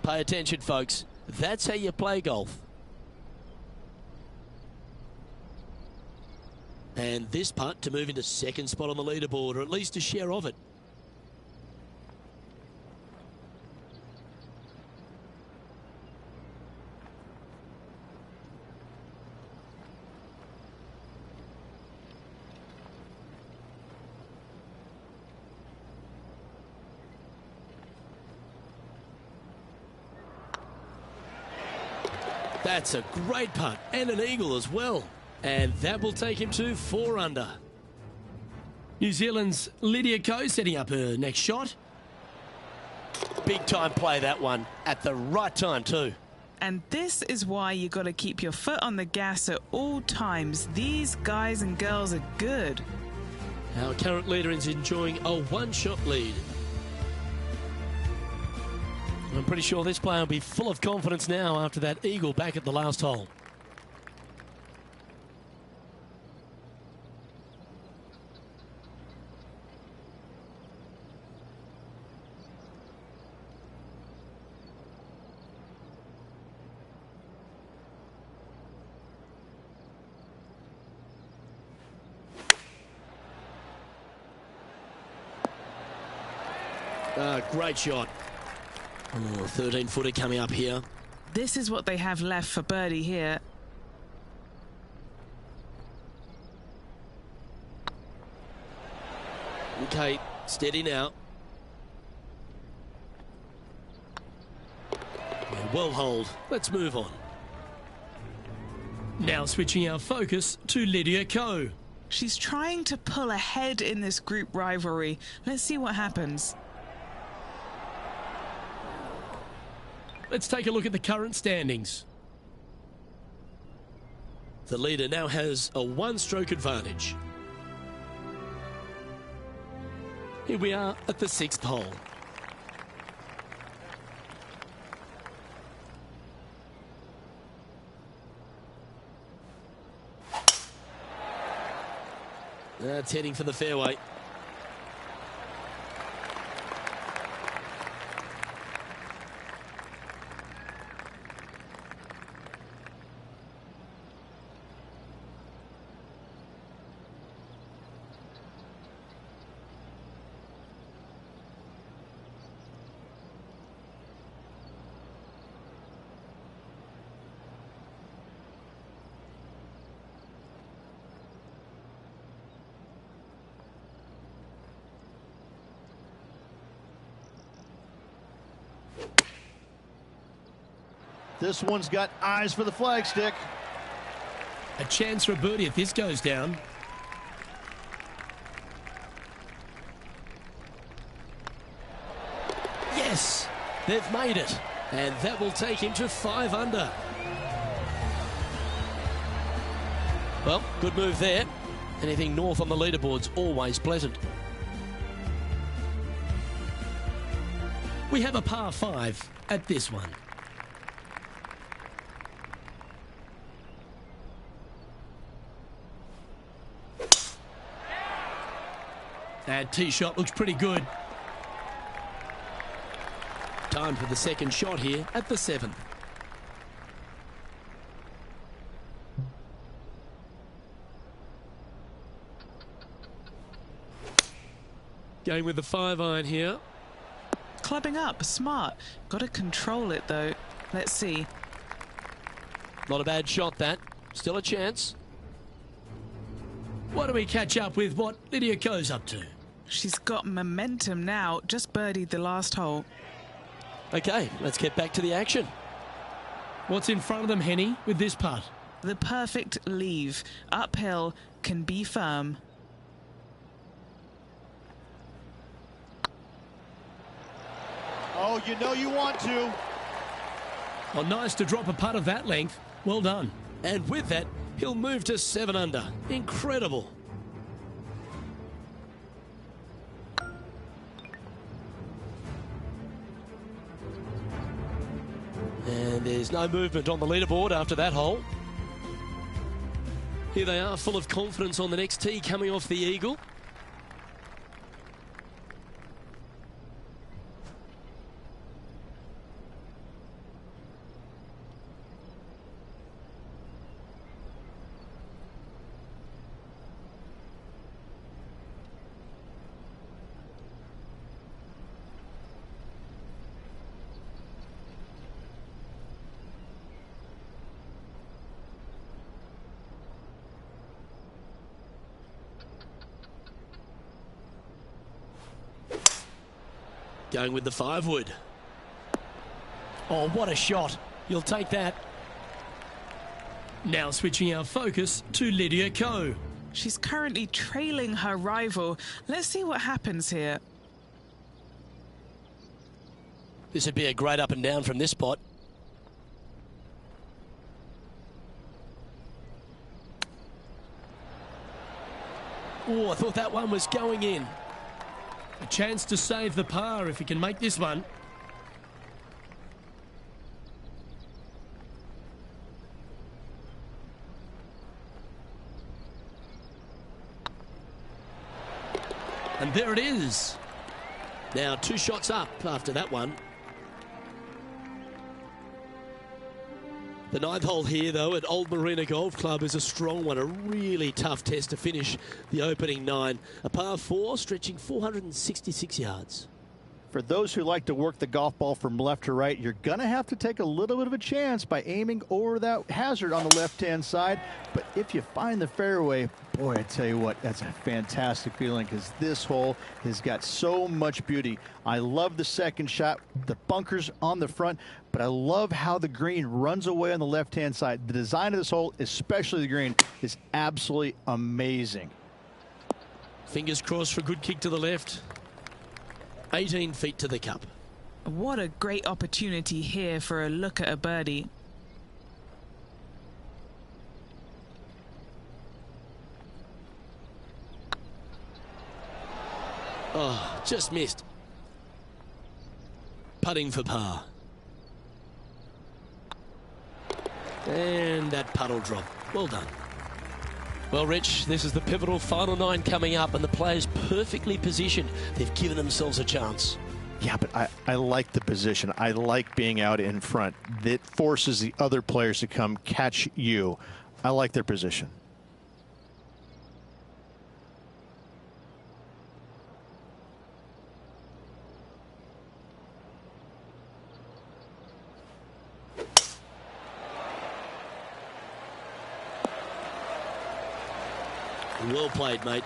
Pay attention, folks. That's how you play golf. And this putt to move into second spot on the leaderboard, or at least a share of it. That's a great putt and an eagle as well. And that will take him to 4 under. New Zealand's Lydia Ko setting up her next shot. Big time play, that one, at the right time too. And this is why you got to keep your foot on the gas at all times. These guys and girls are good. Our current leader is enjoying a 1-shot lead. I'm pretty sure this player will be full of confidence now after that eagle back at the last hole. Great shot. 13-footer coming up here. This is what they have left for birdie here. Okay, steady now. Well hold. Let's move on. Now switching our focus to Lydia Ko. She's trying to pull ahead in this group rivalry. Let's see what happens. Let's take a look at the current standings. The leader now has a 1-stroke advantage. Here we are at the 6th hole. That's heading for the fairway. This one's got eyes for the flagstick. A chance for a birdie if this goes down. Yes, they've made it. And that will take him to 5 under. Well, good move there. Anything north on the leaderboard's always pleasant. We have a par 5 at this one. That tee shot looks pretty good. Time for the second shot here at the 7th. Going with the 5-iron here. Clubbing up, smart. Got to control it though. Let's see. Not a bad shot, that. Still a chance. Why don't we catch up with what Lydia Ko's up to? She's got momentum now. Just birdied the last hole. Okay, let's get back to the action. What's in front of them, Henny, with this putt? The perfect leave. Uphill, can be firm. Oh, you know you want to. Oh, nice to drop a putt of that length. Well done. And with that, he'll move to 7 under. Incredible. And there's no movement on the leaderboard after that hole. Here they are, full of confidence on the next tee, coming off the eagle. Going with the 5-wood. Oh, what a shot. You'll take that. Now switching our focus to Lydia Ko. She's currently trailing her rival. Let's see what happens here. This would be a great up and down from this spot. Oh, I thought that one was going in. A chance to save the par if he can make this one. And there it is. Now 2 shots up after that one. The 9th hole here, though, at Old Marina Golf Club is a strong one, a really tough test to finish the opening 9. A par 4 stretching 466 yards. For those who like to work the golf ball from left to right, you're going to have to take a little bit of a chance by aiming over that hazard on the left-hand side. But if you find the fairway, boy, I tell you what, that's a fantastic feeling because this hole has got so much beauty. I love the second shot, the bunkers on the front, but I love how the green runs away on the left-hand side. The design of this hole, especially the green, is absolutely amazing. Fingers crossed for a good kick to the left. 18 feet to the cup. What a great opportunity here for a look at a birdie. Oh, just missed. Putting for par. And that puddle drop. Well done. Well, Rich, this is the pivotal final 9 coming up, and the players perfectly positioned. They've given themselves a chance. Yeah, but I like the position. I like being out in front. That forces the other players to come catch you. I like their position. Well played, mate.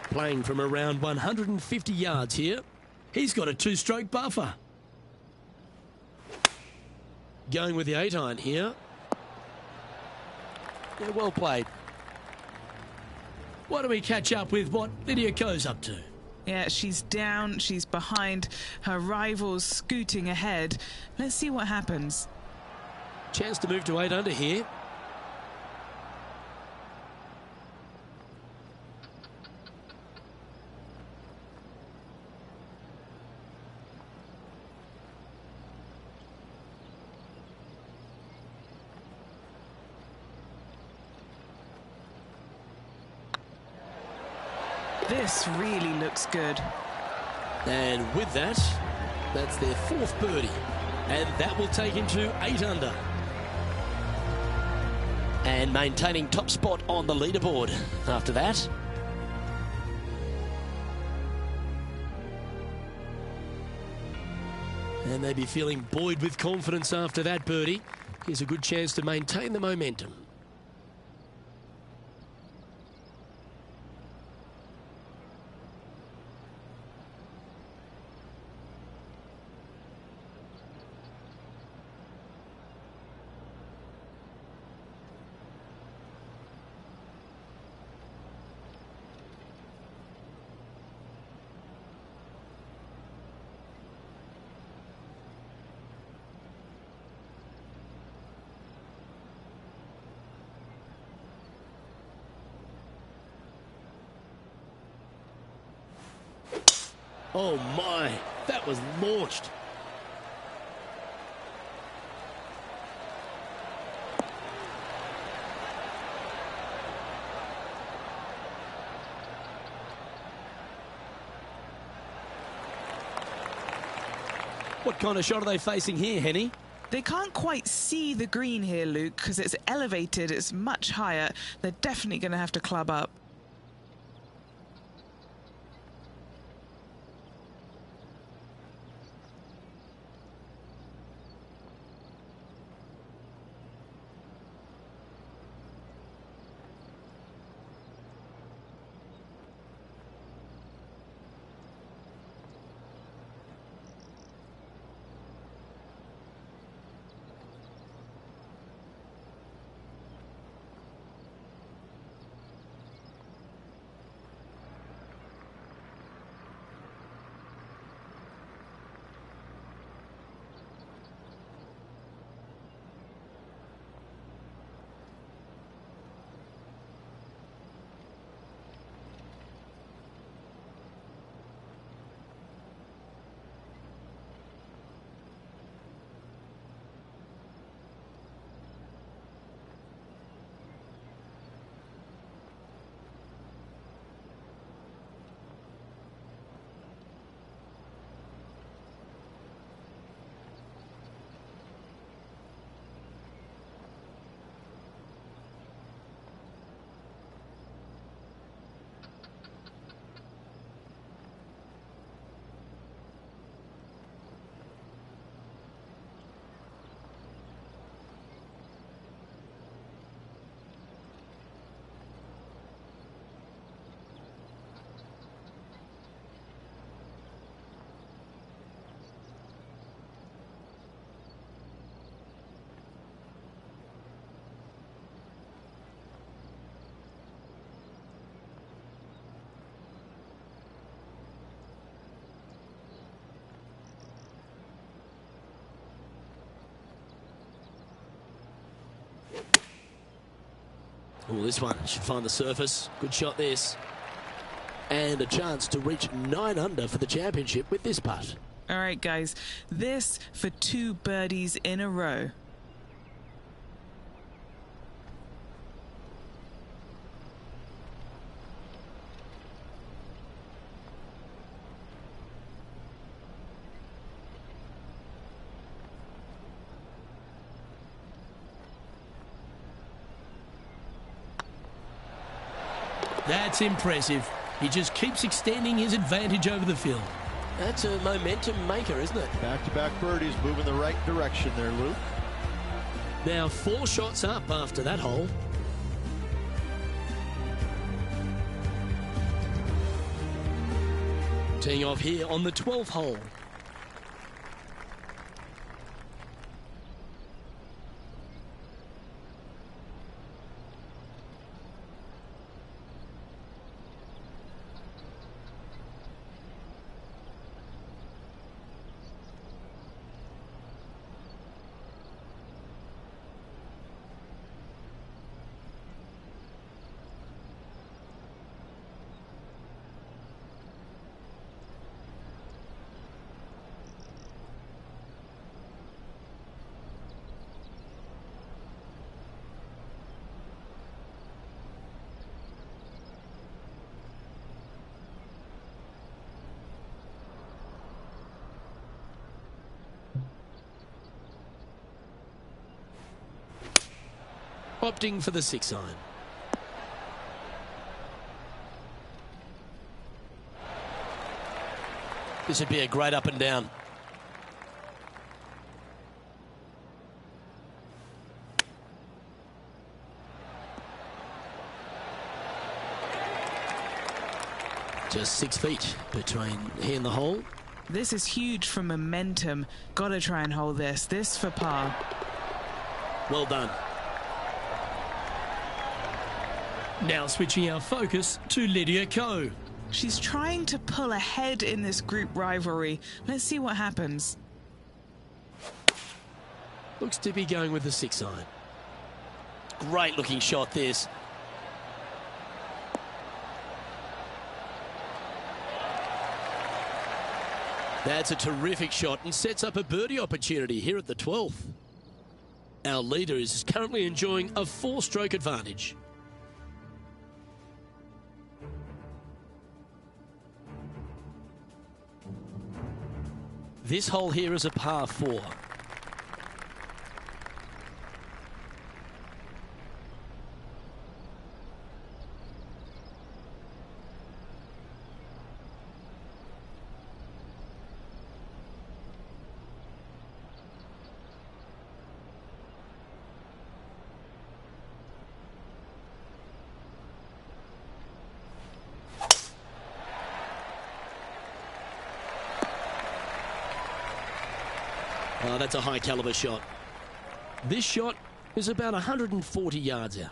Playing from around 150 yards here. He's got a 2-stroke buffer. Going with the 8-iron here. Yeah, well played. Why don't we catch up with what Lydia Ko's up to? Yeah, she's down, she's behind, her rival's scooting ahead. Let's see what happens. Chance to move to 8 under here. This really looks good. And with that, that's their 4th birdie. And that will take him to 8 under. And maintaining top spot on the leaderboard after that. And they'd be feeling buoyed with confidence after that birdie. Here's a good chance to maintain the momentum. Oh my, that was launched. What kind of shot are they facing here, Henny? They can't quite see the green here, Luke, because it's elevated, it's much higher. They're definitely going to have to club up. Oh, this one should find the surface. Good shot, this. And a chance to reach 9 under for the championship with this putt. All right, guys, this for 2 birdies in a row. That's impressive. He just keeps extending his advantage over the field. That's a momentum maker, isn't it? Back-to-back birdies, moving the right direction there, Luke. Now 4 shots up after that hole. Teeing off here on the 12th hole. Opting for the 6 iron. This would be a great up and down. Just 6 feet between he and the hole. This is huge for momentum. Gotta try and hold this. This for par. Well done. Now switching our focus to Lydia Ko. She's trying to pull ahead in this group rivalry. Let's see what happens. Looks to be going with the 6 iron. Great looking shot, this. That's a terrific shot and sets up a birdie opportunity here at the 12th. Our leader is currently enjoying a 4-stroke advantage. This hole here is a par 4. Oh, that's a high caliber shot. This shot is about 140 yards out.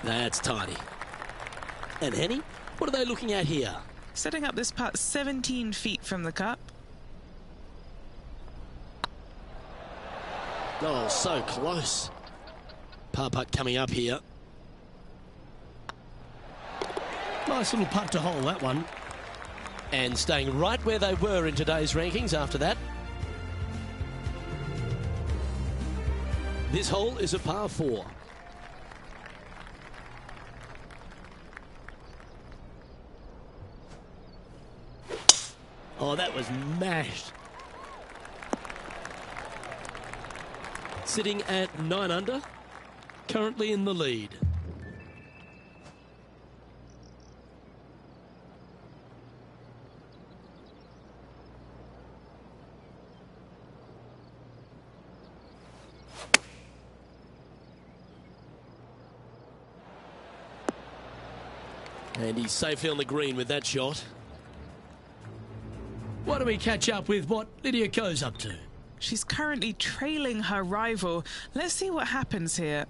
That's tidy. And Henny, what are they looking at here? Setting up this putt 17 feet from the cup. Oh, so close. Par putt coming up here. Nice little putt to hole, that one. And staying right where they were in today's rankings after that. This hole is a par 4. Oh, that was mashed. Sitting at 9 under, currently in the lead. And he's safely on the green with that shot. Why don't we catch up with what Lydia Ko's up to? She's currently trailing her rival. Let's see what happens here.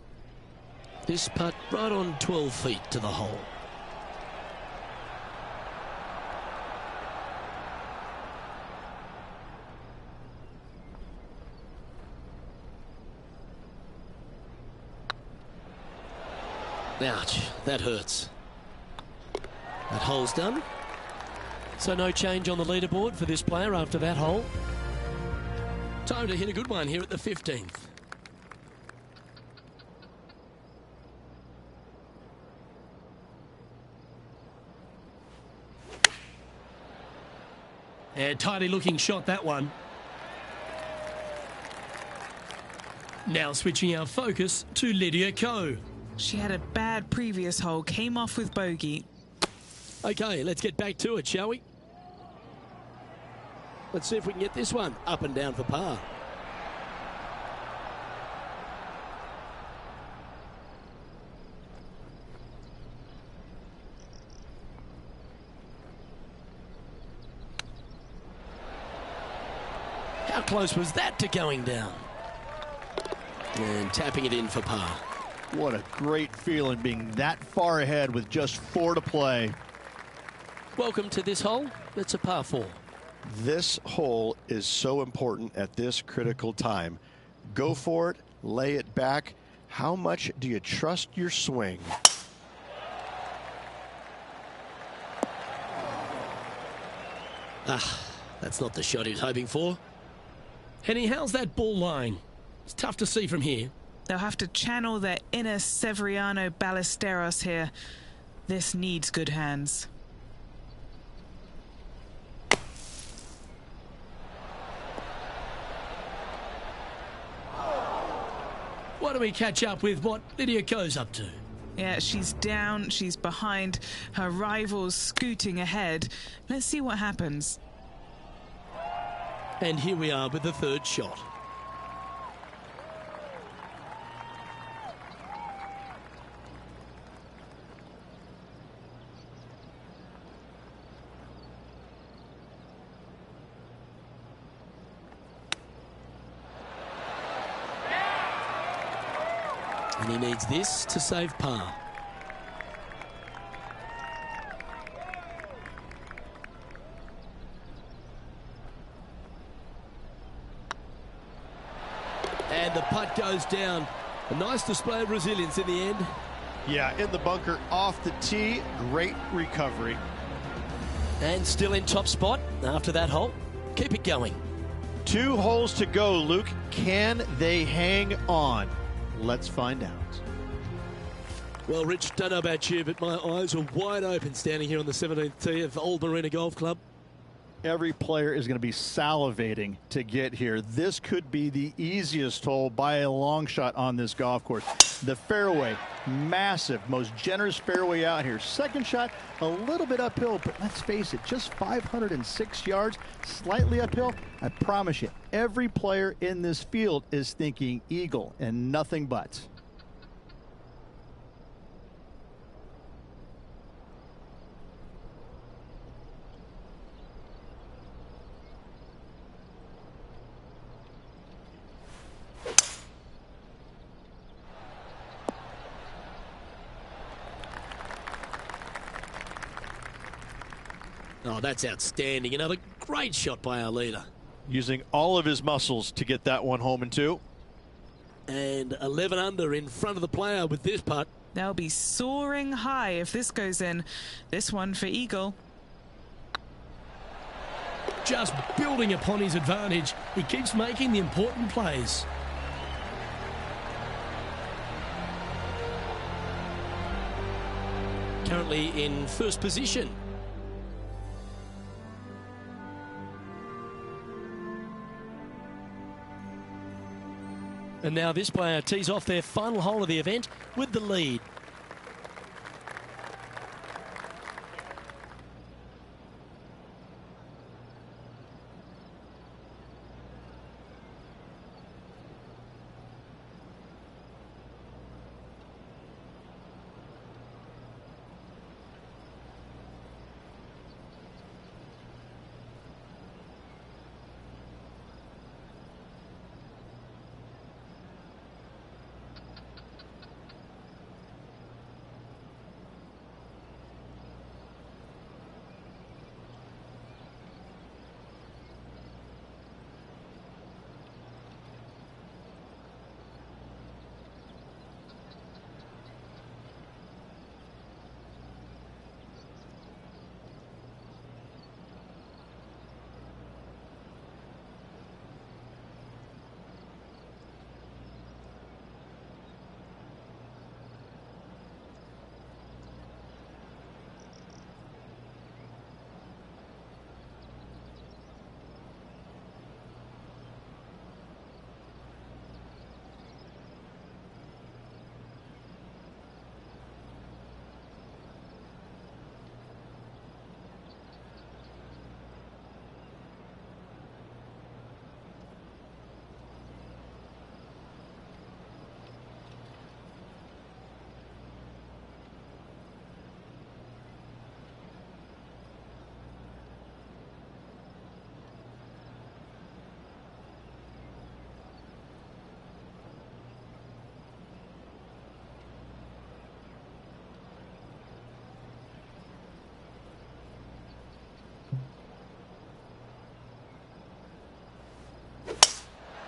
This putt right on 12 feet to the hole. Ouch, that hurts. That hole's done. So no change on the leaderboard for this player after that hole. Time to hit a good one here at the 15th. And tidy looking shot, that one. Now switching our focus to Lydia Ko. She had a bad previous hole, came off with bogey. Okay, let's get back to it, shall we? Let's see if we can get this one up and down for par. How close was that to going down? And tapping it in for par. What a great feeling being that far ahead with just 4 to play. Welcome to this hole. It's a par 4. This hole is so important at this critical time. Go for it, lay it back. How much do you trust your swing? That's not the shot he was hoping for. Henny, how's that ball line? It's tough to see from here. They'll have to channel their inner Severiano Ballesteros here. This needs good hands. Why don't we catch up with what Lydia Ko's up to? Yeah, she's down, she's behind, her rival's scooting ahead. Let's see what happens. And here we are with the third shot. And he needs this to save par. And the putt goes down. A nice display of resilience in the end. Yeah, in the bunker, off the tee, great recovery. And still in top spot after that hole. Keep it going. 2 holes to go, Luke. Can they hang on? Let's find out. Well, Rich, don't know about you, but my eyes are wide open standing here on the 17th tee of Old Marina Golf Club. Every player is going to be salivating to get here. This could be the easiest hole by a long shot on this golf course. The fairway, massive, most generous fairway out here. Second shot, a little bit uphill, but let's face it, just 506 yards, slightly uphill. I promise you, every player in this field is thinking eagle and nothing but. Oh, that's outstanding. Another great shot by our leader. Using all of his muscles to get that one home in 2. And 11 under in front of the player with this putt. They'll be soaring high if this goes in. This one for eagle. Just building upon his advantage. He keeps making the important plays. Currently in first position. And now this player tees off their final hole of the event with the lead.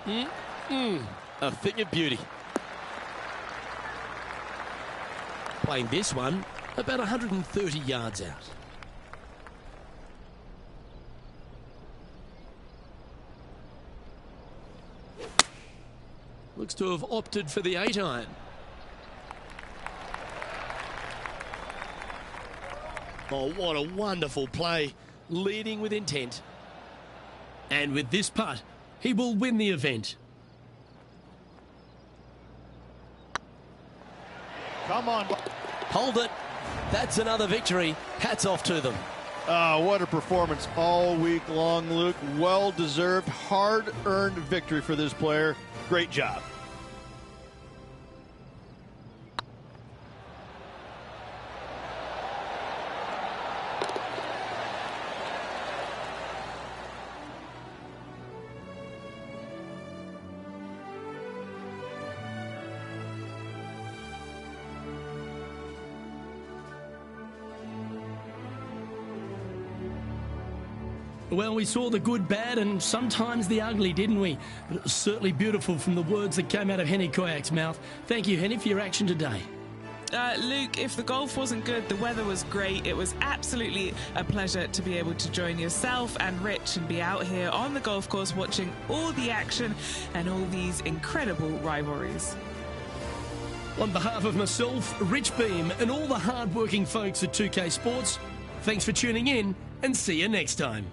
A thing of beauty. Playing this one about 130 yards out. Looks to have opted for the 8-iron. Oh, what a wonderful play. Leading with intent. And with this putt, he will win the event. Come on. Hold it. That's another victory. Hats off to them. What a performance all week long, Luke. Well-deserved, hard-earned victory for this player. Great job. Well, we saw the good, bad, and sometimes the ugly, didn't we? But it was certainly beautiful from the words that came out of Henny Koyak's mouth. Thank you, Henny, for your action today. Luke, if the golf wasn't good, the weather was great. It was absolutely a pleasure to be able to join yourself and Rich and be out here on the golf course watching all the action and all these incredible rivalries. On behalf of myself, Rich Beam, and all the hard-working folks at 2K Sports, thanks for tuning in and see you next time.